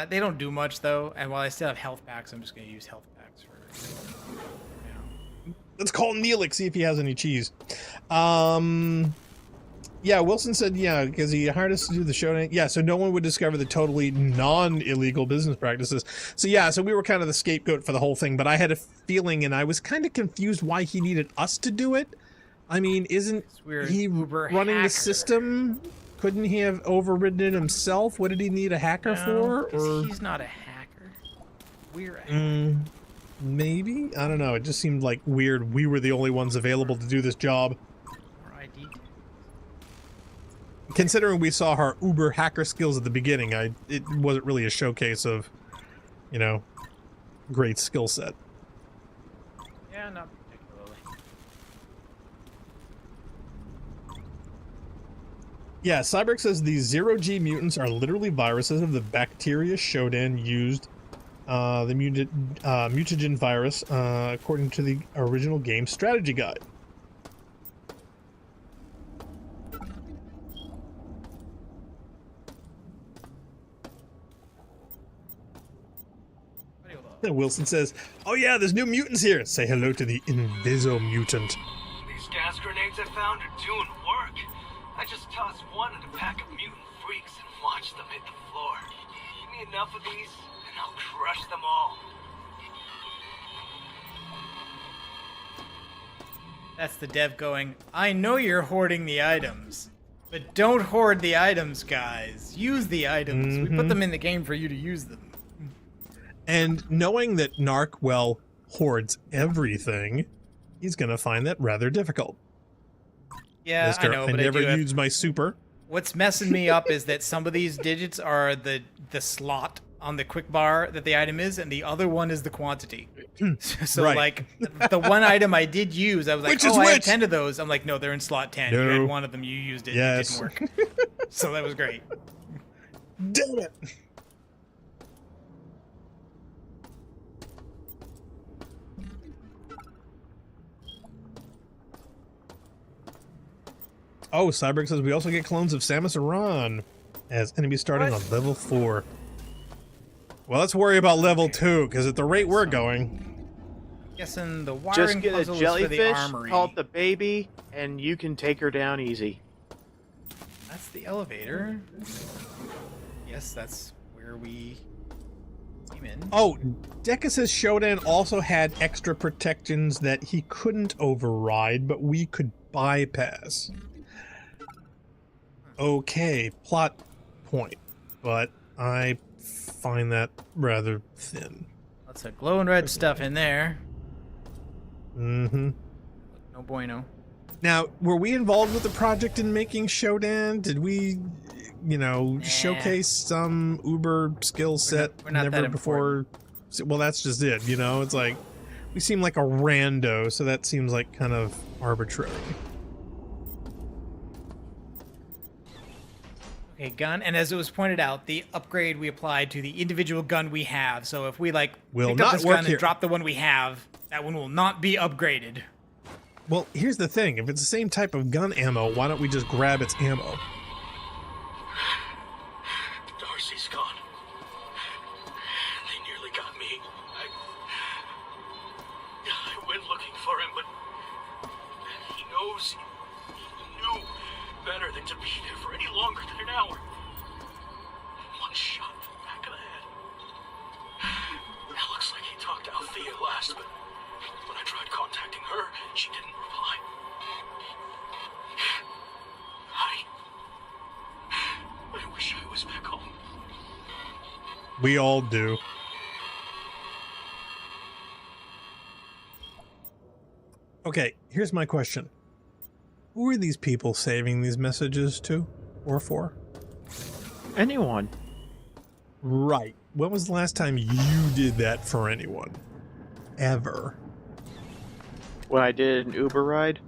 They don't do much though, and while I still have health packs, I'm just gonna use health packs for. Let's call Neelix, see if he has any cheese. Yeah, Wilson said yeah, because he hired us to do the show. Yeah, so no one would discover the totally non-illegal business practices. So yeah, so we were kind of the scapegoat for the whole thing, but I had a feeling, and I was kind of confused why he needed us to do it. I mean, isn't he running the system? Couldn't he have overridden it himself? What did he need a hacker for? Or he's not a hacker. We're a hacker. Maybe? I don't know. It just seemed like weird. We were the only ones available to do this job. Considering we saw her uber hacker skills at the beginning, it wasn't really a showcase of, you know, great skill set. Yeah, not particularly. Yeah, Cyberg says the zero-G mutants are literally viruses of the bacteria Shodan used, the mutagen virus, according to the original game strategy guide. Wilson says, "Oh yeah, there's new mutants here. Say hello to the Inviso mutant." These gas grenades I found are doing work. I just tossed one at a pack of mutant freaks and watched them hit the floor. Give me enough of these, and I'll crush them all. That's the dev going, I know you're hoarding the items, but don't hoard the items, guys. Use the items. We put them in the game for you to use them. And knowing that Narc, well, hoards everything, he's going to find that rather difficult. Yeah, I know, I but never used my super. What's messing me up is that some of these digits are the slot on the quick bar that the item is, and the other one is the quantity. So, Right. like, the one item I did use, I was like, I have 10 of those. I'm like, no, they're in slot 10. You had one of them, you used it, and it didn't work. So that was great. Damn it. Oh, Cyberg says we also get clones of Samus Aran as enemies starting on level 4. Well, let's worry about level 2, because at the rate we're going... Guessing the wiring just get a puzzle is for the jellyfish, armory. call it the baby, and you can take her down easy. That's the elevator. Yes, that's where we came in. Oh, Deca says Shodan also had extra protections that he couldn't override, but we could bypass. Okay, plot point, but I find that rather thin. Lots of glowing red stuff in there. Mm-hmm. No bueno. Now, were we involved with the project in making Shodan? Did we, you know, showcase some Uber skill set we're not never that before? Well, that's just it, you know? It's like, we seem like a rando, so that seems like kind of arbitrary. Okay, gun, and as it was pointed out, the upgrade we applied to the individual gun we have. So if we like Will pick up not this work gun here. and drop the one we have, that one will not be upgraded. Well, here's the thing. If it's the same type of gun ammo, why don't we just grab its ammo? Darcy's gone. They nearly got me. I went looking for him, but he knows, he knew better than to be there for any longer than an hour. One shot to the back of the head. It looks like he talked to Althea last, but when I tried contacting her, she didn't reply. I wish I was back home. We all do. Okay, here's my question. Who are these people saving these messages to or for? Anyone. Right. When was the last time you did that for anyone? Ever? When I did an Uber ride.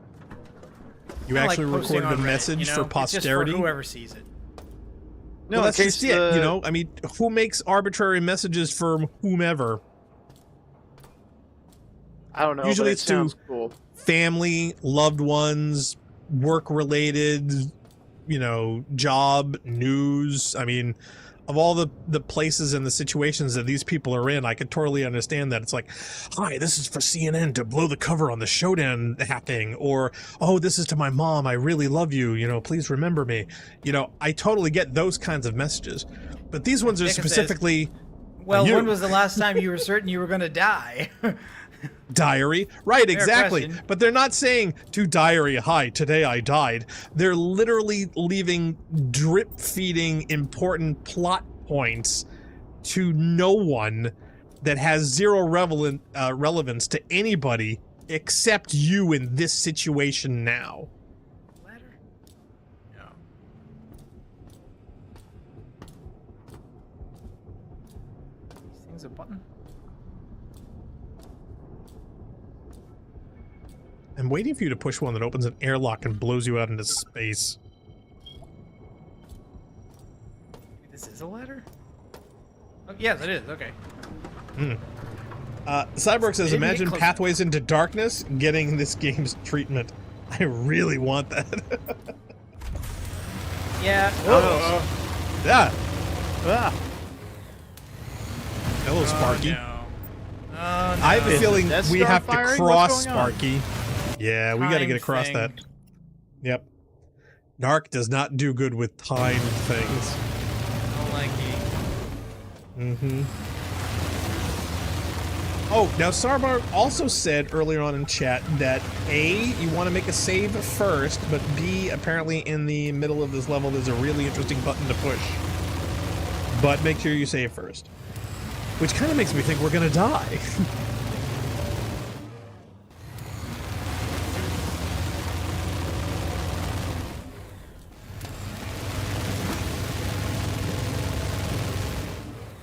You I actually like posting recorded a on Reddit, message you know? for It's just posterity? for whoever sees it. No, Well, that's in case just it, you know? I mean, who makes arbitrary messages from whomever? I don't know. Usually but it's it to sounds cool. family, loved ones, work-related, you know, job, news. I mean, of all the places and the situations that these people are in, I could totally understand that. It's like, hi, this is for CNN to blow the cover on the Shodan hacking, or, oh, this is to my mom, I really love you, you know, please remember me. You know, I totally get those kinds of messages. But these ones are Dick says, specifically well, you. when was the last time you were certain you were going to die? Diary. Right, exactly. question. But they're not saying to diary, hi, today I died. They're literally leaving drip feeding important plot points to no one that has zero relevance to anybody except you in this situation now. Letter? No. These things a button? I'm waiting for you to push one that opens an airlock and blows you out into space. This is a ladder? Oh, yes, it is. Okay. Cyborg says, Didn't get imagine close Pathways into Darkness getting this game's treatment. I really want that. Yeah. Yeah. Ah, Hello, Sparky. No. Oh, no. I have a Is feeling the Death we Star have to firing? cross What's going on? Sparky. Yeah, we got to Time get across thing. that. Yep. Narc does not do good with time things. I don't like it. Mm-hmm. Oh, now Sarbar also said earlier on in chat that A, you want to make a save first, but B, apparently in the middle of this level there's a really interesting button to push. But make sure you save first. Which kind of makes me think we're gonna die.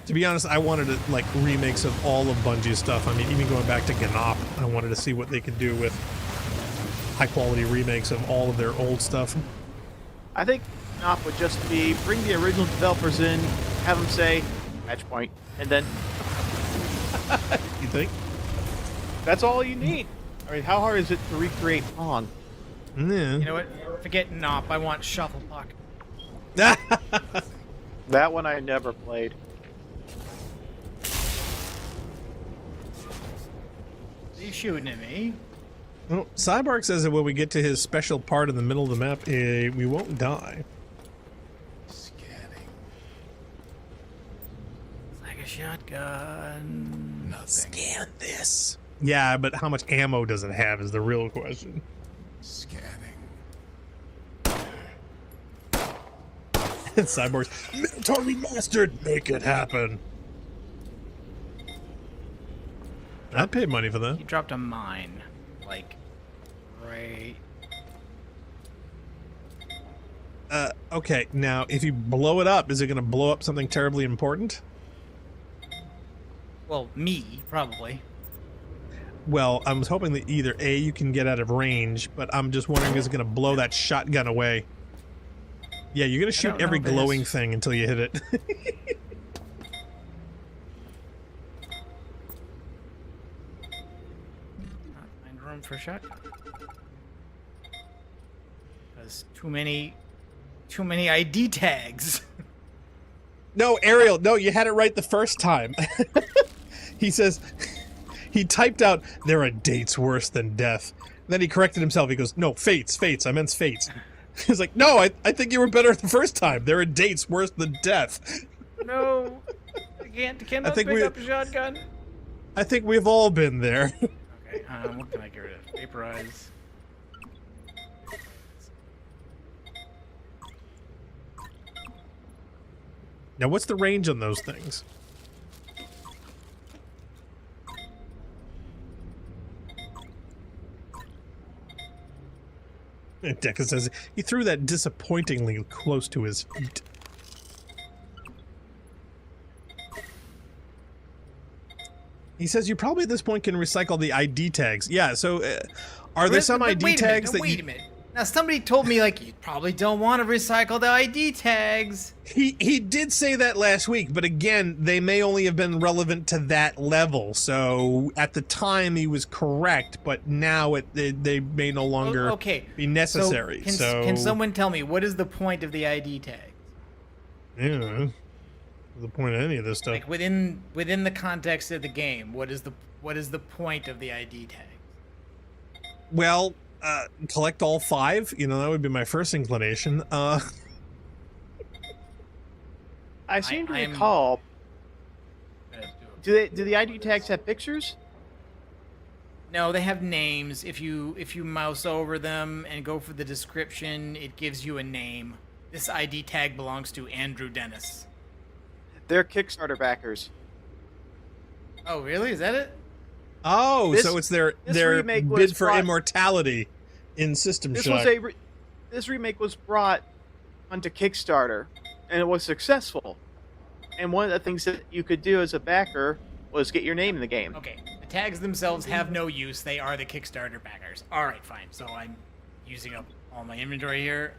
To be honest, I wanted like remakes of all of Bungie's stuff. I mean, even going back to Ganop, I wanted to see what they could do with high quality remakes of all of their old stuff. I think Knopf would just be bring the original developers in, have them say match point, and then You think? that's all you need. I mean, how hard is it to recreate Pong? Yeah. You know what? Forget Nop. I want Shufflepuck. That one I never played. Are you shooting at me? Well, Cyborg says that when we get to his special part in the middle of the map, we won't die. Scanning. It's like a shotgun. Nothing. Scan this. Yeah, but how much ammo does it have is the real question. Scanning. Cyborg's military mastered. Make it happen. I'd pay money for that. He dropped a mine. Like, right. Okay, now, if you blow it up, is it going to blow up something terribly important? Well, me, probably. Well, I was hoping that either A, you can get out of range, but I'm just wondering, is it going to blow that shotgun away? Yeah, you're going to shoot don't every know this. glowing thing until you hit it. Not find room for shotgun. There's too many ID tags. No, Ariel, no, you had it right the first time. He says, he typed out, there are dates worse than death. Then he corrected himself. He goes, no, fates, I meant fates. He's like, no, I think you were better the first time. There are dates worse than death. No, I cannot think pick we- up a shotgun. I think we've all been there. Okay, what can I get rid of? Vaporize. Now, what's the range on those things? Deca says he threw that disappointingly close to his feet. He says you probably at this point can recycle the ID tags. Yeah, so are there some ID tags that wait a minute. Now, somebody told me, like, you probably don't want to recycle the ID tags. He did say that last week, but again, they may only have been relevant to that level. So at the time, he was correct, but now they may no longer be necessary. So can someone tell me, what is the point of the ID tags? Yeah, the point of any of this stuff. Like, within the context of the game, what is the point of the ID tags? Well, collect all 5. You know, that would be my first inclination. I seem to recall. Do the ID tags have pictures? No, they have names. If you mouse over them and go for the description, it gives you a name. This ID tag belongs to Andrew Dennis. They're Kickstarter backers. Oh, really? Is that it? Oh, so it's their bid for immortality in System Shock. This remake was brought onto Kickstarter, and it was successful. And one of the things that you could do as a backer was get your name in the game. Okay, the tags themselves have no use. They are the Kickstarter backers. All right, fine. So I'm using up all my inventory here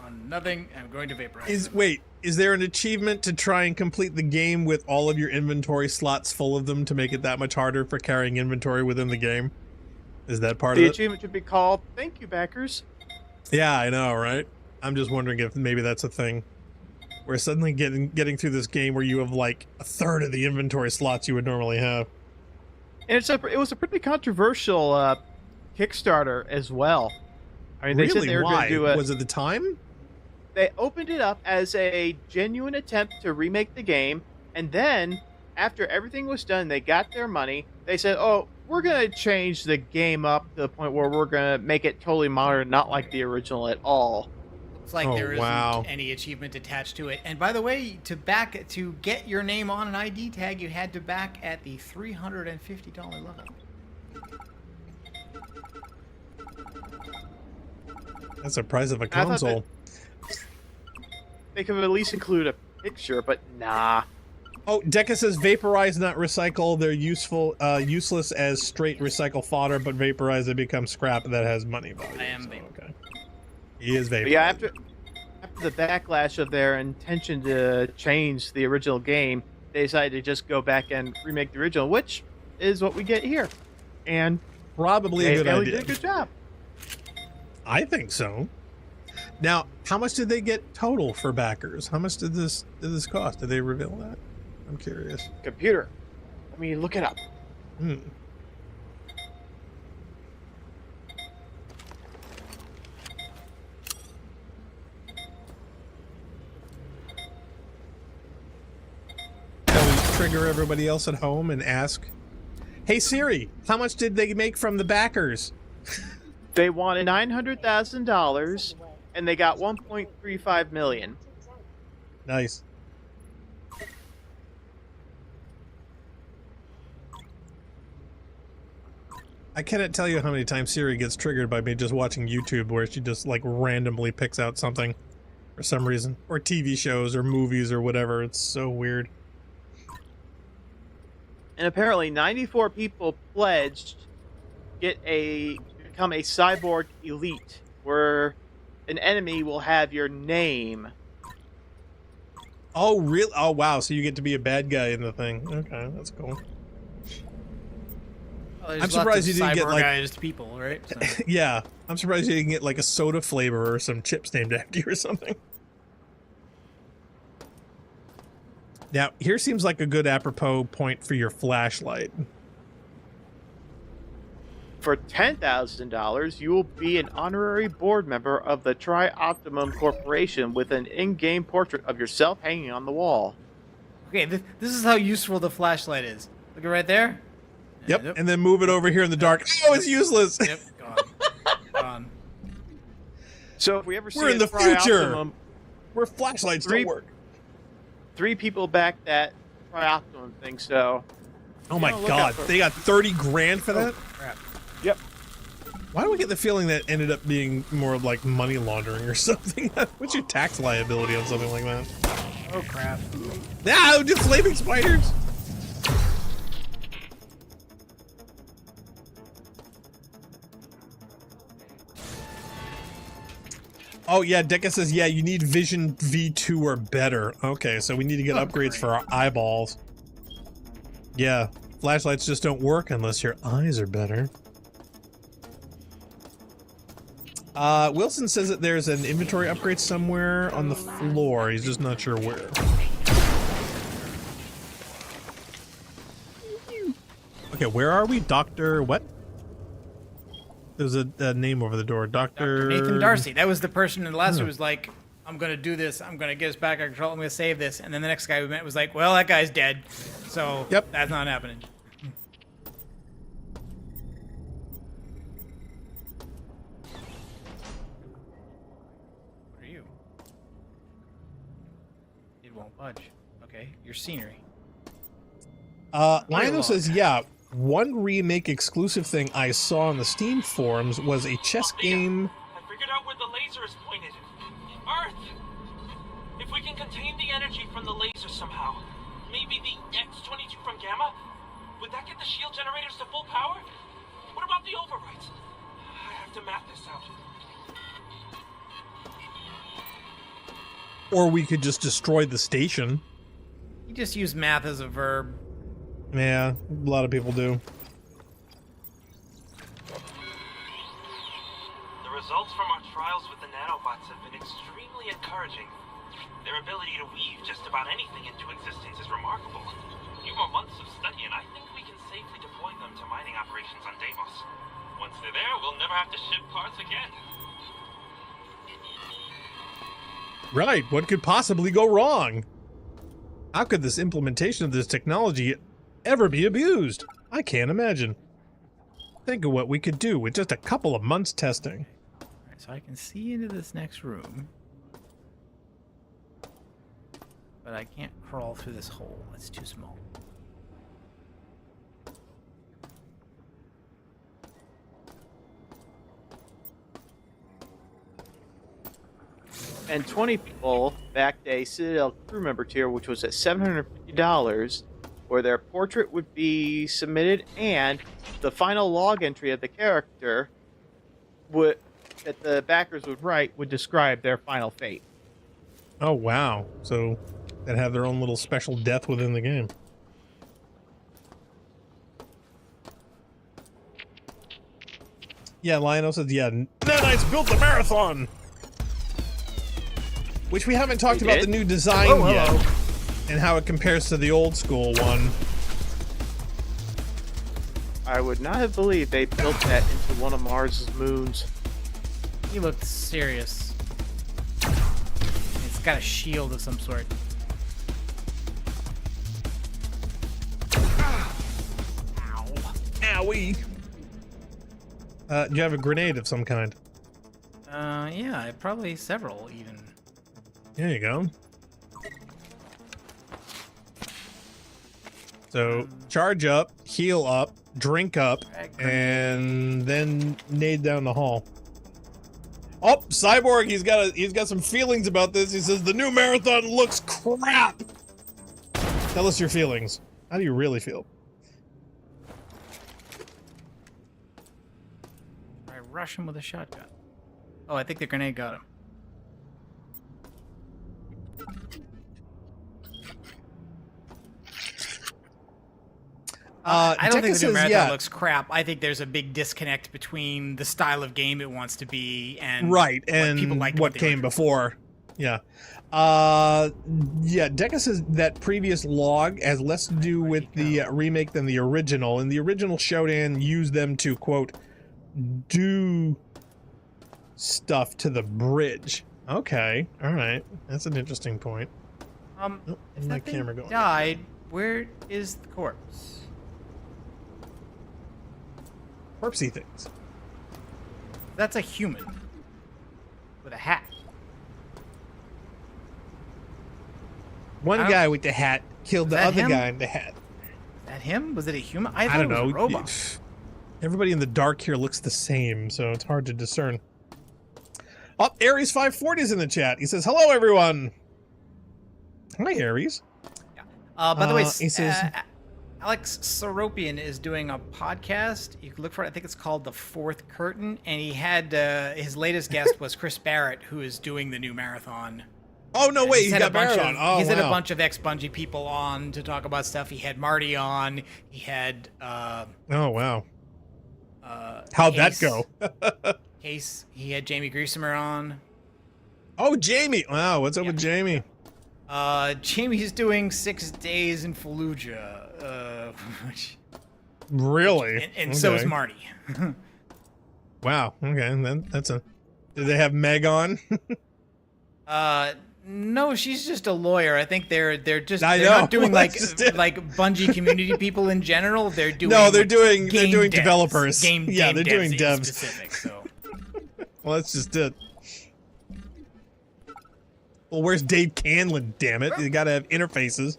on nothing. I'm going to vaporize. Is there an achievement to try and complete the game with all of your inventory slots full of them to make it that much harder for carrying inventory within the game? Is that part of it? The achievement should be called "Thank You, Backers." Yeah, I know, right? I'm just wondering if maybe that's a thing. We're suddenly getting through this game where you have like a third of the inventory slots you would normally have. And it was a pretty controversial Kickstarter as well. I mean, they said they were going to do it. Was it the time? They opened it up as a genuine attempt to remake the game, and then after everything was done, they got their money. They said, "Oh, we're going to change the game up to the point where we're going to make it totally modern, not like the original at all." Looks like there isn't any achievement attached to it. And by the way, to get your name on an ID tag, you had to back at the $350 level. That's the price of a console. They could at least include a picture, but nah. Oh, Deca says vaporize, not recycle. They're useless as straight recycle fodder, but vaporize they become scrap that has money value. I am vapor. Okay. He is vapor. Yeah, after the backlash of their intention to change the original game, they decided to just go back and remake the original, which is what we get here. And probably a good idea. Did a good job. I think so. Now, how much did they get total for backers? How much did this cost? Did they reveal that? I'm curious. Computer. Let me look it up. Shall we trigger everybody else at home and ask, "Hey Siri, how much did they make from the backers?" They wanted $900,000, and they got $1.35 million. Nice. I cannot tell you how many times Siri gets triggered by me just watching YouTube, where she just like randomly picks out something for some reason, or TV shows or movies or whatever. It's so weird. And apparently 94 people pledged to become a cyborg elite, where an enemy will have your name. Oh, really? Oh, wow. So you get to be a bad guy in the thing. Okay, that's cool. Well, I'm surprised you didn't get like cyborgized people, right? So. Yeah, I'm surprised you didn't get like a soda flavor or some chips named after you or something. Now, here seems like a good apropos point for your flashlight. For $10,000, you will be an honorary board member of the Tri-Optimum Corporation with an in-game portrait of yourself hanging on the wall. Okay, this is how useful the flashlight is. Look at right there. Yep, and then move it over here in the dark. Oh, it's useless. Yep, gone. So if we ever see we're in the future, where flashlights don't work. 3 people backed that Tri-Optimum thing, so... Oh my god, they got 30 grand for that? Crap. Yep. Why do I get the feeling that ended up being more like money laundering or something? What's your tax liability on something like that? Oh crap. Ah, just flaming spiders! Oh, yeah, Deca says, yeah, you need Vision V2 or better. Okay, so we need to get upgrades for our eyeballs. Yeah, flashlights just don't work unless your eyes are better. Wilson says that there's an inventory upgrade somewhere on the floor. He's just not sure where. Okay, where are we? Dr. what? There's a name over the door. Dr. Nathan Darcy. That was the person in the last who was like, I'm going to do this. I'm going to get us back under control. I'm going to save this. And then the next guy we met was like, well, that guy's dead. So that's not happening. What are you? It won't budge. Okay, your scenery. Lionel says, yeah, one remake exclusive thing I saw on the Steam forums was a chess game. I figured out where the laser is pointed. Earth! If we can contain the energy from the laser somehow, maybe the X-22 from Gamma, would that get the shield generators to full power? What about the overrides? I have to map this out. Or we could just destroy the station. You just use math as a verb. Yeah, a lot of people do. The results from our trials with the nanobots have been extremely encouraging. Their ability to weave just about anything into existence is remarkable. A few more months of study and I think we can safely deploy them to mining operations on Deimos. Once they're there, we'll never have to ship parts again. Right, what could possibly go wrong? How could this implementation of this technology ever be abused? I can't imagine. Think of what we could do with just a couple of months testing. Alright, so I can see into this next room. But I can't crawl through this hole. It's too small. And 20 people backed a Citadel crew member tier, which was at $750, where their portrait would be submitted and the final log entry of the character that the backers would write would describe their final fate. Oh, wow. So they'd have their own little special death within the game. Yeah, Lionel says, yeah, Nanites built the marathon! Which we haven't talked about the new design yet, and how it compares to the old school one. I would not have believed they built that into one of Mars's moons. He looked serious. It's got a shield of some sort. Ow. Owie. Do you have a grenade of some kind? Yeah, probably several even. There you go. So, charge up, heal up, drink up, and then nade down the hall. Oh, Cyborg, he's got some feelings about this. He says the new marathon looks crap. Tell us your feelings. How do you really feel? I rush him with a shotgun. Oh, I think the grenade got him. I don't think the new marathon looks crap. I think there's a big disconnect between the style of game it wants to be and right, what and people liked what came before. Yeah. Yeah, Deca says that previous log has less to do with the remake than the original. And the original Shodan used them to, quote, do stuff to the bridge. Okay, alright. That's an interesting point. If my that thing camera going? died, where is the corpse? Corpsey things. That's a human with a hat. One guy with the hat killed the other guy in the hat. Is that him? Was it a human? I I thought don't it was know. a robot. Everybody in the dark here looks the same, so it's hard to discern. Oh, Aries 540 is in the chat. He says, "Hello, everyone." Hi, Aries. By the way, he says, Alex Seropian is doing a podcast. You can look for it. I think it's called The Fourth Curtain. And he had his latest guest was Chris Barrett, who is doing the new marathon. Oh, no way. He's had got a bunch Barrett of, on. Oh, he's had a wow. bunch of ex-Bungie people on to talk about stuff. He had Marty on. He had... oh, wow. How'd that go? Case. He had Jamie Griesemer on. Oh, Jamie. Wow, what's up with Jamie? Jamie's doing 6 days in Fallujah. Really? And so is Marty. Wow. Okay. That's a... Did they have Meg on? No, she's just a lawyer. I think they're know. not doing like Like Bungie community people in general. They're doing they're doing devs. developers. Game they're doing devs. Specific, so. Well, that's just it. Well, where's Dave Canlin? Damn it! You gotta have interfaces.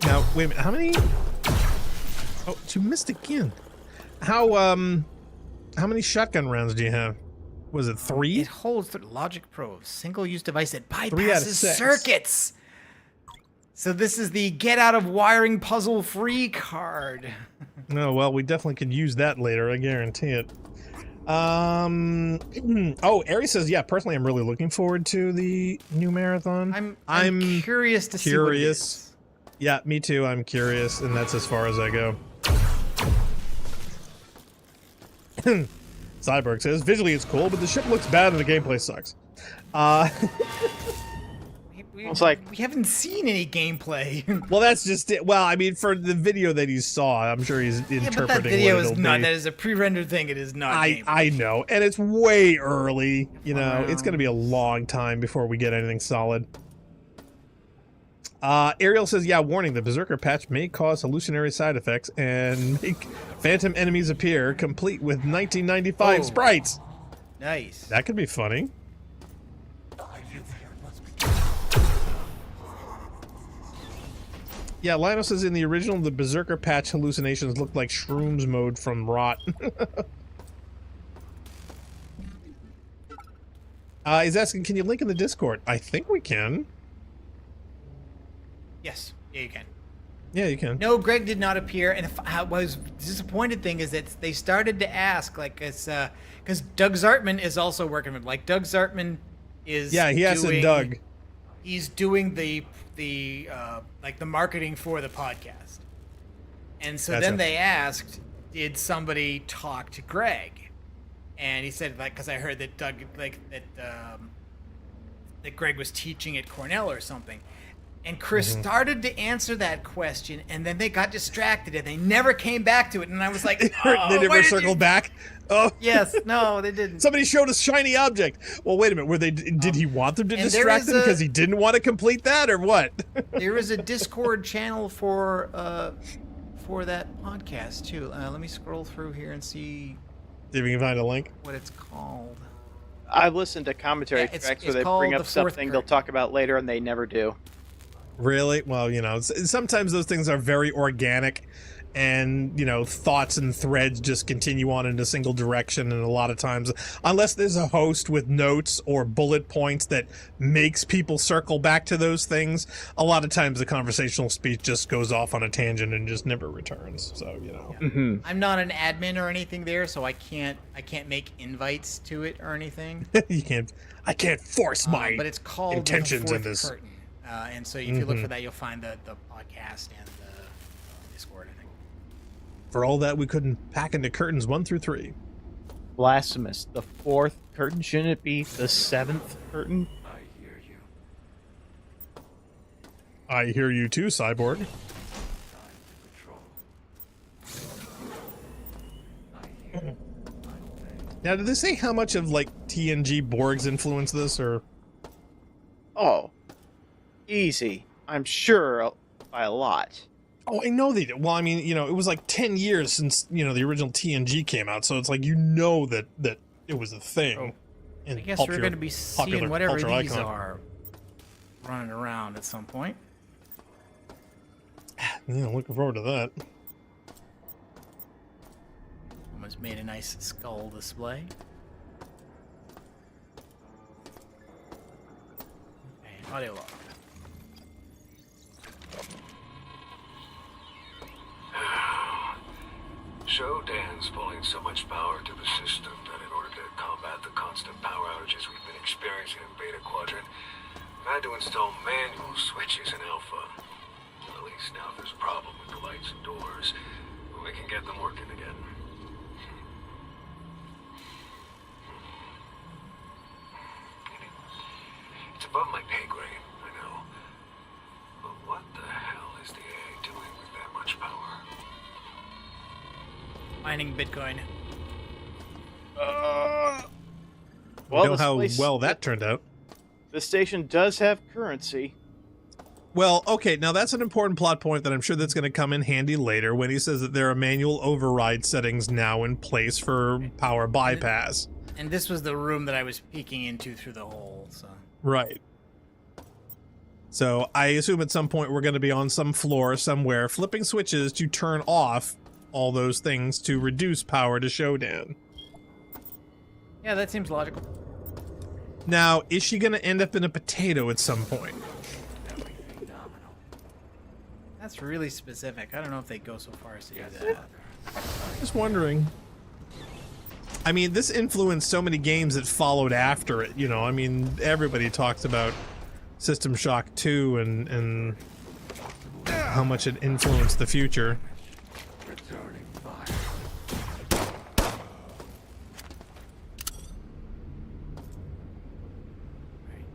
Now, wait a minute. How many? Oh, you missed again. How many shotgun rounds do you have? Was it 3? It holds the Logic Pro, single-use device that 3 out of bypasses 6. circuits. So this is the get out of wiring puzzle free card. No, well, we definitely could use that later. I guarantee it. Oh, Ari says, yeah. Personally, I'm really looking forward to the new marathon. I'm curious to see what it is. Yeah, me too. I'm curious, and that's as far as I go. Cyborg says, visually it's cool, but the ship looks bad and the gameplay sucks. It's like we haven't seen any gameplay. Well, that's just it. Well, I mean, for the video that he saw, I'm sure he's interpreting but that video what is it'll not. be. That is a pre-rendered thing. It is not. I know, and it's way early. You know, it's going to be a long time before we get anything solid. Ariel says, yeah, warning, the Berserker patch may cause hallucinatory side effects and make phantom enemies appear, complete with 1995 sprites. Nice. That could be funny. Yeah, Lionel says in the original, the Berserker patch hallucinations looked like Shrooms mode from Rot. He's asking, can you link in the Discord? I think we can. Yes. Yeah, you can. Yeah, you can. No, Greg did not appear, and what was disappointed thing is that they started to ask, like, it's because Doug Zartman is also working with, like, Doug Zartman is. Yeah, he asked Doug. He's doing the like the marketing for the podcast, and so then they asked, did somebody talk to Greg? And he said, like, because I heard that Doug, like, that Greg was teaching at Cornell or something. And Chris started to answer that question, and then they got distracted, and they never came back to it. And I was like, oh, they never circled back. Oh, yes, no, they didn't. Somebody showed a shiny object. Well, wait a minute. Were they? Did he want them to distract him because he didn't want to complete that, or what? There is a Discord channel for that podcast too. Let me scroll through here and see if we can find a link. What it's called. I've listened to commentary tracks where they bring up something they'll talk about later, and they never do. Really? Well, you know, sometimes those things are very organic, and, you know, thoughts and threads just continue on in a single direction, and a lot of times, unless there's a host with notes or bullet points that makes people circle back to those things, a lot of times the conversational speech just goes off on a tangent and just never returns. So, you know. Yeah. I'm not an admin or anything there, so I can't make invites to it or anything. I can't force my but it's called intentions in The this. Curtain. And so if you look for that, you'll find the podcast and the Discord, I think. For all that, we couldn't pack into curtains 1 through 3. Blasphemous. The 4th curtain, shouldn't it be the 7th curtain? I hear you. I hear you too, Cyborg. Time to patrol. Now, did they say how much of, like, TNG Borg's influenced this, or? Oh. Easy. I'm sure by a lot. Oh, I know they did. Well, I mean, you know, it was like 10 years since, you know, the original TNG came out, so it's like, you know that it was a thing. I guess we're going to be seeing whatever these are running around at some point. Yeah, looking forward to that. Someone's made a nice skull display. Okay, audio log. Shodan's pulling so much power to the system that in order to combat the constant power outages we've been experiencing in Beta Quadrant, I had to install manual switches in Alpha. At least now if there's a problem with the lights and doors, we can get them working again. It's above my pay grade, I know. But what the hell is the AI doing with that much power? Mining Bitcoin. Well, know this how place- well that turned out. The station does have currency. Well, okay, now that's an important plot point that I'm sure that's going to come in handy later when he says that there are manual override settings now in place for power bypass. And this was the room that I was peeking into through the hole, so... Right. So I assume at some point we're going to be on some floor somewhere flipping switches to turn off all those things to reduce power to Shodan. Yeah, that seems logical. Now, is she going to end up in a potato at some point? That's really specific. I don't know if they go so far as to do that. Just wondering. I mean, this influenced so many games that followed after it, you know. I mean, everybody talks about System Shock 2 and how much it influenced the future. Returning fire.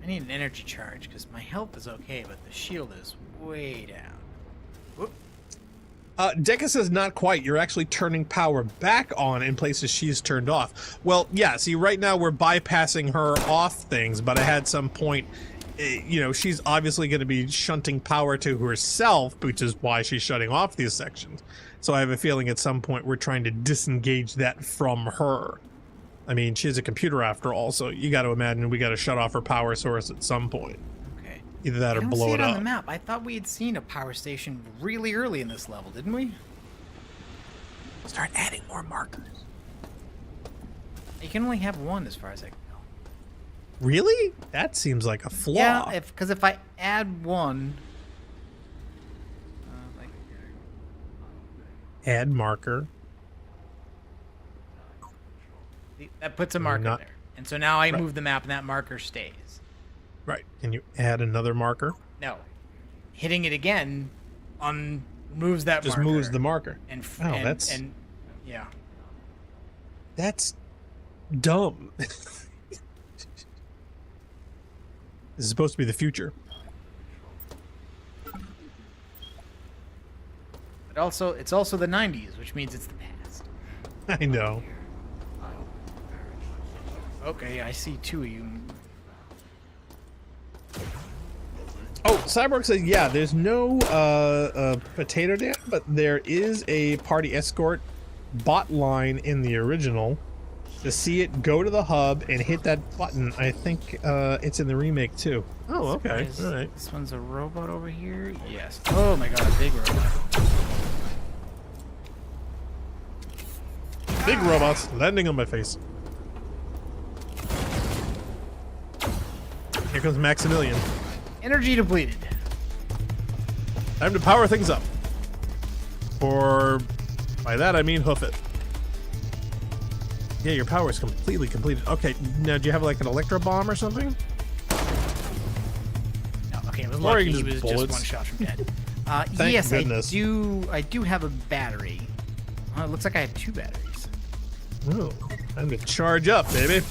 I need an energy charge because my health is okay, but the shield is way down. Whoop. Deca says not quite. You're actually turning power back on in places she's turned off. Well, yeah, see, right now we're bypassing her off things, but at some point, you know, she's obviously going to be shunting power to herself, which is why she's shutting off these sections. So I have a feeling at some point we're trying to disengage that from her. I mean, she's a computer after all, so you got to imagine we got to shut off her power source at some point. Okay. Either that or I don't blow see it on up. the map. I thought we had seen a power station really early in this level, didn't we? Start adding more markers. You can only have one as far as I can go. Really? That seems like a flaw. Yeah, because if I add one... Add marker. that puts a marker Not- there. And so now I Right. move the map and that marker stays. Right. Can you add another marker? No. Hitting it again moves that Just marker. moves the marker. And, f- Oh, and, that's- and yeah. That's dumb. This is supposed to be the future. But also, it's also the 90s, which means it's the past. I know. Okay, I see two of you. Oh, Cyborg says, yeah, there's no potato dam, but there is a party escort bot line in the original. To see it, go to the hub and hit that button. I think it's in the remake too. Oh, okay. Is- All right. This one's a robot over here? Yes. Oh my god, a big robot. Big robots landing on my face. Here comes Maximilian. Energy depleted. Time to power things up. Or by that I mean hoof it. Yeah, your power is completely completed. Okay, now do you have like an electro bomb or something? No, okay, it was Or lucky you he can was just just bullets. one shot from dead. Thank Yes, goodness. I do have a battery. It looks like I have two batteries. Ooh, time to charge up, baby.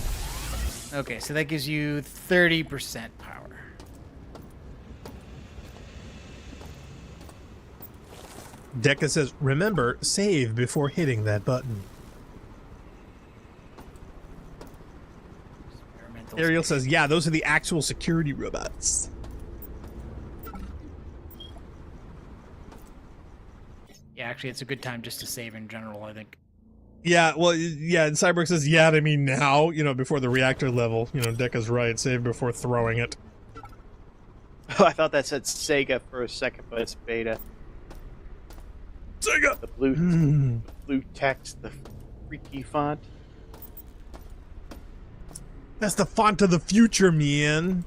Okay, so that gives you 30% power. Deca says, remember, save before hitting that button. Experimental Ariel space. says, yeah, those are the actual security robots. Yeah, actually, it's a good time just to save in general, I think. Yeah, well, yeah, and Cyborg says, yeah, I mean now, you know, before the reactor level. You know, Deca's right, save before throwing it. Oh, I thought that said Sega for a second, but it's beta. Sega! The blue text, the freaky font. That's the font of the future, man.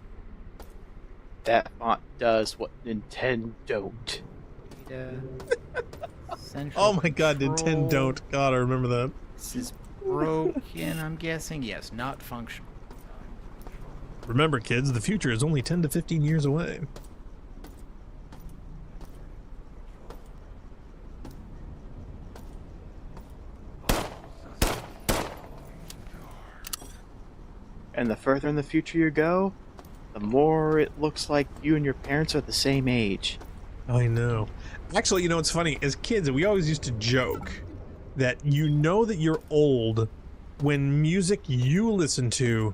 That font does what Nintendo don't. Central Oh my God, control. Nintendo don't. God, I remember that. This is broken, I'm guessing. Yes, not functional. Remember, kids, the future is only 10 to 15 years away. And the further in the future you go, the more it looks like you and your parents are the same age. I know. Actually, you know, it's funny. As kids, we always used to joke that you know that you're old when music you listen to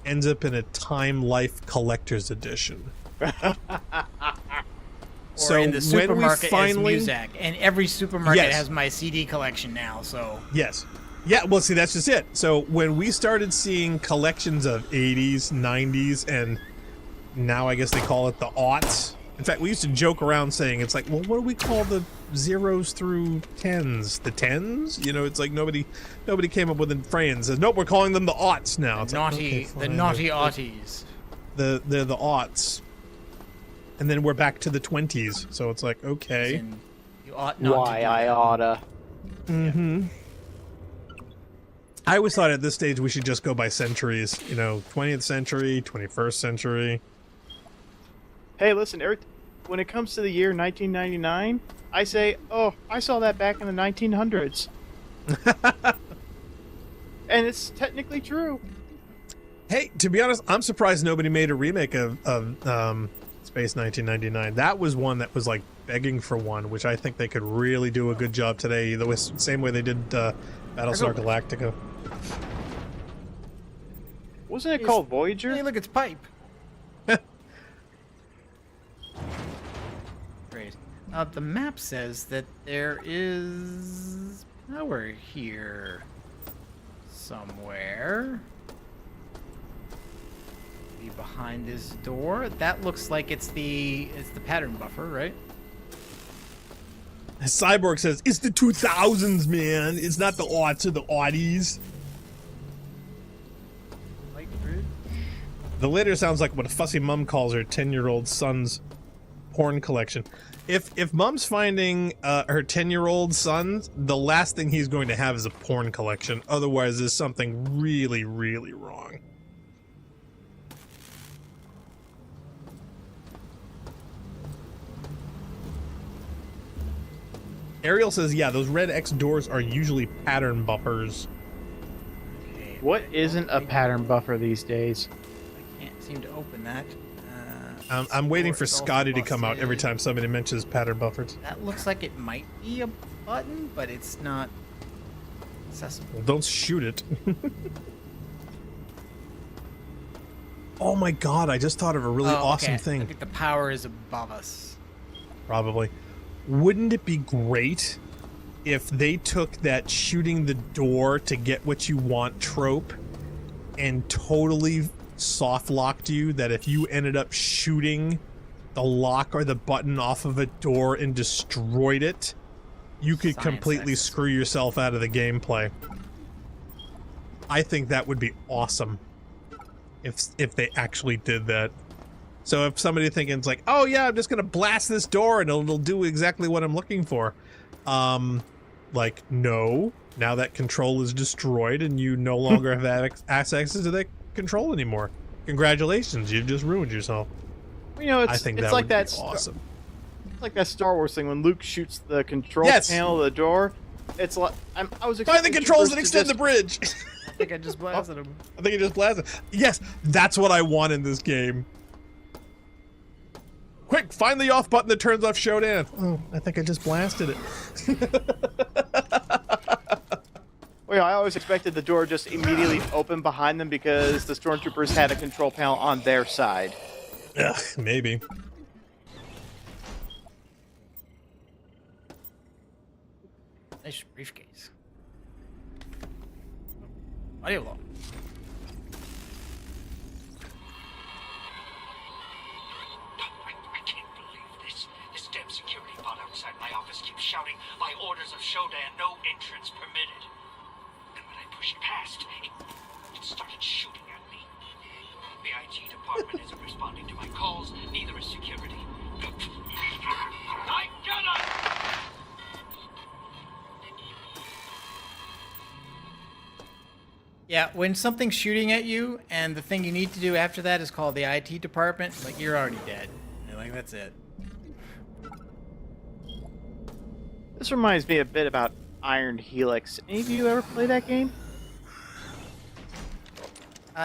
ends up in a Time Life Collector's Edition. Or in the supermarket finally, as Muzak. And every supermarket Yes. has my CD collection now, so... Yes. Yeah, well, see, that's just it. So when we started seeing collections of 80s, 90s, and now I guess they call it the aughts. In fact, we used to joke around saying, it's like, well, what do we call the zeros through tens? The tens? You know, it's like nobody came up with a phrase. Nope, we're calling them the aughts now. It's like, okay, the fine. naughty aughties. They're the aughts. And then we're back to the 20s. So it's like, okay. You ought not Why to do I that. oughta. Mm-hmm. I always thought at this stage we should just go by centuries. You know, 20th century, 21st century. Hey, listen, when it comes to the year 1999, I say, oh, I saw that back in the 1900s. And it's technically true. Hey, to be honest, I'm surprised nobody made a remake of Space 1999. That was one that was like begging for one, which I think they could really do a good job today, the same way they did Battlestar Galactica. Wasn't it called Voyager? Hey, look, it's Pipe. Great. The map says that there is power here somewhere. Be behind this door. That looks like it's the pattern buffer, right? Cyborg says, it's the 2000s, man. It's not the aughts or the oddies. Light bridge. The later sounds like what a fussy mom calls her 10-year-old son's porn collection. If mom's finding her 10-year-old son, the last thing he's going to have is a porn collection. Otherwise, there's something really, really wrong. Ariel says, yeah, those red X doors are usually pattern buffers. Okay, What isn't a pattern buffer these days? I can't seem to open that. I'm waiting for It's also Scotty to come out every busted. time somebody mentions pattern buffers. That looks like it might be a button, but it's not accessible. Well, don't shoot it. Oh my god, I just thought of a really awesome I thing. think the power is above us. Probably. Wouldn't it be great if they took that shooting the door to get what you want trope and totally soft locked you, that if you ended up shooting the lock or the button off of a door and destroyed it, you could Science completely X. screw yourself out of the gameplay? I think that would be awesome if they actually did that. So if somebody thinking it's like, oh yeah, I'm just gonna blast this door and it'll do exactly what I'm looking for. Like, no. Now that control is destroyed and you no longer have access to that control anymore. Congratulations, you've just ruined yourself. You know, I think that like would that be awesome. It's like that Star Wars thing when Luke shoots the control Yes. panel of the door. It's like I was Find expecting the controls troopers and to extend the just- bridge. I think I just blasted him. I think it just blasted. Yes, that's what I want in this game. Quick, find the off button that turns off Shodan. Oh, I think I just blasted it. Well, yeah, I always expected the door just immediately open behind them because the stormtroopers had a control panel on their side. Ugh, maybe. Nice briefcase. Audio log. I can't believe this. This damn security bot outside my office keeps shouting, by orders of Shodan, no entrance permitted. And when I push past, it started shooting at me. The IT department isn't responding to my calls, neither is security. I get it! Yeah, when something's shooting at you and the thing you need to do after that is call the IT department, like, you're already dead. You're like, that's it. This reminds me a bit about Iron Helix. Any of you ever play that game?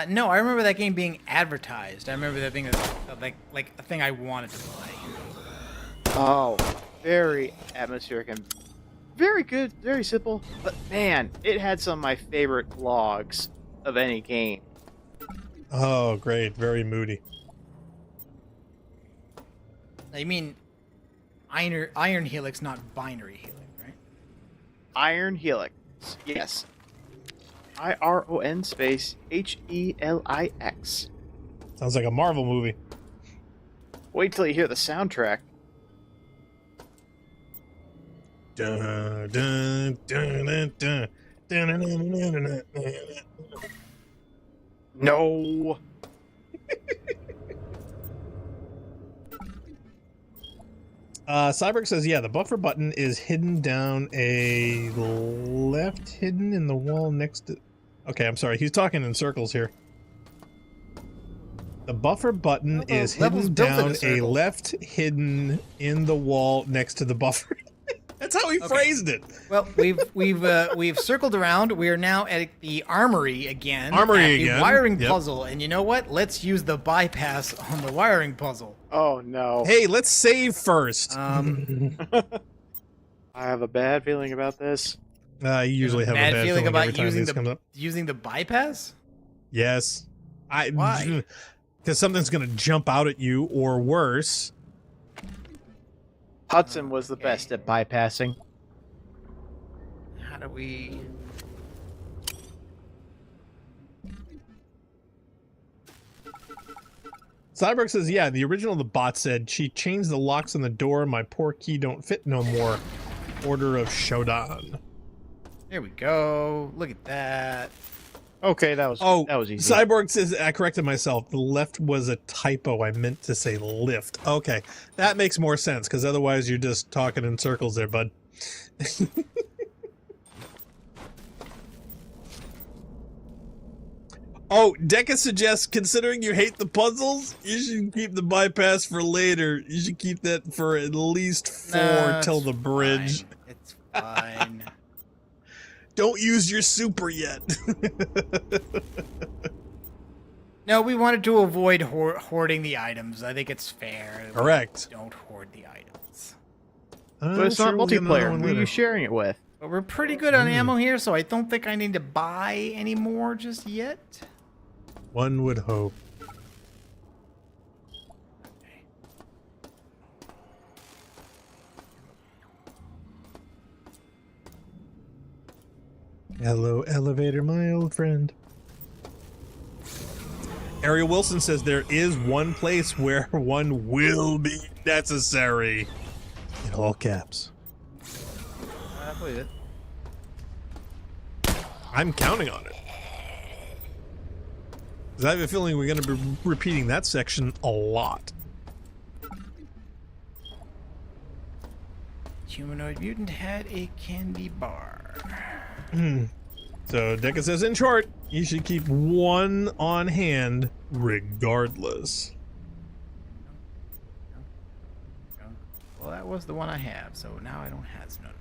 No, I remember that game being advertised. I remember that being like a thing I wanted to play. Oh, very atmospheric and very good, very simple. But man, it had some of my favorite logs of any game. Oh, great. Very moody. You mean Iron Helix, not Binary Helix, right? Iron Helix. Yes. IRON space HELIX. Sounds like a Marvel movie. Wait till you hear the soundtrack. Dun, dun, dun, dun, dun, dun, dun, dun, dun, dun, dun. No. Cyberg says, yeah, the buffer button is hidden down a left, hidden in the wall next to... Okay, I'm sorry. He's talking in circles here. The buffer button is hidden down a left, hidden in the wall next to the buffer. That's how he phrased it. Well, we've circled around. We are now at the armory again. The wiring puzzle, and you know what? Let's use the bypass on the wiring puzzle. Oh no. Hey, let's save first. I have a bad feeling about this. You usually have a bad feeling about every time this comes up. Using the bypass? Yes. Why? Because something's going to jump out at you, or worse. Hudson was the best at bypassing. How do we... Cyberg says, yeah, the original the bot said, she changed the locks on the door, my poor key don't fit no more. Order of Shodan. There we go. Look at that. Okay, that was easy. Cyborg says, I corrected myself. The left was a typo. I meant to say lift. Okay, that makes more sense, because otherwise you're just talking in circles there, bud. Oh, Deca suggests, considering you hate the puzzles, you should keep the bypass for later. You should keep that for at least 4 till the bridge. Fine. It's fine. Don't use your super yet. No, we wanted to avoid hoarding the items. I think it's fair. Correct. Don't hoard the items. But it's not multiplayer. Who are you sharing it with? But we're pretty good on ammo here, so I don't think I need to buy any more just yet. One would hope. Hello, elevator, my old friend. Ariel Wilson says there is one place where one will be necessary. In all caps. I believe it. I'm counting on it. 'Cause I have a feeling we're going to be repeating that section a lot. Humanoid mutant had a candy bar. So Deca says, in short, you should keep one on hand regardless. Well, that was the one I have, so now I don't have none.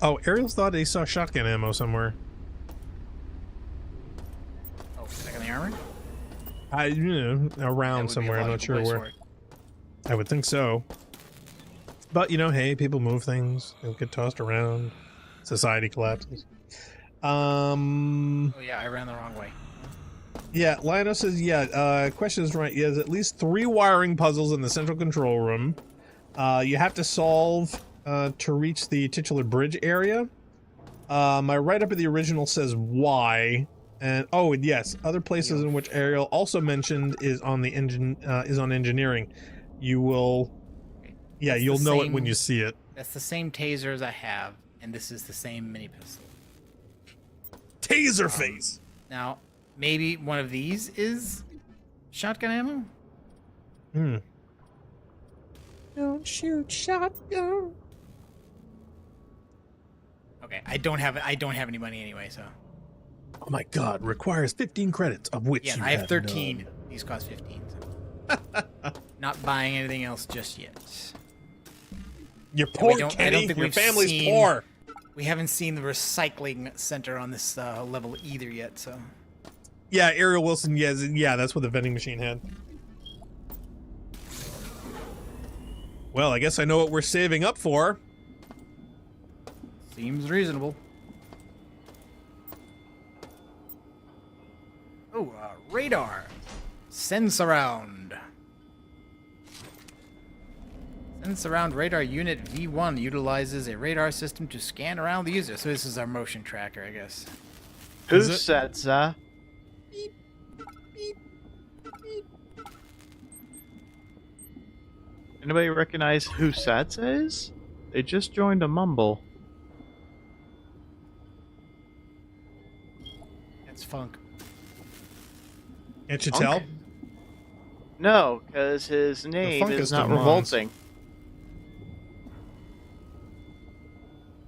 Oh, Ariel thought he saw shotgun ammo somewhere. Oh, back in the armor? Around somewhere. I'm not sure where. I would think so. But, hey, people move things. They'll get tossed around. Society collapses. Oh, yeah, I ran the wrong way. Yeah, Lionel says, question is right. There's at least 3 wiring puzzles in the central control room. You have to solve to reach the titular bridge area. My write-up of the original says why. And, yes, other places in which Ariel also mentioned is on the on engineering. You will... Yeah, you'll know it when you see it. That's the same taser as I have, and this is the same mini pistol. Taser face! Now, maybe one of these is shotgun ammo? Don't shoot shotgun. Okay, I don't have any money anyway, so. Oh my God! Requires 15 credits, of which Yeah, you I have 13. none. These cost 15. So. Not buying anything else just yet. You're And poor, I don't Kenny. think Your we've family's seen- poor. We haven't seen the recycling center on this level either yet, so. Yeah, Ariel Wilson. Yeah, that's what the vending machine had. Well, I guess I know what we're saving up for. Seems reasonable. Oh, radar. Sense around. Sense around radar unit V1 utilizes a radar system to scan around the user. So this is our motion tracker, I guess. Who Is it? said so? Anybody recognize who Satsa is? They just joined a mumble. That's funk. Can't you Funk? tell? No, because his name funkest is not of mons. revolting.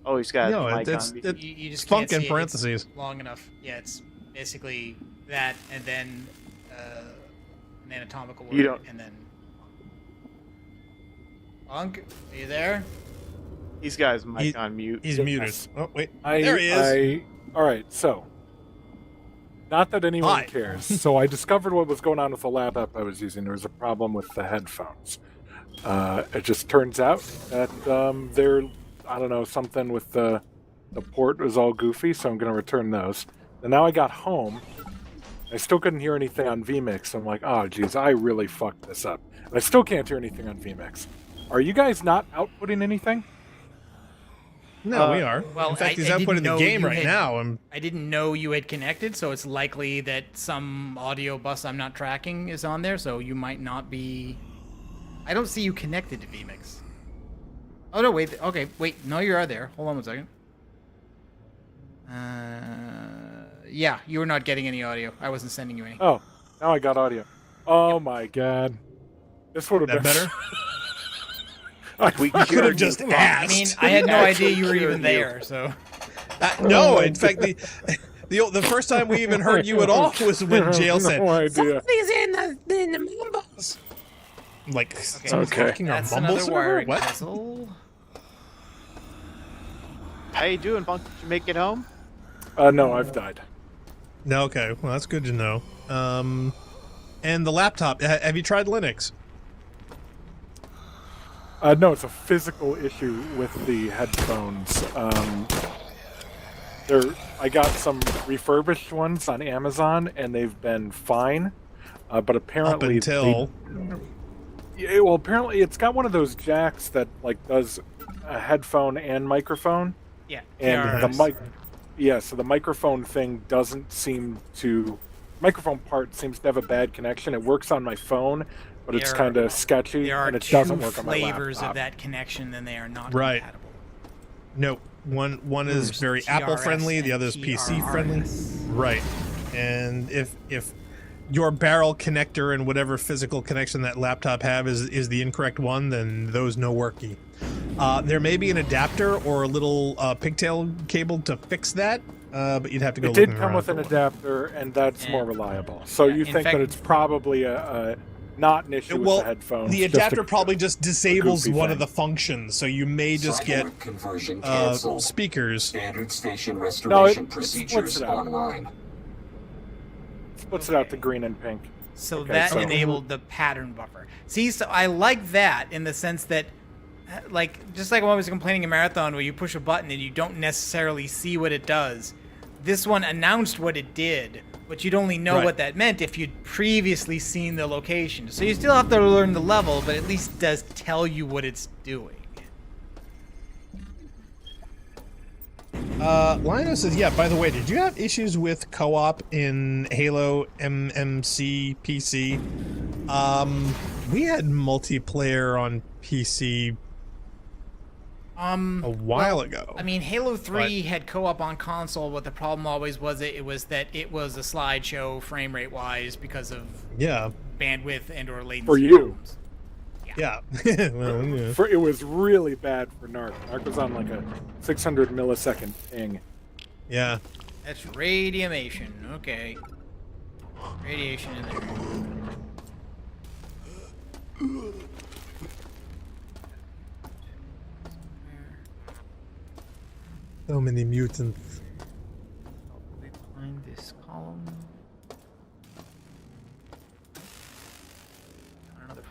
Oh, he's got No, a mic it's on. You just funk can't in see it. parentheses. It's long enough. Yeah, it's basically that, and then an anatomical word, You don't- and then. Funk, are you there? He's got his mic He- on mute. He's muted. Oh wait, I, there he is. all right, so not that anyone Hi. cares. So I discovered what was going on with the laptop I was using. There was a problem with the headphones. It just turns out that they're, I don't know, something with the port was all goofy, so I'm going to return those. And now I got home. I still couldn't hear anything on vMix. I'm like, oh, geez, I really fucked this up. And I still can't hear anything on vMix. Are you guys not outputting anything? No, we are. Well, in fact, he's I outputting didn't the know game you right had- now. I didn't know you had connected, so it's likely that some audio bus I'm not tracking is on there, so you might not be... I don't see you connected to vMix. Oh, no, wait. Okay, wait. No, you are there. Hold on 1 second. Yeah, you were not getting any audio. I wasn't sending you any. Oh, now I got audio. Oh my god. This would have That been better? We could have just I asked. mean, I had no idea you were Actually even cured you. there, so... No, in fact, the first time we even heard you at all was when Jail said, no idea. "Something's in the mumbles." Like, someone's Okay. hacking our That's mumble another server? wiring What? puzzle. How you doing, Funk? Did you make it home? No, I've died. No, okay. Well, that's good to know. And the laptop. Have you tried Linux? No, it's a physical issue with the headphones. I got some refurbished ones on Amazon, and they've been fine. But apparently, Up until well, apparently it's got one of those jacks that like does a headphone and microphone, Yeah. and PRS. the mic. Yeah, so the microphone thing doesn't seem to. Microphone part seems to have a bad connection. It works on my phone, but it's There- kind of sketchy, There are and it two doesn't work on my flavors laptop. of that connection, and they are not Right. compatible. no, one is There's very TRS Apple friendly, the and other is PC friendly. TRRS. Right. And if your barrel connector and whatever physical connection that laptop have is the incorrect one, then those no worky. There may be an adapter or a little pigtail cable to fix that, but you'd have to go. It did looking come around with for an one. adapter, and that's Yeah. more reliable. So Yeah, you in think fact- that it's probably a not an issue Well, with the headphones. the just adapter a- probably just disables goofy one thing. of the functions, so you may just get Cyborg conversion canceled. speakers. Standard station No, restoration it procedures splits it out. online. Splits it out to green and pink. So Okay, that so- enabled the pattern buffer. See, so I like that in the sense that, like, just like when I was complaining in Marathon where you push a button and you don't necessarily see what it does, this one announced what it did, but you'd only know Right. what that meant if you'd previously seen the location. So you still have to learn the level, but at least does tell you what it's doing. Lino says, yeah, by the way, did you have issues with co-op in Halo MMC PC? We had multiplayer on PC a while ago. I mean, Halo 3 had co-op on console, but the problem always was it was that it was a slideshow frame rate wise because of Yeah. bandwidth and or latency For you. problems. Yeah. Well, yeah. It was really bad for Narc. Narc was on like a 600 millisecond ping. Yeah. That's radiation. Okay. Radiation in there. So many mutants. Find this column. On another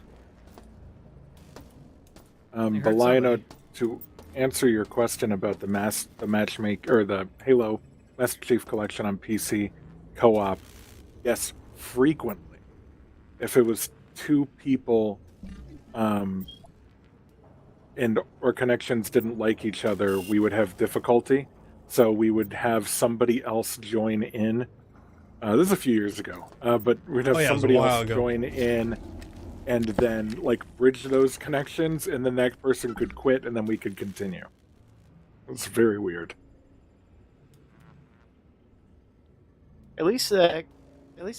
floor. Belino, to answer your question about the matchmaker or the Halo Master Chief Collection on PC co-op, yes, frequently. If it was two people, and our connections didn't like each other, we would have difficulty. So we would have somebody else join in. This is a few years ago, but we'd have somebody else join in, and then like bridge those connections, and then that person could quit, and then we could continue. It's very weird. At least the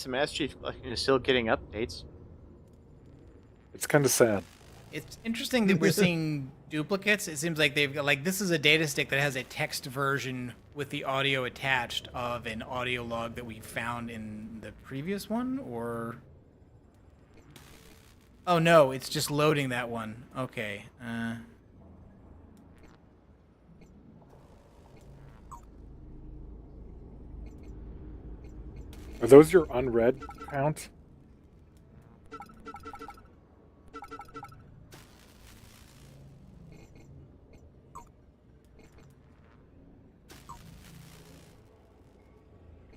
Master Chief Collection is still getting updates. It's kind of sad. It's interesting that we're seeing duplicates. It seems like they've got, like, this is a data stick that has a text version with the audio attached of an audio log that we found in the previous one, or... Oh no, it's just loading that one. Okay. Are those your unread count?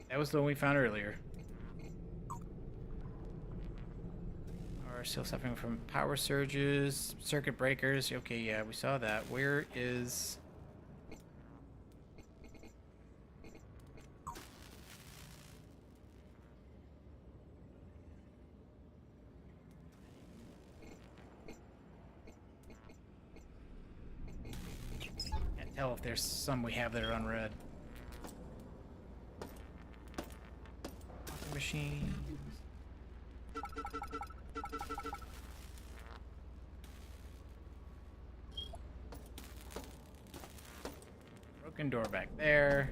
That was the one we found earlier. Are still suffering from power surges, circuit breakers. Okay, yeah, we saw that. Where is... Can't tell if there's some we have that are unread. Machines. Broken door back there.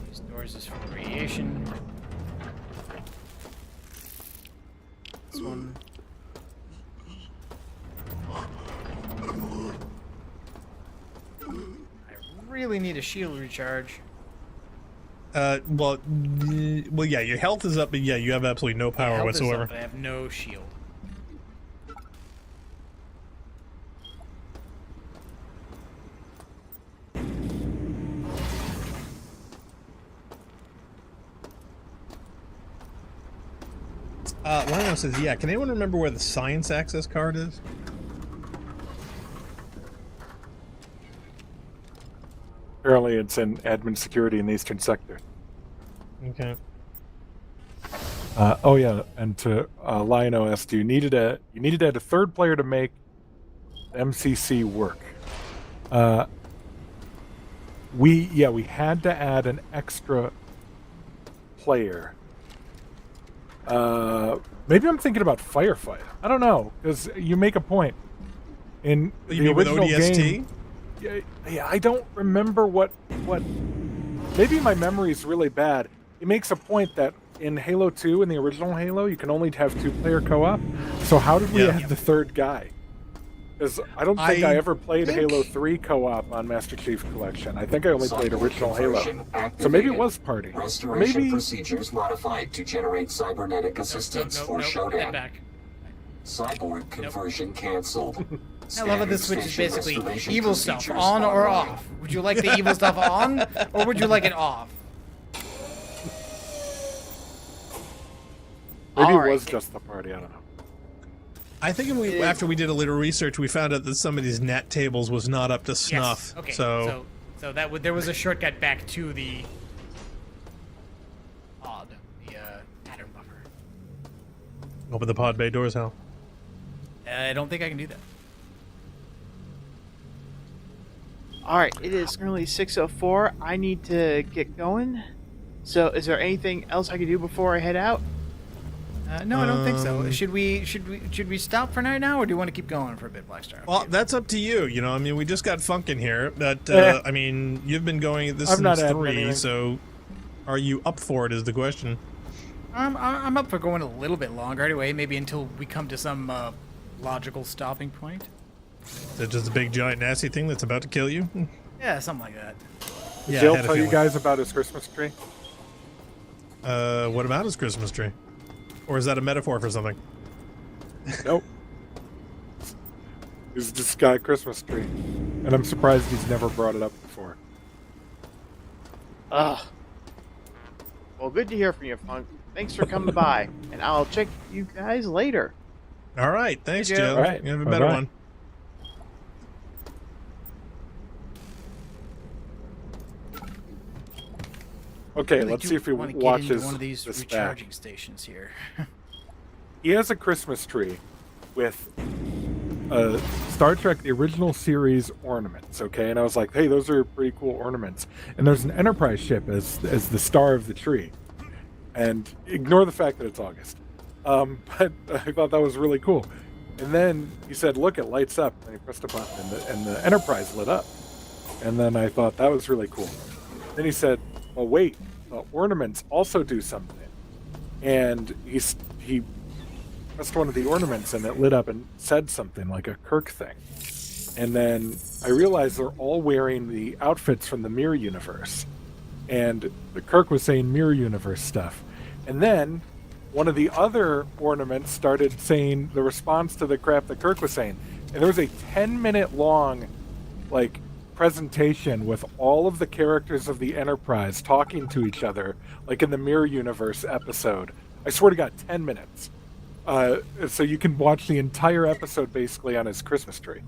These doors is for radiation. This one. I really need a shield recharge. Well, yeah, your health is up, but yeah, you have absolutely no power whatsoever. Up, but I have no shield. Lionel says, yeah, can anyone remember where the science access card is? Apparently it's in admin security in the eastern sector. Okay. Oh yeah, and to Lionel asked, you needed to add a third player to make MCC work. We had to add an extra player. Maybe I'm thinking about Firefight. I don't know, because you make a point. In the original game, yeah, I don't remember what. Maybe my memory is really bad. It makes a point that in Halo 2, in the original Halo, you can only have 2-player co-op. So how did we add the third guy? Because I don't think I ever played Halo 3 co-op on Master Chief Collection. I think I only played original Halo. So maybe it was party. Restoration procedures modified to generate cybernetic assistance for Showdown. Back. Cyborg conversion canceled. I love how this switch is basically evil stuff, on or off. Would you like the evil stuff on, or would you like it off? Maybe it was just the party, I don't know. I think after we did a little research, we found out that some of these NAT tables was not up to snuff. Yes. Okay. So that there was a shortcut back to the pattern buffer. Open the pod bay doors, Hal. I don't think I can do that. Alright, it is currently 6:04. I need to get going. So, is there anything else I can do before I head out? No, I don't think so. Should we stop for now, or do you want to keep going for a bit, Blackstar? Well, that's up to you. You know, I mean, we just got Funk in here, but I mean, you've been going this since 3, so are you up for it? Is the question. I'm up for going a little bit longer anyway. Maybe until we come to some logical stopping point. Is it just a big giant nasty thing that's about to kill you? Yeah, something like that. Yeah, Jill tell you guys about his Christmas tree? What about his Christmas tree? Or is that a metaphor for something? Nope. He's just got a Christmas tree. And I'm surprised he's never brought it up before. Well, good to hear from you, Funk. Thanks for coming by. And I'll check you guys later. All right. Thanks, Hey, Jill. All right. You have a better one. Okay, Really let's do see if he wanna get watches into one of these this recharging back. stations here. He has a Christmas tree with Star Trek the original series ornaments, okay? And I was like, hey, those are pretty cool ornaments. And there's an Enterprise ship as the star of the tree. And ignore the fact that it's August. But I thought that was really cool. And then he said, look, it lights up. And he pressed a button and the Enterprise lit up. And then I thought that was really cool. Then he said, oh, wait, the ornaments also do something. And he pressed one of the ornaments and it lit up and said something like a Kirk thing. And then I realized they're all wearing the outfits from the Mirror Universe. And the Kirk was saying Mirror Universe stuff. And then one of the other ornaments started saying the response to the crap that Kirk was saying. And there was a 10-minute long, like, presentation with all of the characters of the Enterprise talking to each other, like in the Mirror Universe episode. I swear to God, 10 minutes. So you can watch the entire episode basically on his Christmas tree.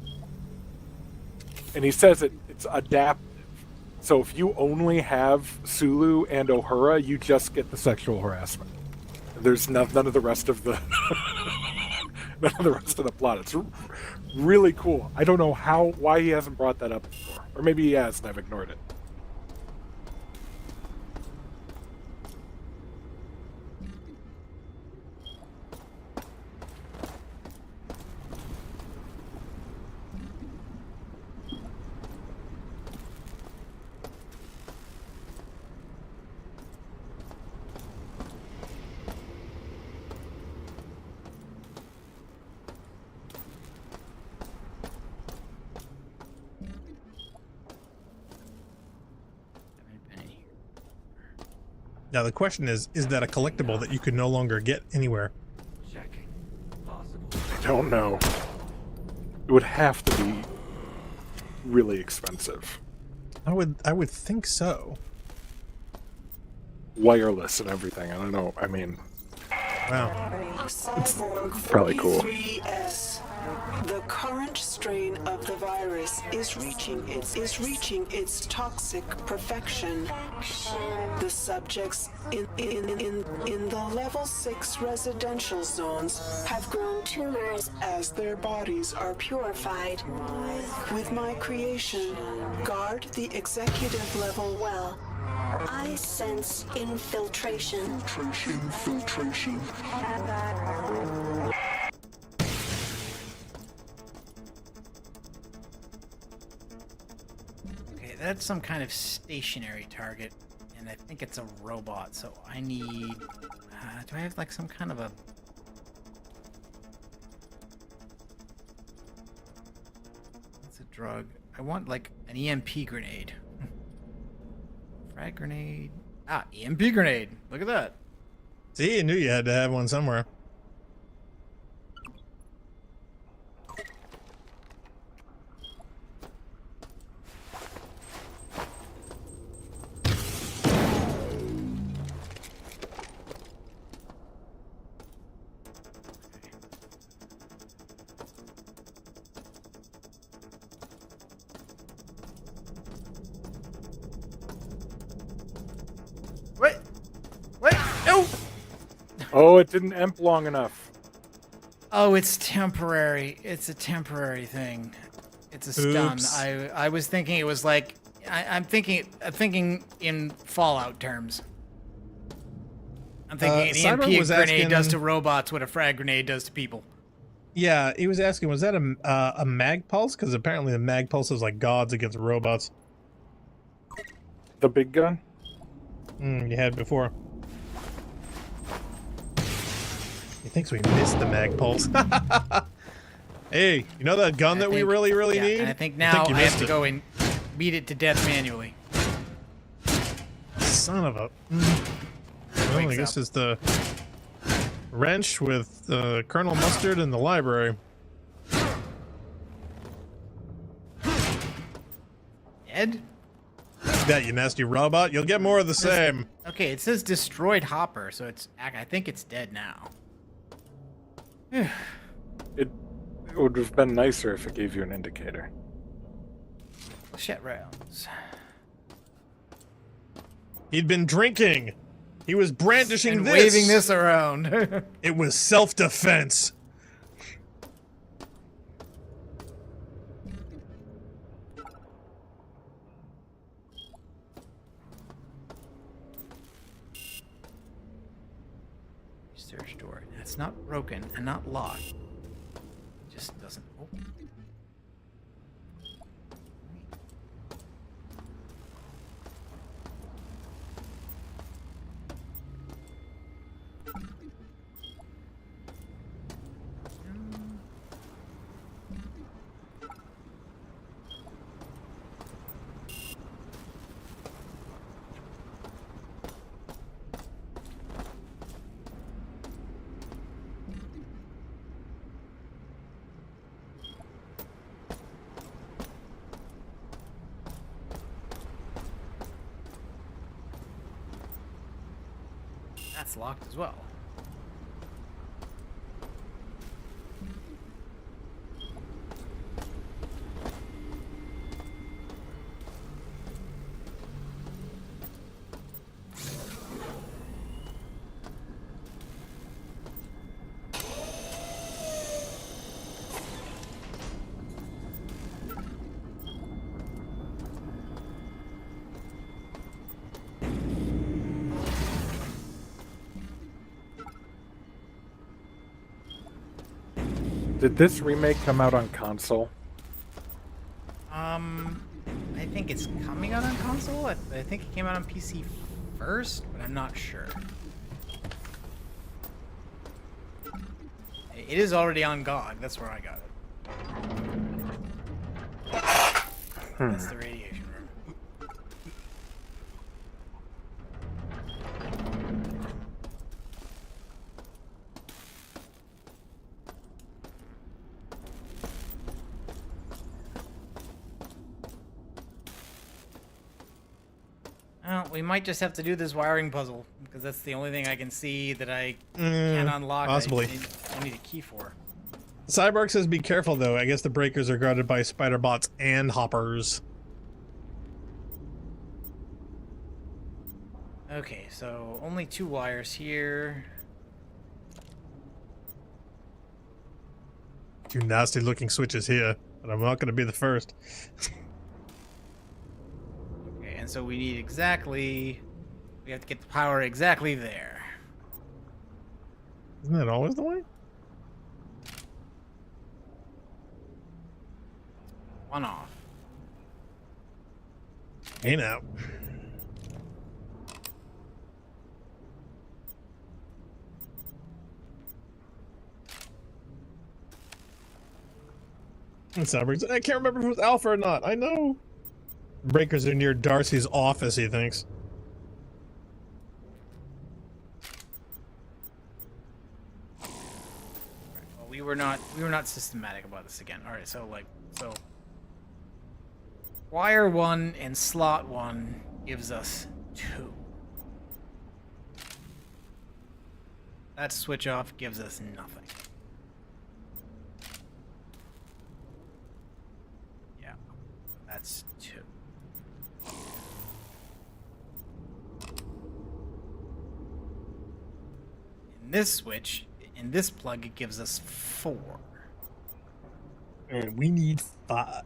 And he says it's adaptive. So if you only have Sulu and Uhura, you just get the sexual harassment. There's none of the rest of the none of the rest of the plot. It's really cool. I don't know why he hasn't brought that up before, or maybe he has and I've ignored it. Now the question is that a collectible that you could no longer get anywhere? I don't know. It would have to be really expensive. I would think so. Wireless and everything. I don't know. I mean, wow. It's probably cool. 43S. The current strain of the virus is reaching its toxic perfection. The subjects in the level 6 residential zones have grown tumors as their bodies are purified. With my creation, guard the executive level well. I sense infiltration. Infiltration. Okay, that's some kind of stationary target, and I think it's a robot. So I need. Do I have like some kind of a? What's a drug? I want like an EMP grenade. Frag grenade. Ah, EMP grenade. Look at that. See, I knew you had to have one somewhere. Oh, it didn't emp long enough. Oh, it's temporary. It's a temporary thing. It's a stun. Oops. I was thinking it was like I'm thinking in Fallout terms. I'm thinking an EMP Cyborg was grenade asking- does to robots what a frag grenade does to people. Yeah, he was asking, was that a mag pulse? Because apparently the mag pulse is like gods against robots. The big gun? You had before. He thinks we missed the mag pulse. Hey, you know that gun that we really need? And I think now you I have missed to it. go and beat it to death manually. Son of a... Well, I Wakes guess up. it's the wrench with Colonel Mustard in the library. Ed? That, you nasty robot. You'll get more of the same. Okay, it says destroyed Hopper, so it's. I think it's dead now. It would have been nicer if it gave you an indicator. Shit rounds. He'd been drinking. He was brandishing And this. waving this around. It was self-defense. Search door. It's not broken and not locked. It just doesn't open. That's locked as well. Did this remake come out on console? I think it's coming out on console. I think it came out on PC first, but I'm not sure. It is already on GOG. That's where I got it. That's the radiation room. Well, we might just have to do this wiring puzzle, because that's the only thing I can see that I can unlock. possibly. I need a key for. Cyborg says be careful, though. I guess the breakers are guarded by spider bots and hoppers. Okay, so only 2 wires here. 2 nasty-looking switches here, but I'm not going to be the first. Okay, and so we need exactly... We have to get the power exactly there. Isn't that always the way? One off. Hey now. Cyborg, I can't remember if it was Alpha or not. I know. Breakers are near Darcy's office, he thinks. Well, we were not systematic about this again. All right, so wire 1 and slot 1 gives us 2. That switch off gives us nothing. Yeah, that's 2. In this switch, in this plug, it gives us 4. And we need 5.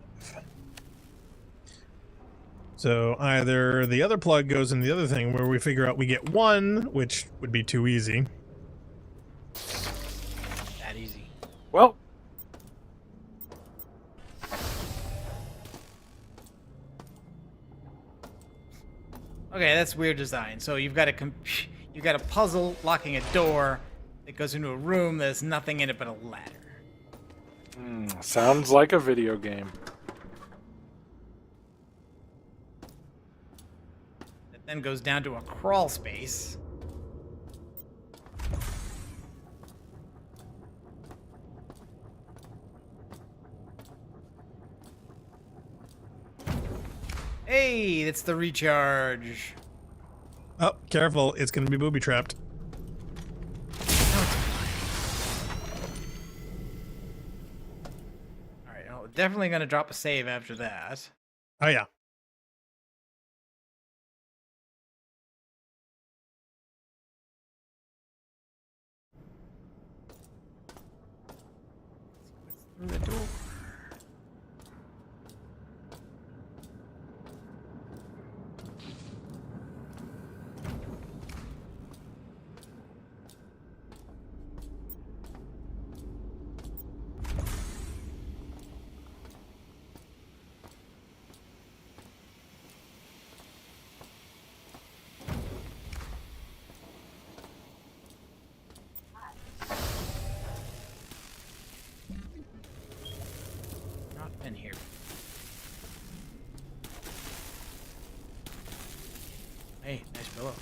So either the other plug goes in the other thing where we figure out we get one, which would be too easy. That easy. Well, okay, that's weird design. So you've got a puzzle locking a door that goes into a room that's nothing in it but a ladder. Sounds like a video game. It then goes down to a crawl space. Hey, that's the recharge. Oh, careful. It's going to be booby-trapped. Alright, oh, definitely going to drop a save after that. Oh, yeah. Through the door. Not been here. Hey, nice pillow.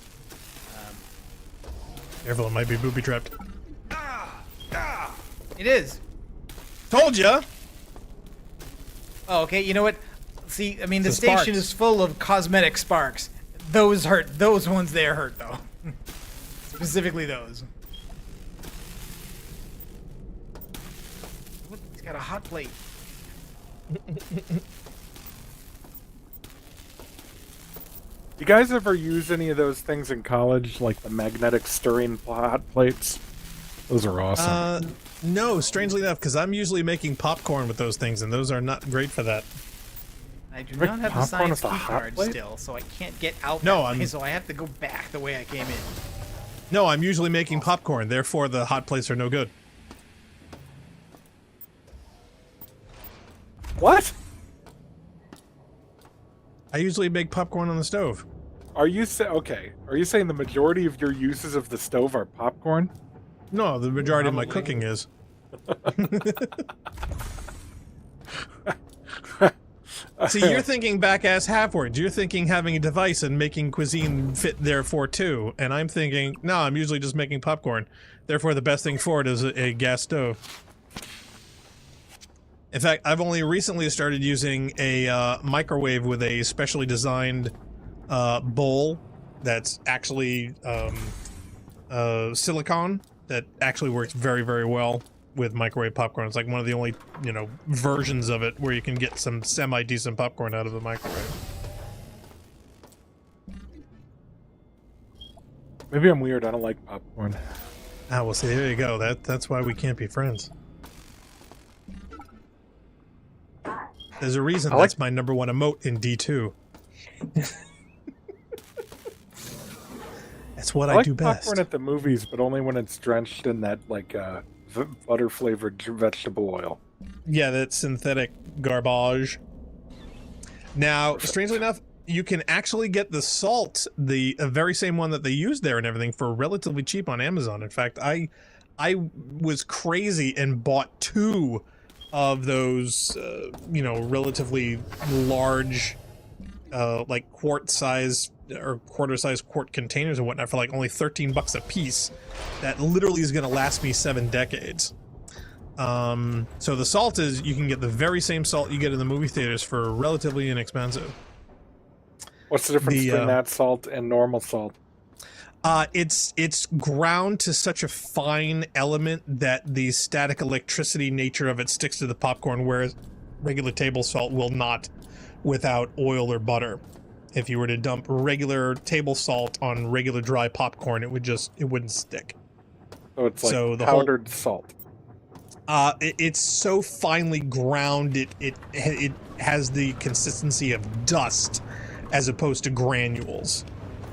Careful, it might be booby-trapped. It is. Told ya! Oh, okay. You know what? See, I mean, the It's the station sparks. is full of cosmetic sparks. Those hurt. Those ones there hurt, though. Specifically those. Look, he's got a hot plate. You guys ever use any of those things in college, like the magnetic stirring hot plates? Those are awesome. No, strangely enough, because I'm usually making popcorn with those things, and those are not great for that. I do Rick, not have the popcorn science with a key hot card plate? still, so I can't get out No, that way, I'm- so I have to go back the way I came in. No, I'm usually making popcorn, therefore the hot plates are no good. What? I usually make popcorn on the stove. Are you okay? Are you saying the majority of your uses of the stove are popcorn? No, the majority of my Probably. cooking is. See, you're thinking back-ass half-words. You're thinking having a device and making cuisine fit therefore too. And I'm thinking, no, I'm usually just making popcorn. Therefore, the best thing for it is a gas stove. In fact, I've only recently started using a microwave with a specially designed bowl that's actually silicone that actually works very, very well with microwave popcorn. It's like one of the only, versions of it where you can get some semi-decent popcorn out of the microwave. Maybe I'm weird. I don't like popcorn. Ah, well, see, there you go. That's why we can't be friends. There's a reason that's my number one emote in D2. That's what I do best. Popcorn at the movies, but only when it's drenched in that butter-flavored vegetable oil. Yeah, that synthetic garbage. Now, strangely enough, you can actually get the salt, the very same one that they use there and everything, for relatively cheap on Amazon. In fact, I was crazy and bought 2 of those, relatively large, like quart-size or quarter-size quart containers and whatnot for like only $13 a piece. That literally is going to last me 7 decades. So the salt is, you can get the very same salt you get in the movie theaters for relatively inexpensive. What's the difference between that salt and normal salt? It's ground to such a fine element that the static electricity nature of it sticks to the popcorn, whereas regular table salt will not without oil or butter. If you were to dump regular table salt on regular dry popcorn, it wouldn't stick. So it's like powdered salt. It's so finely ground, it has the consistency of dust as opposed to granules.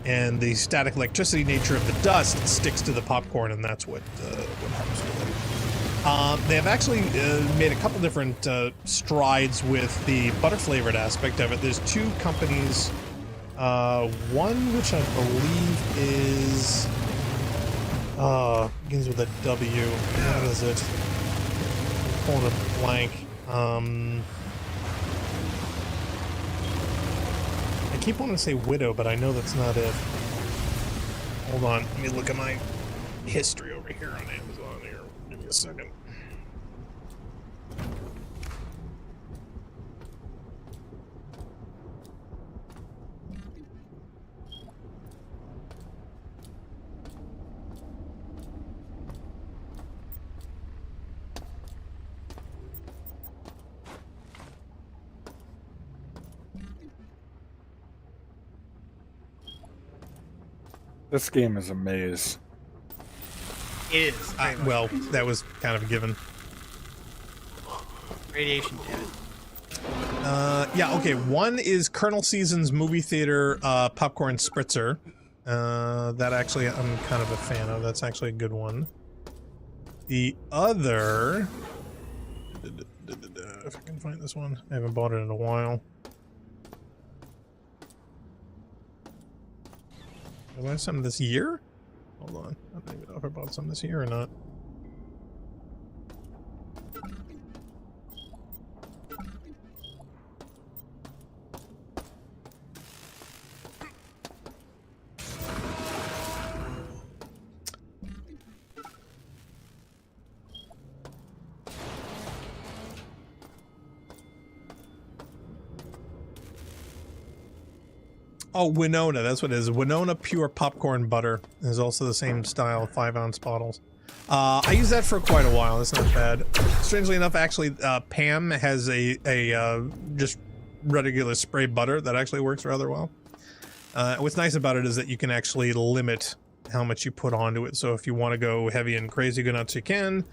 And the static electricity nature of the dust sticks to the popcorn, and that's what helps with it. They have actually made a couple different strides with the butter-flavored aspect of it. There's two companies, one which I believe is begins with a W. What is it? I'm pulling a blank. I keep wanting to say Widow, but I know that's not it. Hold on, let me look at my history over here on Amazon here. Give me a second. This game is a maze. It is. Well, that was kind of a given. Radiation damage. Yeah, okay. One is Colonel Season's movie theater popcorn spritzer. That actually I'm kind of a fan of. That's actually a good one. The other... If I can find this one. I haven't bought it in a while. Did I buy some this year? Hold on. I don't even know if I bought some this year or not. Oh, Winona, that's what it is. Winona Pure Popcorn Butter is also the same style, 5-ounce bottles. I use that for quite a while. That's not bad. Strangely enough, actually, Pam has a just regular spray butter that actually works rather well. What's nice about it is that you can actually limit how much you put onto it. So if you want to go heavy and crazy go nuts, you can.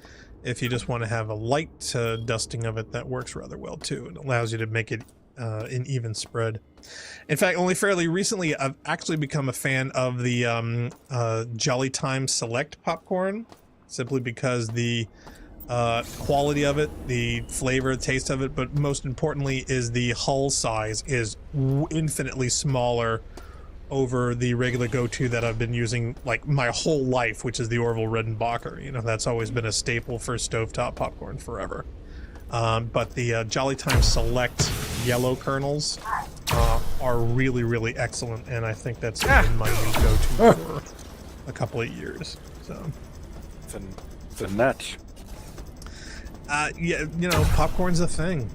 If you just want to have a light dusting of it, that works rather well too. It allows you to make it an even spread. In fact, only fairly recently, I've actually become a fan of the Jolly Time Select popcorn, simply because the quality of it, the flavor, the taste of it, but most importantly is the hull size is infinitely smaller over the regular go-to that I've been using like my whole life, which is the Orville Redenbacher. You know, that's always been a staple for stovetop popcorn forever. But the Jolly Time Select yellow kernels are really, really excellent, and I think that's been my new go-to for a couple of years. So it's a nut. Yeah, you know, popcorn's a thing.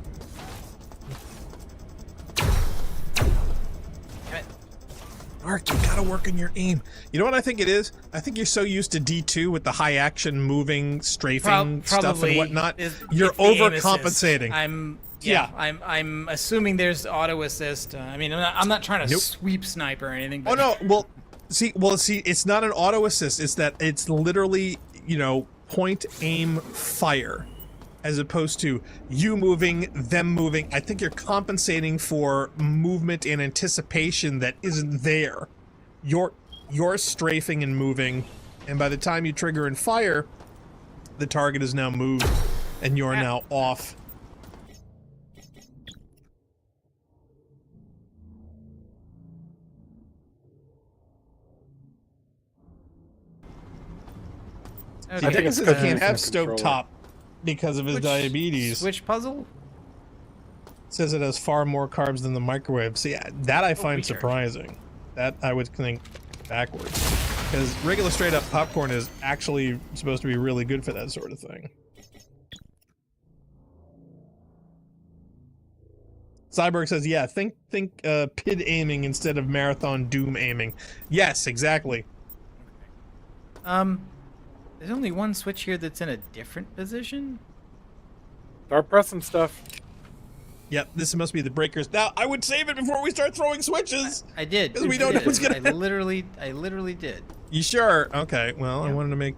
Mark, you gotta work on your aim. You know what I think it is? I think you're so used to D2 with the high action, moving, strafing stuff and whatnot. You're overcompensating. I'm assuming there's auto assist. I mean, I'm not trying to sweep snipe or anything. But... Oh no, see, it's not an auto assist. It's that it's literally, you know, point, aim, fire, as opposed to you moving, them moving. I think you're compensating for movement and anticipation that isn't there. You're strafing and moving, and by the time you trigger and fire, the target is now moved, and you're now off. Okay. I think it's because he can't have stovetop because of his diabetes. Switch puzzle? It says it has far more carbs than the microwave. See, that I find surprising. That I would think backwards. Because regular straight up popcorn is actually supposed to be really good for that sort of thing. Cyborg says, yeah, think PID aiming instead of Marathon Doom aiming. Yes, exactly. There's only one switch here that's in a different position. Start pressing stuff. Yep, this must be the breakers. Now, I would save it before we start throwing switches. I did. Because we don't know what's gonna happen. I literally did. You sure? Okay, well, I wanted to make...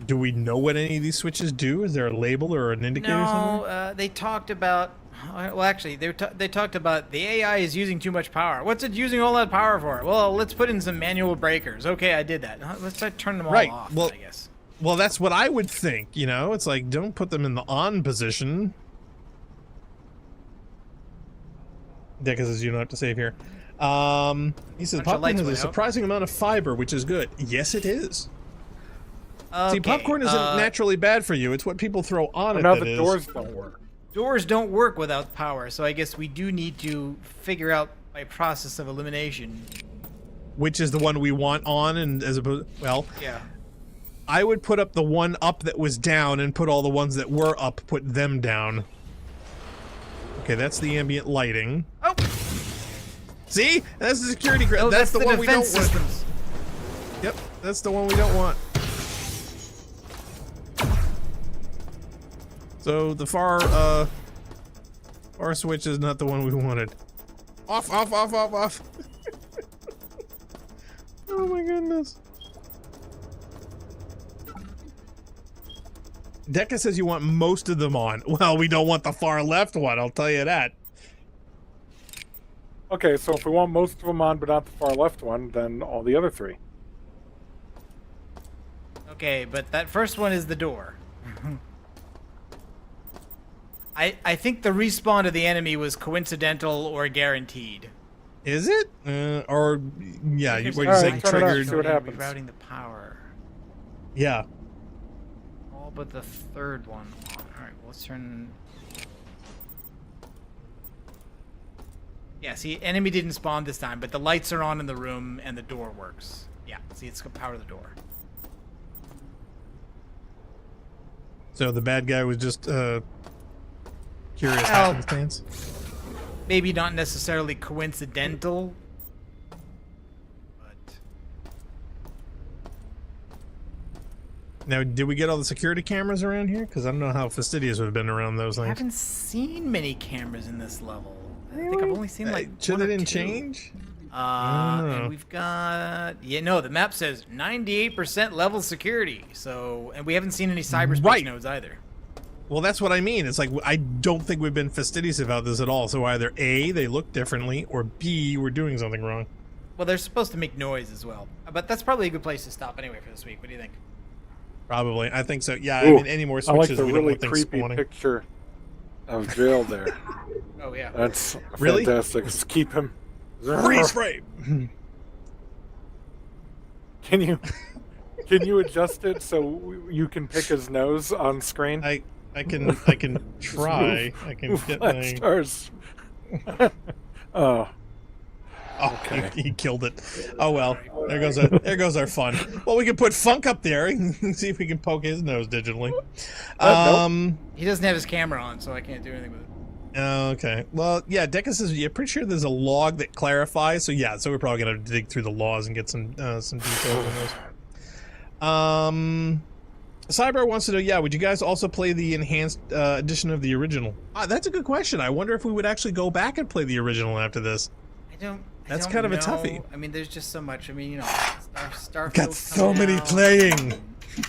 Do we know what any of these switches do? Is there a label or an indicator? No, they talked about. Well, actually, they talked about the AI is using too much power. What's it using all that power for? Well, let's put in some manual breakers. Okay, I did that. Let's turn them all off. Well, I guess. Well, that's what I would think. You know, it's like don't put them in the on position. Deca says you don't have to save here. He says popcorn has a surprising amount of fiber, which is good. Yes, it is. See, popcorn isn't naturally bad for you. It's what people throw on it now that the is. doors don't work. Doors don't work without power, so I guess we do need to figure out by process of elimination. Which is the one we want on, and as opposed, well, yeah. I would put up the one up that was down, and put all the ones that were up, put them down. Okay, that's the ambient lighting. Oh. See, that's the security. Oh, that's the one we don't systems. want. Yep, that's the one we don't want. So the far switch is not the one we wanted. Off, off, off, off, off. Oh my goodness. Deca says you want most of them on. Well, we don't want the far left one, I'll tell you that. Okay, so if we want most of them on but not the far left one, then all the other three. Okay, but that first one is the door. I think the respawn of the enemy was coincidental or guaranteed. Is it? Or yeah, what you're saying triggered. See what happens. Rerouting the power. Yeah. All but the third one. All right, well, let's turn. Yeah, see, enemy didn't spawn this time, but the lights are on in the room and the door works. Yeah, see, it's gonna power the door. So the bad guy was just curious happenstance. Maybe not necessarily coincidental, but now, did we get all the security cameras around here? Because I don't know how fastidious would have been around those things. I haven't seen many cameras in this level. I think I've only seen like Should one they or didn't two. change? And we've got the map says 98% level security. So, and we haven't seen any cyberspace nodes either. Well, that's what I mean. It's like I don't think we've been fastidious about this at all. So either A, they look differently, or B, we're doing something wrong. Well, they're supposed to make noise as well. But that's probably a good place to stop anyway for this week. What do you think? Probably. I think so. Yeah, Ooh, I mean, any more switches, I like the we really don't want things creepy spawning. picture of jail there. Oh, yeah. That's Really? fantastic. Just keep him. Freeze frame! Can you adjust it so you can pick his nose on screen? I can try. I can get my stars. Oh. Okay. He killed it. Oh well. There goes our fun. Well, we can put Funk up there and see if we can poke his nose digitally. Nope. He doesn't have his camera on, so I can't do anything with it. Okay. Well, yeah, Deca says you're pretty sure there's a log that clarifies. So yeah, so we're probably gonna have to dig through the laws and get some details on those. Cyber wants to know, yeah, would you guys also play the enhanced edition of the original? That's a good question. I wonder if we would actually go back and play the original after this. That's kind of a toughie. I mean, there's just so much. I mean, you know, Starfield Got so many playing.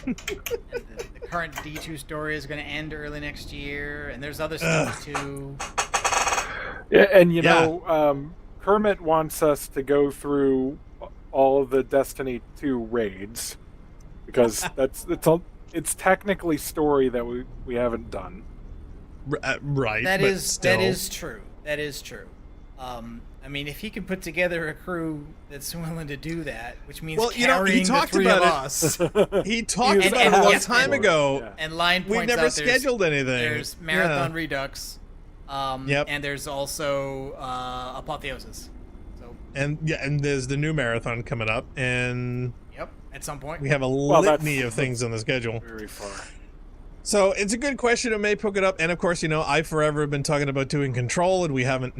And the current D2 story is going to end early next year, and there's other stuff too. Yeah, and you know, Kermit wants us to go through all of the Destiny 2 raids because it's technically story that we haven't done. Right. That is true. That is true. I mean, if he can put together a crew that's willing to do that, which means carrying the three of us. He talked about it a long time ago. Yeah. And Line points We've never out scheduled anything. There's Marathon Redux. And there's also Apotheosis. So. And there's the new marathon coming up, and at some point we have a litany of things on the schedule. Very far. So it's a good question. It may poke it up, and of course, you know, I forever have been talking about doing Control, and we haven't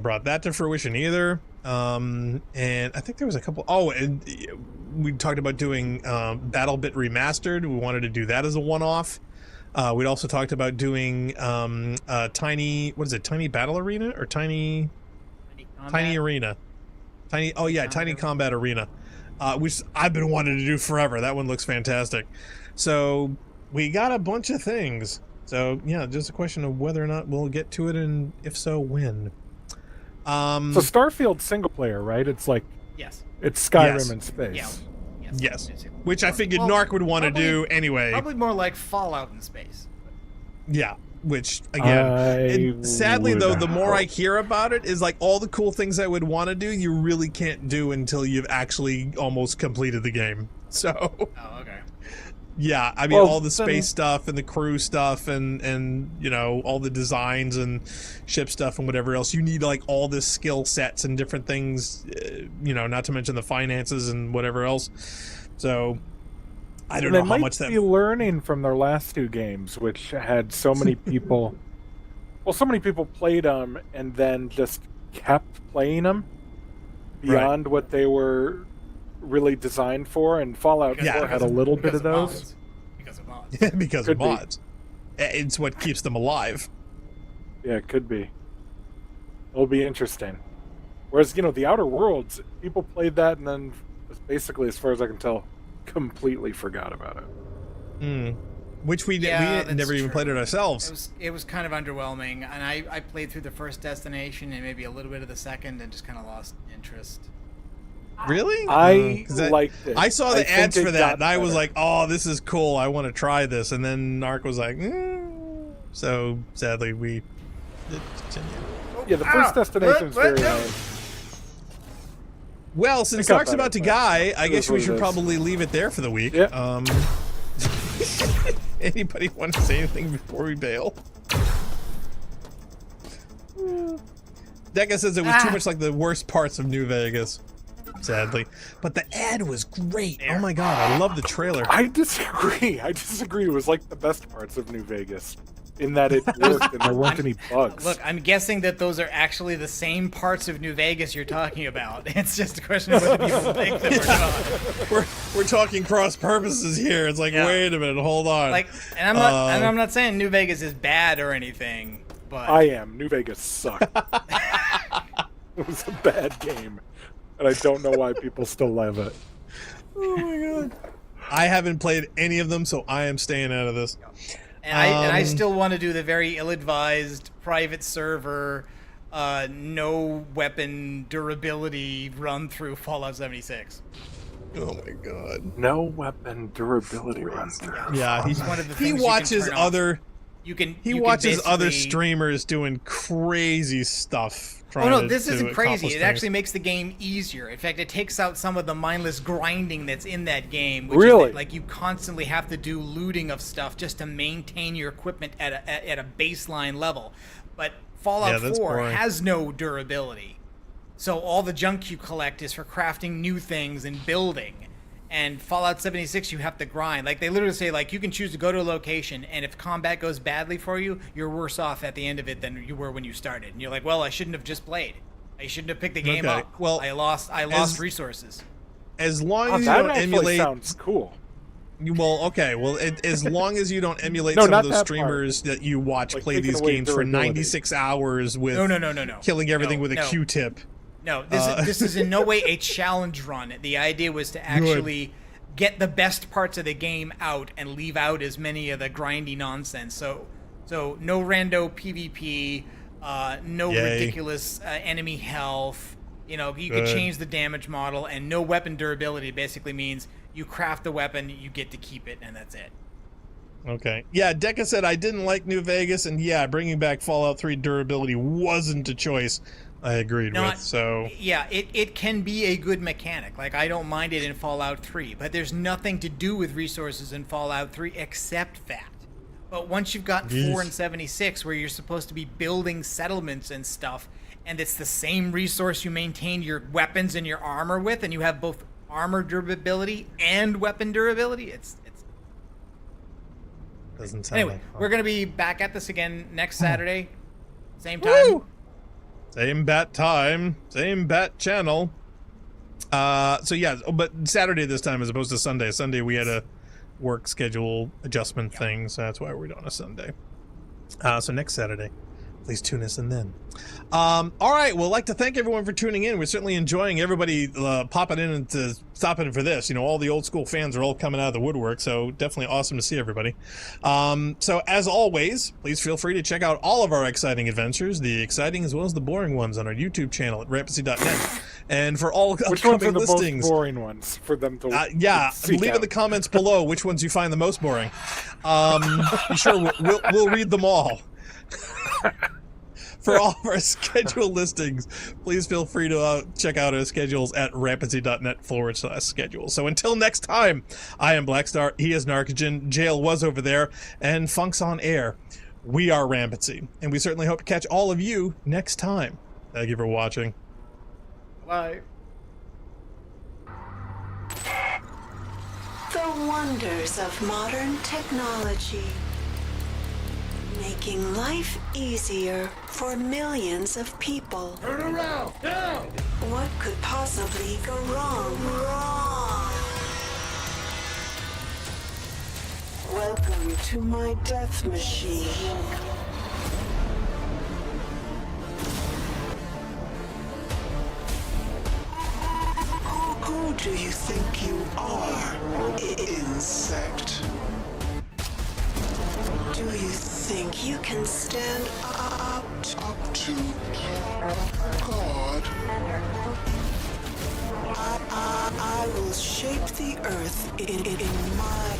brought that to fruition either. And I think there was a couple. Oh, and we talked about doing BattleBit Remastered. We wanted to do that as a one-off. We'd also talked about doing Tiny Battle Arena or Tiny Arena. Tiny Combat Arena. which I've been wanting to do forever. That one looks fantastic. So we got a bunch of things. So yeah, just a question of whether or not we'll get to it, and if so, when. So Starfield single player, right? It's like Yes. it's Skyrim Yes. in space. Yeah. Yes, which I figured Narc would want to do anyway. Probably more like Fallout in space. Yeah, which again, sadly though, the more I hear about it, is like all the cool things I would want to do, you really can't do until you've actually almost completed the game. So, Oh, okay. yeah, I mean, Well, all the then- space stuff and the crew stuff and you know, all the designs and ship stuff and whatever else, you need like all this skill sets and different things, you know, not to mention the finances and whatever else. So I don't They know how might much that be learning from their last two games, which had so many people. Well, so many people played them and then just kept playing them beyond what they were really designed for. And Fallout 4 had a little bit of those. mods. Because of mods. because Could of be. mods. It's what keeps them alive. Yeah, it could be. It'll be interesting. Whereas, you know, the Outer Worlds, people played that and then, basically, as far as I can tell, completely forgot about it. Which we Yeah, that's never even true. played it ourselves. It was kind of underwhelming, and I played through the first destination and maybe a little bit of the second, and just kind of lost interest. Really? I 'Cause liked it. I saw the think ads it for that, got and I was better. like, "Oh, this is cool. I want to try this." And then Narc was like, So sadly, we did continue. Yeah, the first destination is very nice. Well, since I got Narc's about to better, guy, I it guess is we what should it is. probably leave it there for the week. Yeah. Anybody want to say anything before we bail? Decca says it was too much like the worst parts of New Vegas, sadly. But the ad was great. Oh my god, I love the trailer. I disagree. It was like the best parts of New Vegas in that it worked and there weren't any bugs. Look, I'm guessing that those are actually the same parts of New Vegas you're talking about. It's just a question of whether people think them or not. We're talking cross purposes here. It's like, Yeah. wait a minute, hold on. Like, and I'm not saying New Vegas is bad or anything, but I am. New Vegas sucked. It was a bad game. And I don't know why people still love it. Oh my god. I haven't played any of them, so I am staying out of this. And I still want to do the very ill-advised private server, no weapon durability run through Fallout 76. Oh my god. No weapon durability run through. Yeah, It's one of the he things you can watches turn off. other You can. he you can watches other basically- streamers doing crazy stuff. Oh no, trying this to isn't crazy. accomplish It things. actually makes the game easier. In fact, it takes out some of the mindless grinding that's in that game. Which Really? Is that, like, you constantly have to do looting of stuff just to maintain your equipment at a baseline level. But Yeah, Fallout that's 4 boring. has no durability. So all the junk you collect is for crafting new things and building. And Fallout 76, you have to grind. Like, they literally say, like, you can choose to go to a location, and if combat goes badly for you, you're worse off at the end of it than you were when you started. And you're like, well, I shouldn't have just played. I shouldn't have picked the game Okay, up. well, I lost resources. As long Oh, as you that don't actually emulate, sounds cool. well, okay, well, as long as you don't emulate No, some not of those that streamers that you watch Like, play taking these away games for durability. 96 hours with No. killing everything No, with a no. Q-tip. No, this is in no way a challenge run. The idea was to actually get the best parts of the game out and leave out as many of the grindy nonsense. So no rando PvP, no Yay. ridiculous enemy health. You know, you could Good. change the damage model, and no weapon durability. Basically means you craft the weapon, you get to keep it, and that's it. Okay. Yeah, Decca said I didn't like New Vegas, and yeah, bringing back Fallout 3 durability wasn't a choice I agreed Not- with, so... Yeah, it can be a good mechanic. Like, I don't mind it in Fallout 3, but there's nothing to do with resources in Fallout 3 except that. But once you've got 4 and 76, where you're supposed to be building settlements and stuff, and it's the same resource you maintain your weapons and your armor with, and you have both armor durability and weapon durability, it's Doesn't sound anyway, like fun. we're going to be back at this again next Saturday. Same time. Woo! Same bat time, same bat channel. So yeah, but Saturday this time as opposed to Sunday. Sunday we had a work schedule adjustment thing, so that's why we're doing a Sunday. So next Saturday Please tune us in then. All right. Well, I'd like to thank everyone for tuning in. We're certainly enjoying everybody popping in and stopping in for this. You know, all the old school fans are all coming out of the woodwork, so definitely awesome to see everybody. So as always, please feel free to check out all of our exciting adventures, the exciting as well as the boring ones, on our YouTube channel at rampancy.net. And for all which ones are the listings, most boring ones for them to leave in the comments below which ones you find the most boring. Be sure we'll read them all. For all of our schedule listings, please feel free to check out our schedules at rampancy.net/schedule. So until next time, I am Blackstar, he is Narcogen, Jail was over there, and Funk's on air. We are Rampancy, and we certainly hope to catch all of you next time. Thank you for watching. Bye. The wonders of modern technology, making life easier for millions of people. Turn around, now! What could possibly go wrong? Welcome to my death machine. Who do you think you are, insect? Do you think you can stand up to God? I will shape the earth in my